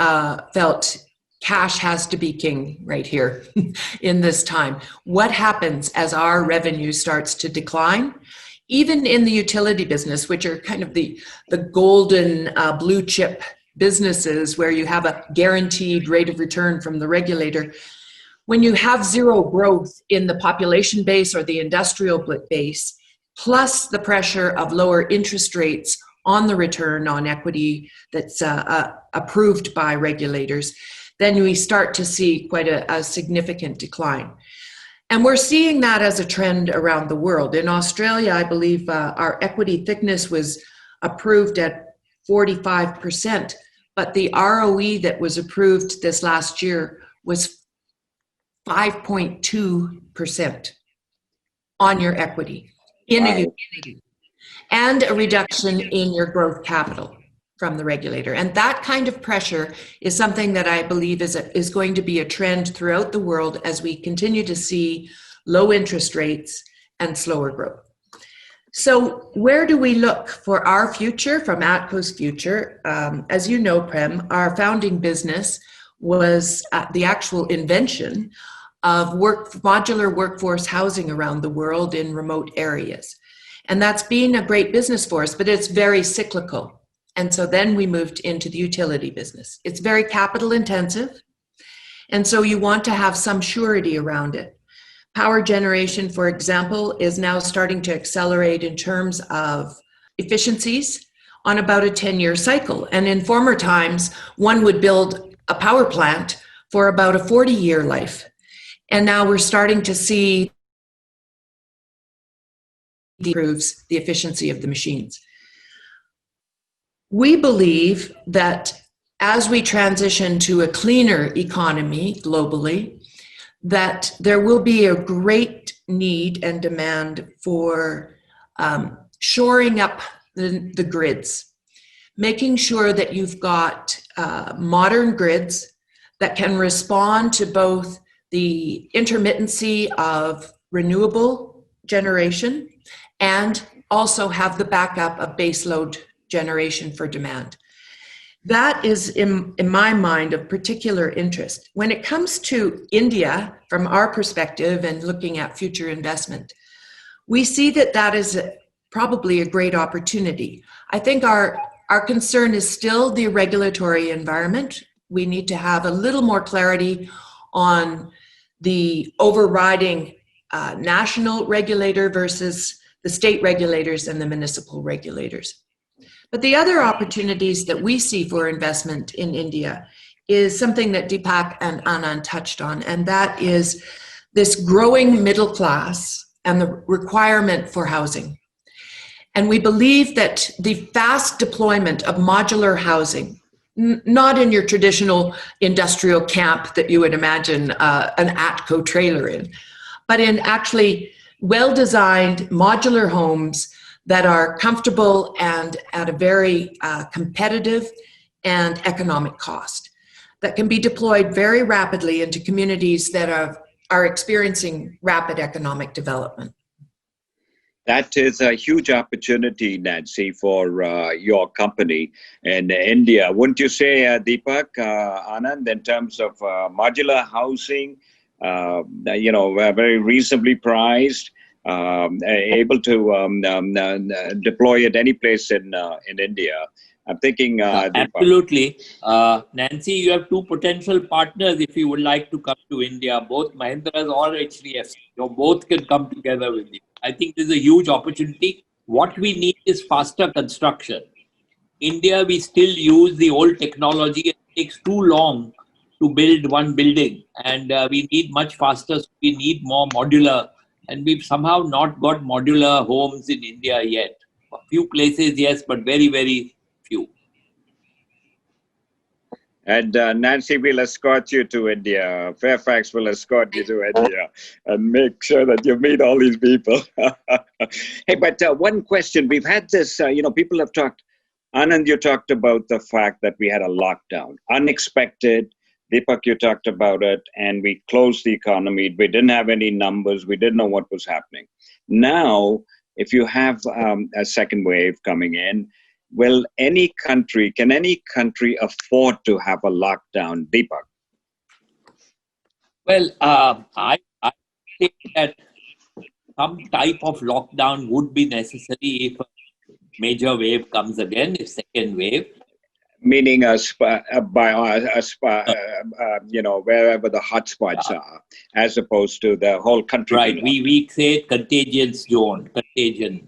felt cash has to be king right here in this time. What happens as our revenue starts to decline? Even in the utility business, which are kind of the golden blue chip businesses where you have a guaranteed rate of return from the regulator, when you have zero growth in the population base or the industrial base, plus the pressure of lower interest rates on the return on equity that's approved by regulators, then we start to see quite a significant decline. And we're seeing that as a trend around the world. In Australia, I believe our equity thickness was approved at 45%, but the ROE that was approved this last year was 5.2% on your equity in a utility, and a reduction in your growth capital from the regulator. And that kind of pressure is something that I believe is going to be a trend throughout the world as we continue to see low interest rates and slower growth. So where do we look for our future, from ATCO's future? As you know, Prem, our founding business was the actual invention of modular workforce housing around the world in remote areas. And that's been a great business for us, but it's very cyclical. And so then we moved into the utility business. It's very capital intensive. And so you want to have some surety around it. Power generation, for example, is now starting to accelerate in terms of efficiencies on about a 10-year cycle. And in former times, one would build a power plant for about a 40-year life. And now we're starting to see improves the efficiency of the machines. We believe that as we transition to a cleaner economy globally, that there will be a great need and demand for shoring up the grids, making sure that you've got modern grids that can respond to both the intermittency of renewable generation and also have the backup of baseload generation for demand. That is, in my mind, of particular interest. When it comes to India, from our perspective and looking at future investment, we see that that is probably a great opportunity. I think our concern is still the regulatory environment. We need to have a little more clarity on the overriding national regulator versus the state regulators and the municipal regulators. But the other opportunities that we see for investment in India is something that DEEPAK and ANAND touched on, and that is this growing middle class and the requirement for housing. And we believe that the fast deployment of modular housing, not in your traditional industrial camp that you would imagine an ATCO trailer in, but in actually well-designed modular homes that are comfortable and at a very competitive and economic cost, that can be deployed very rapidly into communities that are experiencing rapid economic development. That is a huge opportunity, Nancy, for your company in India. Wouldn't you say, DEEPAK, Anand, in terms of modular housing, very reasonably priced, able to deploy at any place in India? I'm thinking... Absolutely. Nancy, you have two potential partners if you would like to come to India, both Mahindra or HDFC. Both can come together with you. I think this is a huge opportunity. What we need is faster construction. India, we still use the old technology. It takes too long to build one building, and we need much faster. So we need more modular, and we've somehow not got modular homes in India yet. A few places, yes, but very, very few. And Nancy will escort you to India. Fairfax will escort you to India and make sure that you meet all these people. Hey, but one question. We've had this, people have talked, Anand, you talked about the fact that we had a lockdown. Unexpected. DEEPAK, you talked about it, and we closed the economy. We didn't have any numbers. We didn't know what was happening. Now, if you have a second wave coming in, can any country afford to have a lockdown, DEEPAK? Well, I think that some type of lockdown would be necessary if a major wave comes again, if second wave. Meaning wherever the hotspots are, as opposed to the whole country. Right. We say contagion,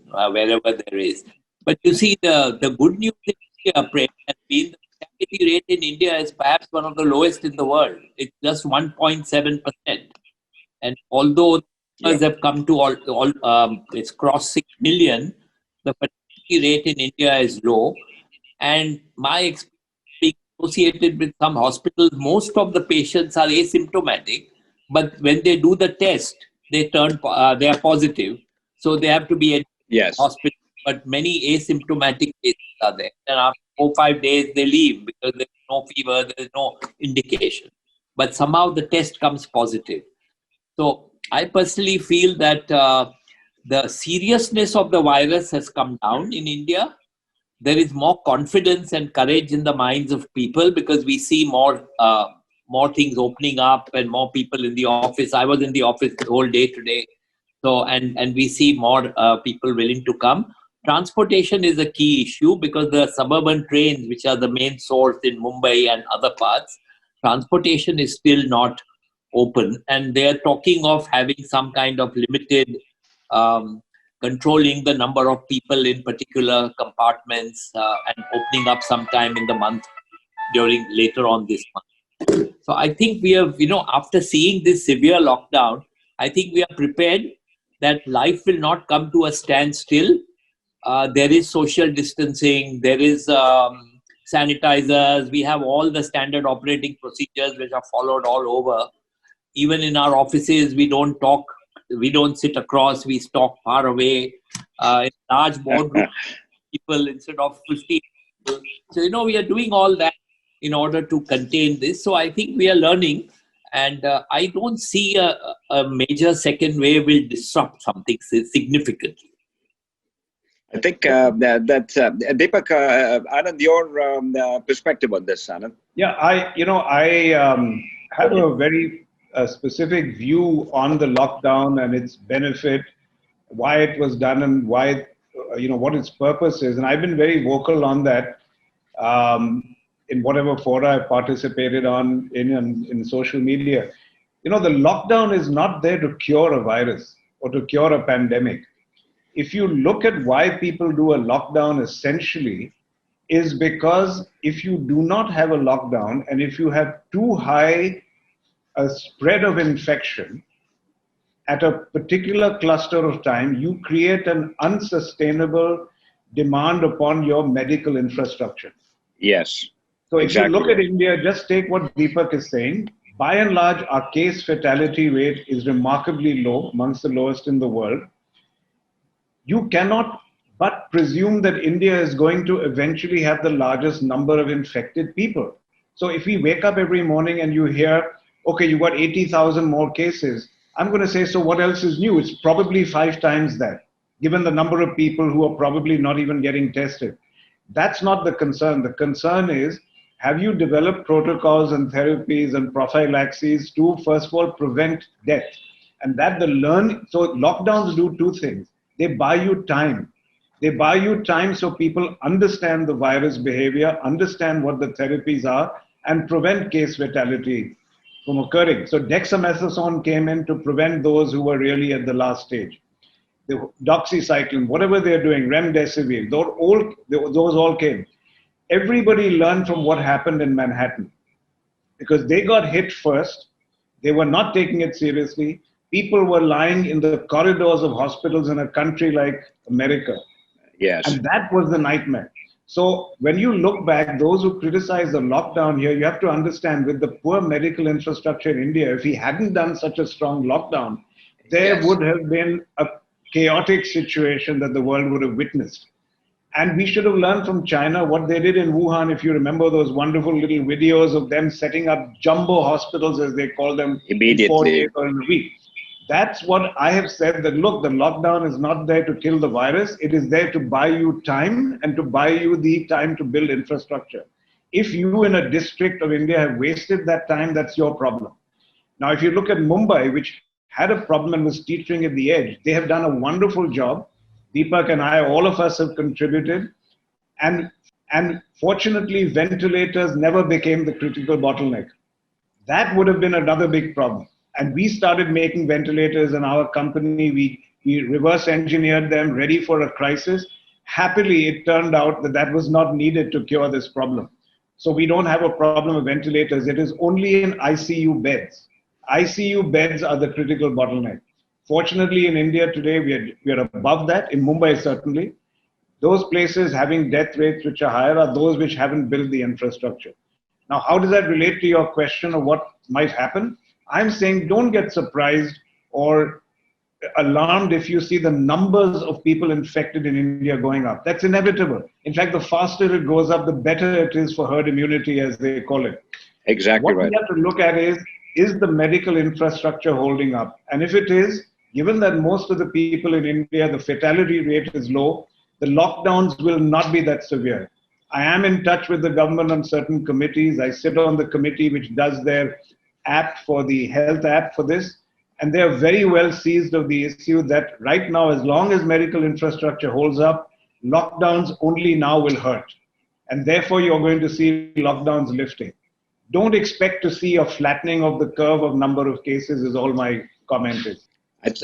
wherever there is. But you see, the good news in India, Prem, has been the mortality rate in India is perhaps one of the lowest in the world. It's just 1.7%. And although numbers have come to it's crossed 6 million, the fertility rate in India is low. And my experience being associated with some hospitals, most of the patients are asymptomatic, but when they do the test, they are positive. So they have to be in hospital. But many asymptomatic cases are there. And after 4 or 5 days, they leave because there's no fever, there's no indication. But somehow the test comes positive. So I personally feel that the seriousness of the virus has come down in India. There is more confidence and courage in the minds of people because we see more things opening up and more people in the office. I was in the office the whole day today. So, and we see more people willing to come. Transportation is a key issue because the suburban trains, which are the main source in Mumbai and other parts, transportation is still not open. And they are talking of having some kind of limited controlling the number of people in particular compartments and opening up sometime in the month later on this month. So I think we have, after seeing this severe lockdown, I think we are prepared that life will not come to a standstill. There is social distancing, there is sanitizers, we have all the standard operating procedures which are followed all over. Even in our offices, we don't talk. We don't sit across, we talk far away. In large boardroom people instead of 50 people. So, we are doing all that in order to contain this. So I think we are learning. And I don't see a major second wave will disrupt something significantly. I think that's Deepak, Anand, your perspective on this, Anand. Yeah, I have a very specific view on the lockdown and its benefit, why it was done, and why, what its purpose is. And I've been very vocal on that in whatever fora I've participated on in social media. The lockdown is not there to cure a virus or to cure a pandemic. If you look at why people do a lockdown, essentially, is because if you do not have a lockdown and if you have too high a spread of infection at a particular cluster of time, you create an unsustainable demand upon your medical infrastructure. Yes. So if exactly. you look at India, just take what Deepak is saying. By and large, our case fatality rate is remarkably low, amongst the lowest in the world. You cannot but presume that India is going to eventually have the largest number of infected people. So if we wake up every morning and you hear, okay, you got 80,000 more cases, I'm going to say, so what else is new? It's probably 5 times that, given the number of people who are probably not even getting tested. That's not the concern. The concern is, have you developed protocols and therapies and prophylaxis to, first of all, prevent death? And so lockdowns do 2 things. They buy you time. They buy you time so people understand the virus behavior, understand what the therapies are, and prevent case fatality from occurring. So dexamethasone came in to prevent those who were really at the last stage. The doxycycline, whatever they're doing, remdesivir, those all came. Everybody learned from what happened in Manhattan because they got hit first. They were not taking it seriously. People were lying in the corridors of hospitals in a country like America. Yes. And that was the nightmare. So when you look back, those who criticize the lockdown here, you have to understand with the poor medical infrastructure in India, if we hadn't done such a strong lockdown, there would have been a chaotic situation that the world would have witnessed. And we should have learned from China what they did in Wuhan. If you remember those wonderful little videos of them setting up jumbo hospitals, as they call them, immediately, in 4 days or in a week. That's what I have said, that look, the lockdown is not there to kill the virus. It is there to buy you time and to buy you the time to build infrastructure. If you in a district of India have wasted that time, that's your problem. Now, if you look at Mumbai, which had a problem and was teetering at the edge, they have done a wonderful job. Deepak and I, all of us have contributed. And fortunately, ventilators never became the critical bottleneck. That would have been another big problem. And we started making ventilators in our company. We reverse engineered them, ready for a crisis. Happily, it turned out that that was not needed to cure this problem. So we don't have a problem of ventilators. It is only in ICU beds. ICU beds are the critical bottleneck. Fortunately, in India today, we are above that. In Mumbai, certainly. Those places having death rates which are higher are those which haven't built the infrastructure. Now, how does that relate to your question of what might happen? I'm saying don't get surprised or alarmed if you see the numbers of people infected in India going up. That's inevitable. In fact, the faster it goes up, the better it is for herd immunity, as they call it. Exactly right. What we have to look at is the medical infrastructure holding up? And if it is, given that most of the people in India, the fatality rate is low, the lockdowns will not be that severe. I am in touch with the government on certain committees. I sit on the committee which does their app for the health app for this. And they are very well seized of the issue that right now, as long as medical infrastructure holds up, lockdowns only now will hurt. And therefore, you're going to see lockdowns lifting. Don't expect to see a flattening of the curve of number of cases is all my comment is.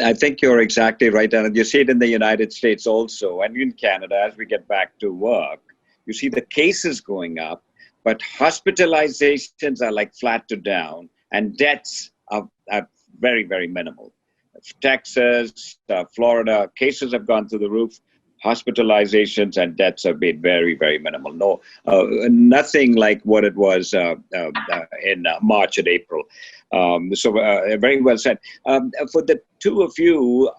I think you're exactly right. And you see it in the United States also, and in Canada, as we get back to work, you see the cases going up, but hospitalizations are like flat to down, and deaths are very, very minimal. Texas, Florida, cases have gone through the roof. Hospitalizations and deaths have been very, very minimal. No, nothing like what it was in March and April. So very well said. For the two of you,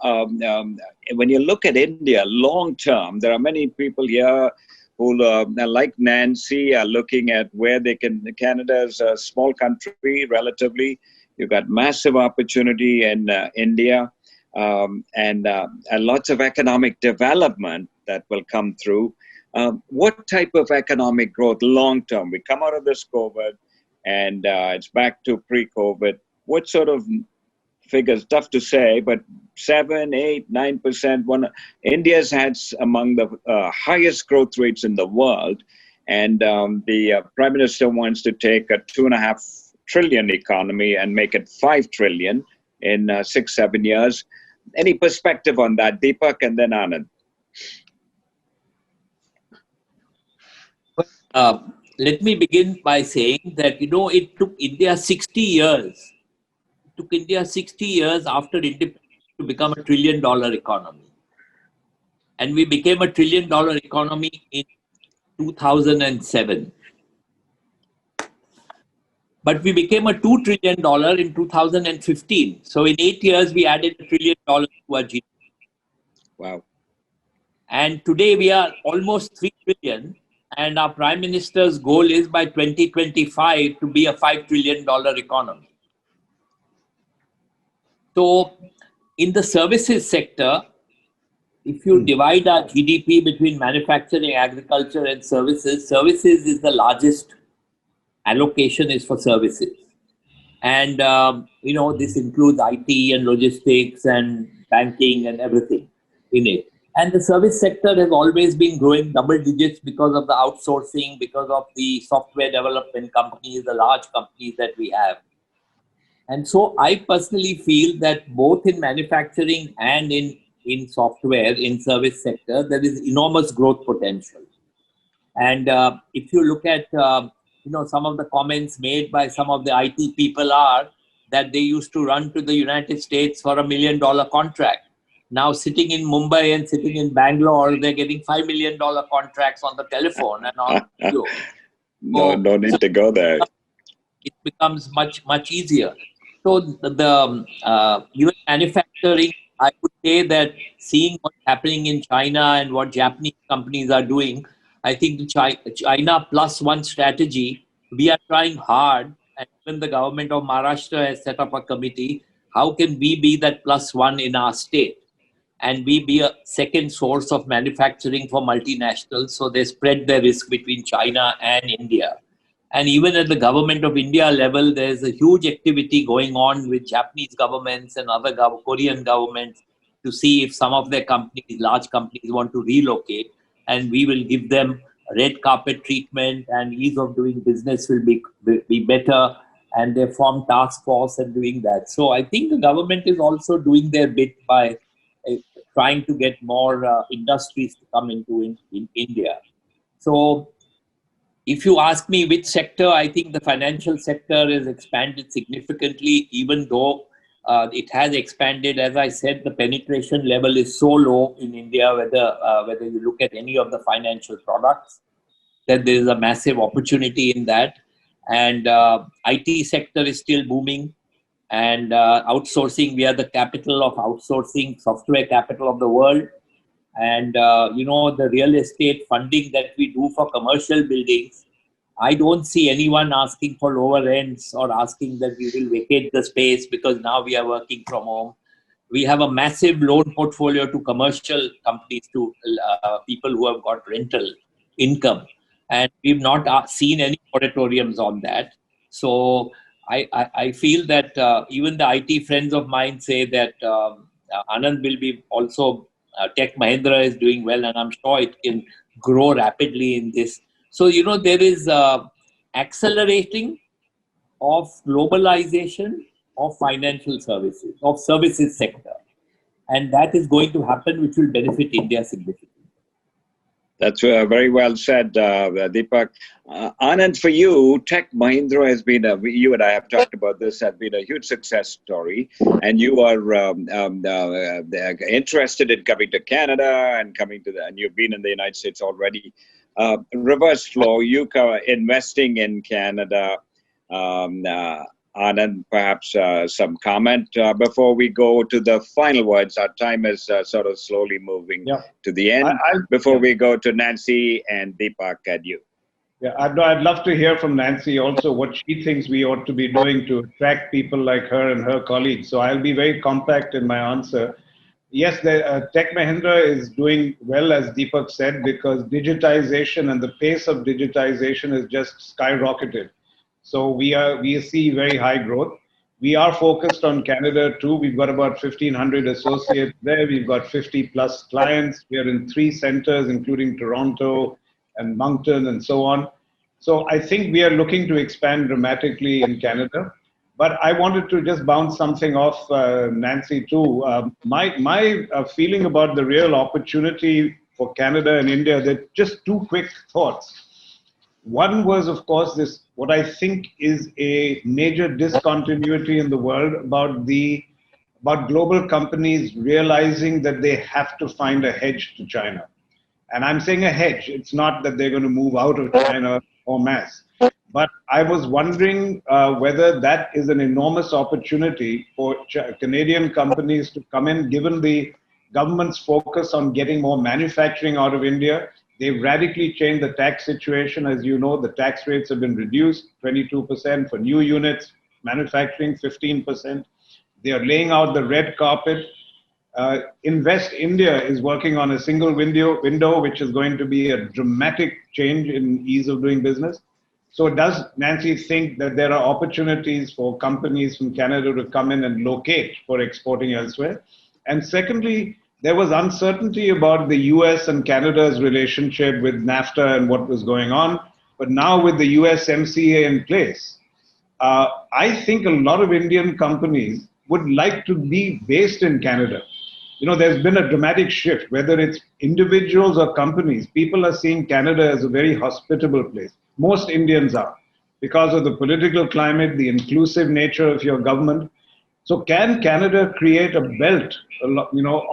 when you look at India long term, there are many people here who, like Nancy, are looking at where they can. Canada is a small country, relatively. You've got massive opportunity in India. And lots of economic development, that will come through. What type of economic growth long term? We come out of this COVID and it's back to pre-COVID. What sort of figures? Tough to say, but 7, 8, 9%. India's had among the highest growth rates in the world. And the Prime Minister wants to take a 2.5 trillion economy and make it 5 trillion in 6-7 years. Any perspective on that, Deepak, and then Anand? Let me begin by saying that, it took India 60 years. It took India 60 years after independence to become a $1 trillion economy. And we became a $1 trillion economy in 2007. But we became a $2 trillion in 2015. So in 8 years, we added $1 trillion to our GDP. Wow. And today we are almost 3 trillion. And our Prime Minister's goal is by 2025 to be a $5 trillion economy. So in the services sector, if you divide our GDP between manufacturing, agriculture and services, services is the largest allocation is for services. And, this includes IT and logistics and banking and everything in it. And the service sector has always been growing double digits because of the outsourcing, because of the software development companies, the large companies that we have. And so I personally feel that both in manufacturing and in software, in service sector, there is enormous growth potential. And if you look at, some of the comments made by some of the IT people are that they used to run to the United States for $1 million contract. Now sitting in Mumbai and sitting in Bangalore, they're getting $5 million contracts on the telephone and on video. No need to go there. It becomes much, much easier. So the even manufacturing, I would say that seeing what's happening in China and what Japanese companies are doing, I think the China plus one strategy, we are trying hard, and even the government of Maharashtra has set up a committee. How can we be that plus one in our state? And we be a second source of manufacturing for multinationals, so they spread their risk between China and India. And even at the government of India level, there's a huge activity going on with Japanese governments and other Korean governments to see if some of their companies, large companies, want to relocate. And we will give them red carpet treatment, and ease of doing business will be better. And they form task force and doing that. So I think the government is also doing their bit by trying to get more industries to come into in India. So if you ask me which sector, I think the financial sector has expanded significantly, even though it has expanded. As I said, the penetration level is so low in India, whether you look at any of the financial products, that there is a massive opportunity in that. And IT sector is still booming. And outsourcing, we are the capital of outsourcing, software capital of the world. And, the real estate funding that we do for commercial buildings, I don't see anyone asking for lower rents or asking that we will vacate the space because now we are working from home. We have a massive loan portfolio to commercial companies, to people who have got rental income. And we've not seen any moratoriums on that. So I feel that even the IT friends of mine say that Anand will be also, Tech Mahindra is doing well, and I'm sure it can grow rapidly in this. So, there is accelerating of globalization of financial services, of services sector. And that is going to happen, which will benefit India significantly. That's very well said, Deepak. Anand, for you, Tech Mahindra has been, you and I have talked about this, has been a huge success story. And you are interested in coming to Canada and and you've been in the United States already. Reverse flow, you investing in Canada. Anand, perhaps some comment before we go to the final words. Our time is sort of slowly moving to the end. Before we go to Nancy and Deepak and you. Yeah, I'd love to hear from Nancy also what she thinks we ought to be doing to attract people like her and her colleagues. So I'll be very compact in my answer. yes, the Tech Mahindra is doing well, as Deepak said, because digitization and the pace of digitization is just skyrocketed. So we see very high growth. We are focused on Canada too. We've got about 1,500 associates there. We've got 50 plus clients. We are in 3 centers, including Toronto and Moncton and so on. So I think we are looking to expand dramatically in Canada. But I wanted to just bounce something off Nancy too. My feeling about the real opportunity for Canada and India, they're just 2 quick thoughts. One was, of course, this, what I think is a major discontinuity in the world about global companies realizing that they have to find a hedge to China. And I'm saying a hedge. It's not that they're going to move out of China en masse. But I was wondering whether that is an enormous opportunity for Canadian companies to come in, given the government's focus on getting more manufacturing out of India. They've radically changed the tax situation. As you know, the tax rates have been reduced, 22% for new units, manufacturing 15%. They are laying out the red carpet. Invest India is working on a single window, which is going to be a dramatic change in ease of doing business. So does Nancy think that there are opportunities for companies from Canada to come in and locate for exporting elsewhere? And secondly, there was uncertainty about the US and Canada's relationship with NAFTA and what was going on. But now with the USMCA in place, I think a lot of Indian companies would like to be based in Canada. You know, there's been a dramatic shift, whether it's individuals or companies. People are seeing Canada as a very hospitable place. Most Indians are, because of the political climate, the inclusive nature of your government. So can Canada create a belt, you know,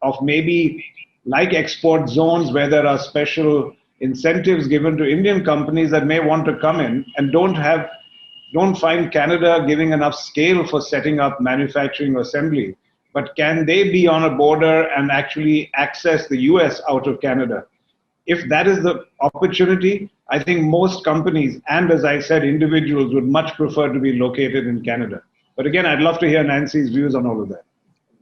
of maybe like export zones where there are special incentives given to Indian companies that may want to come in and don't find Canada giving enough scale for setting up manufacturing or assembly. But can they be on a border and actually access the US out of Canada? If that is the opportunity, I think most companies, and as I said, individuals would much prefer to be located in Canada. But again, I'd love to hear Nancy's views on all of that.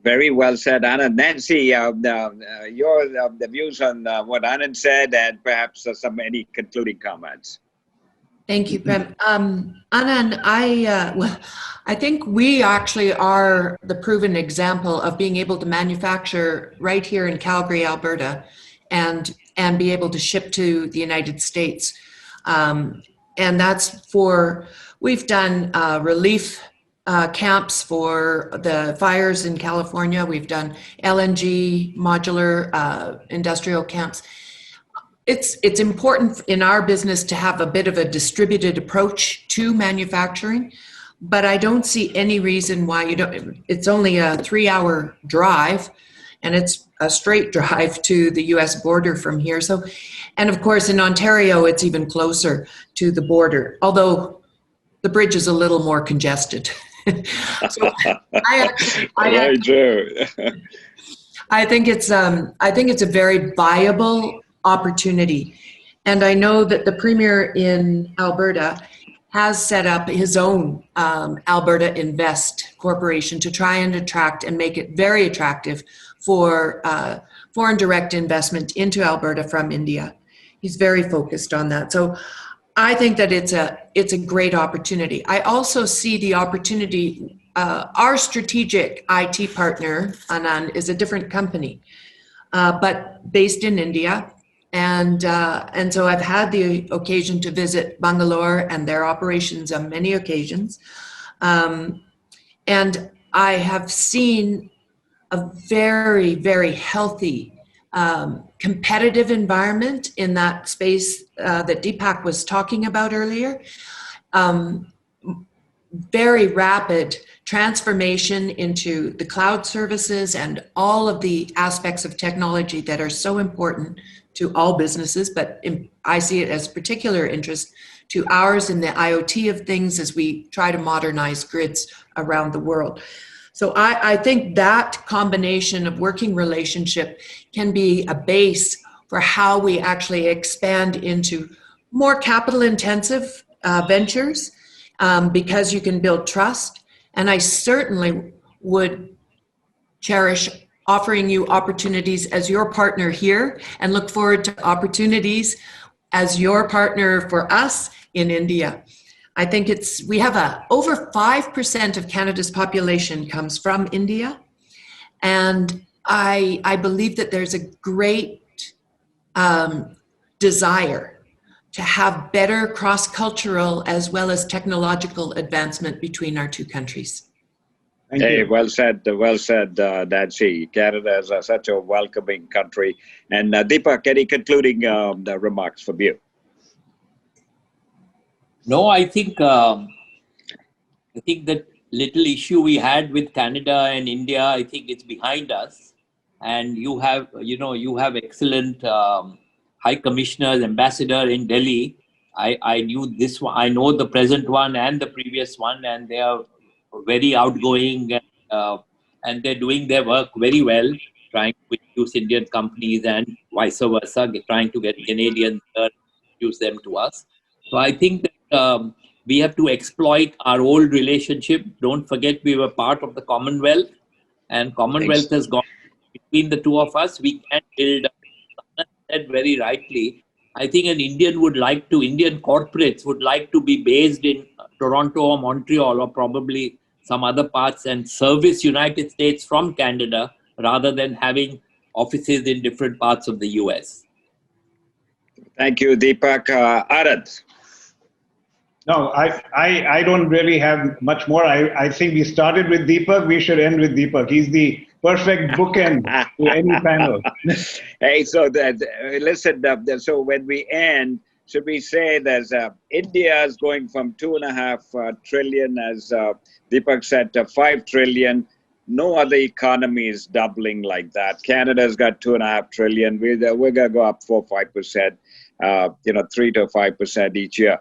Very well said, Anand. Nancy, your the views on what Anand said, and perhaps any concluding comments. Thank you, Prem. Anand, I think we actually are the proven example of being able to manufacture right here in Calgary, Alberta, and be able to ship to the United States. And that's we've done relief camps for the fires in California. We've done LNG modular industrial camps. It's important in our business to have a bit of a distributed approach to manufacturing, but I don't see any reason why you don't. It's only a 3-hour drive, and it's a straight drive to the US border from here. So, and of course in Ontario, it's even closer to the border, although the bridge is a little more congested. So I think it's a very viable opportunity. And I know that the Premier in Alberta has set up his own Alberta Invest Corporation to try and attract and make it very attractive for foreign direct investment into Alberta from India. He's very focused on that. So I think that it's a great opportunity. I also see the opportunity, our strategic IT partner, ANAND, is a different company, but based in India. And so I've had the occasion to visit Bangalore and their operations on many occasions. And I have seen a very, very healthy, competitive environment in that space that Deepak was talking about earlier. Very rapid transformation into the cloud services and all of the aspects of technology that are so important to all businesses, but I see it as particular interest to ours in the IoT of things as we try to modernize grids around the world. So I think that combination of working relationship can be a base for how we actually expand into more capital intensive ventures because you can build trust. And I certainly would cherish offering you opportunities as your partner here, and look forward to opportunities as your partner for us in India. I think we have over 5% of Canada's population comes from India. And I believe that there's a great desire to have better cross-cultural as well as technological advancement between our two countries. Hey, well said, Nancy. Canada is such a welcoming country. And Deepak, any concluding remarks from you? No, I think that little issue we had with Canada and India, I think it's behind us. And you have excellent High Commissioners, Ambassador in Delhi. I knew this one. I know the present one and the previous one, and they are very outgoing, and they're doing their work very well, trying to introduce Indian companies and vice versa, trying to get Canadians to introduce them to us. So I think that we have to exploit our old relationship. Don't forget we were part of the Commonwealth, and Commonwealth has gone between the two of us. We can build, said very rightly, I think Indian corporates would like to be based in Toronto or Montreal or probably some other parts and service United States from Canada rather than having offices in different parts of the US. Thank you, Deepak. Anand. No, I don't really have much more. I think we started with Deepak. We should end with Deepak. He's the perfect bookend to any panel. Hey, so listen, so when we end, should we say there's India is going from 2.5 trillion, as Deepak said, to 5 trillion. No other economy is doubling like that. Canada's got 2.5 trillion. We're going to go up 4-5%, 3 to 5% each year.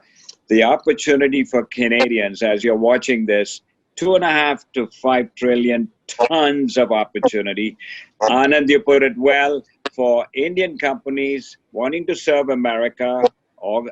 The opportunity for Canadians, as you're watching this, 2.5 to 5 trillion, tons of opportunity. Anand, you put it well, for Indian companies wanting to serve America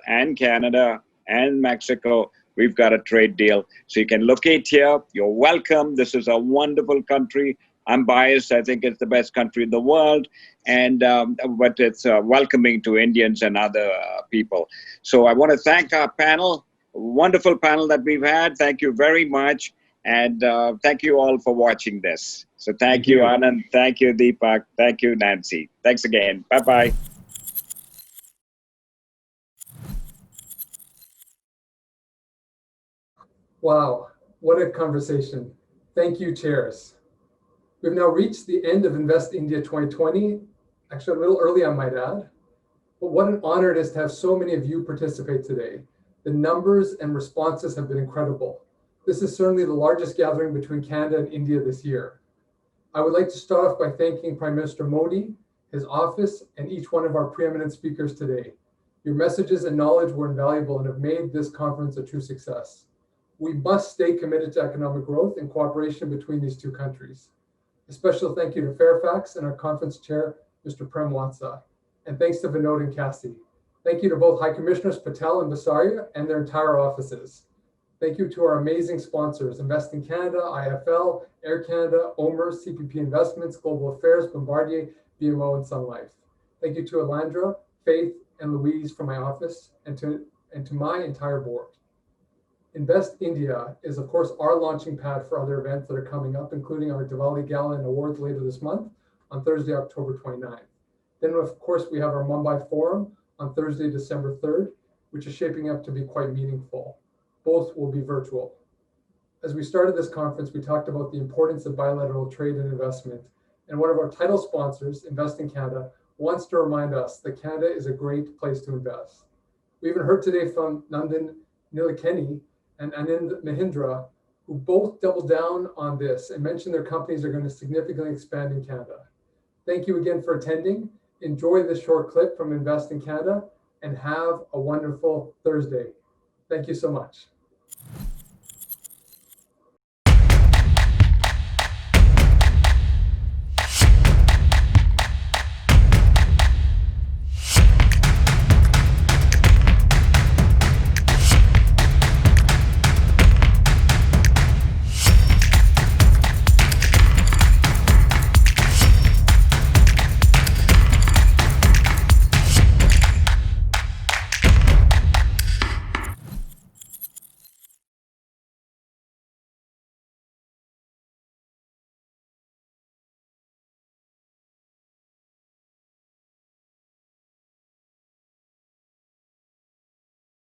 and Canada and Mexico, we've got a trade deal. So you can locate here. You're welcome. This is a wonderful country. I'm biased. I think it's the best country in the world. And but it's welcoming to Indians and other people. So I want to thank our panel, wonderful panel that we've had. Thank you very much. And thank you all for watching this. So thank you, Anand. Thank you, Deepak. Thank you, Nancy. Thanks again. Bye-bye. Wow, what a conversation. Thank you, chairs. We've now reached the end of Invest India 2020. Actually, a little early, I might add. But what an honor it is to have so many of you participate today. The numbers and responses have been incredible. This is certainly the largest gathering between Canada and India this year. I would like to start off by thanking Prime Minister Modi, his office, and each one of our preeminent speakers today. Your messages and knowledge were invaluable and have made this conference a true success. We must stay committed to economic growth and cooperation between these two countries. A special thank you to Fairfax and our conference chair, Mr. PREM WATSA. And thanks to Vinod and Cassie. Thank you to both High Commissioners Patel and BISARIA and their entire offices. Thank you to our amazing sponsors, Invest in Canada, IFL, Air Canada, OMERS, CPP Investments, Global Affairs, Bombardier, BMO, and Sun Life. Thank you to Alandra, Faith, and Louise from my office, and to my entire board. Invest India is, of course, our launching pad for other events that are coming up, including our Diwali Gala and Awards later this month on Thursday, October 29th. Then, of course, we have our Mumbai Forum on Thursday, December 3rd, which is shaping up to be quite meaningful. Both will be virtual. As we started this conference, we talked about the importance of bilateral trade and investment. And one of our title sponsors, Invest in Canada, wants to remind us that Canada is a great place to invest. We even heard today from NANDAN, NIILEKANI, and ANAND Mahindra, who both doubled down on this and mentioned their companies are going to significantly expand in Canada. Thank you again for attending. Enjoy this short clip from Invest in Canada and have a wonderful Thursday. Thank you so much.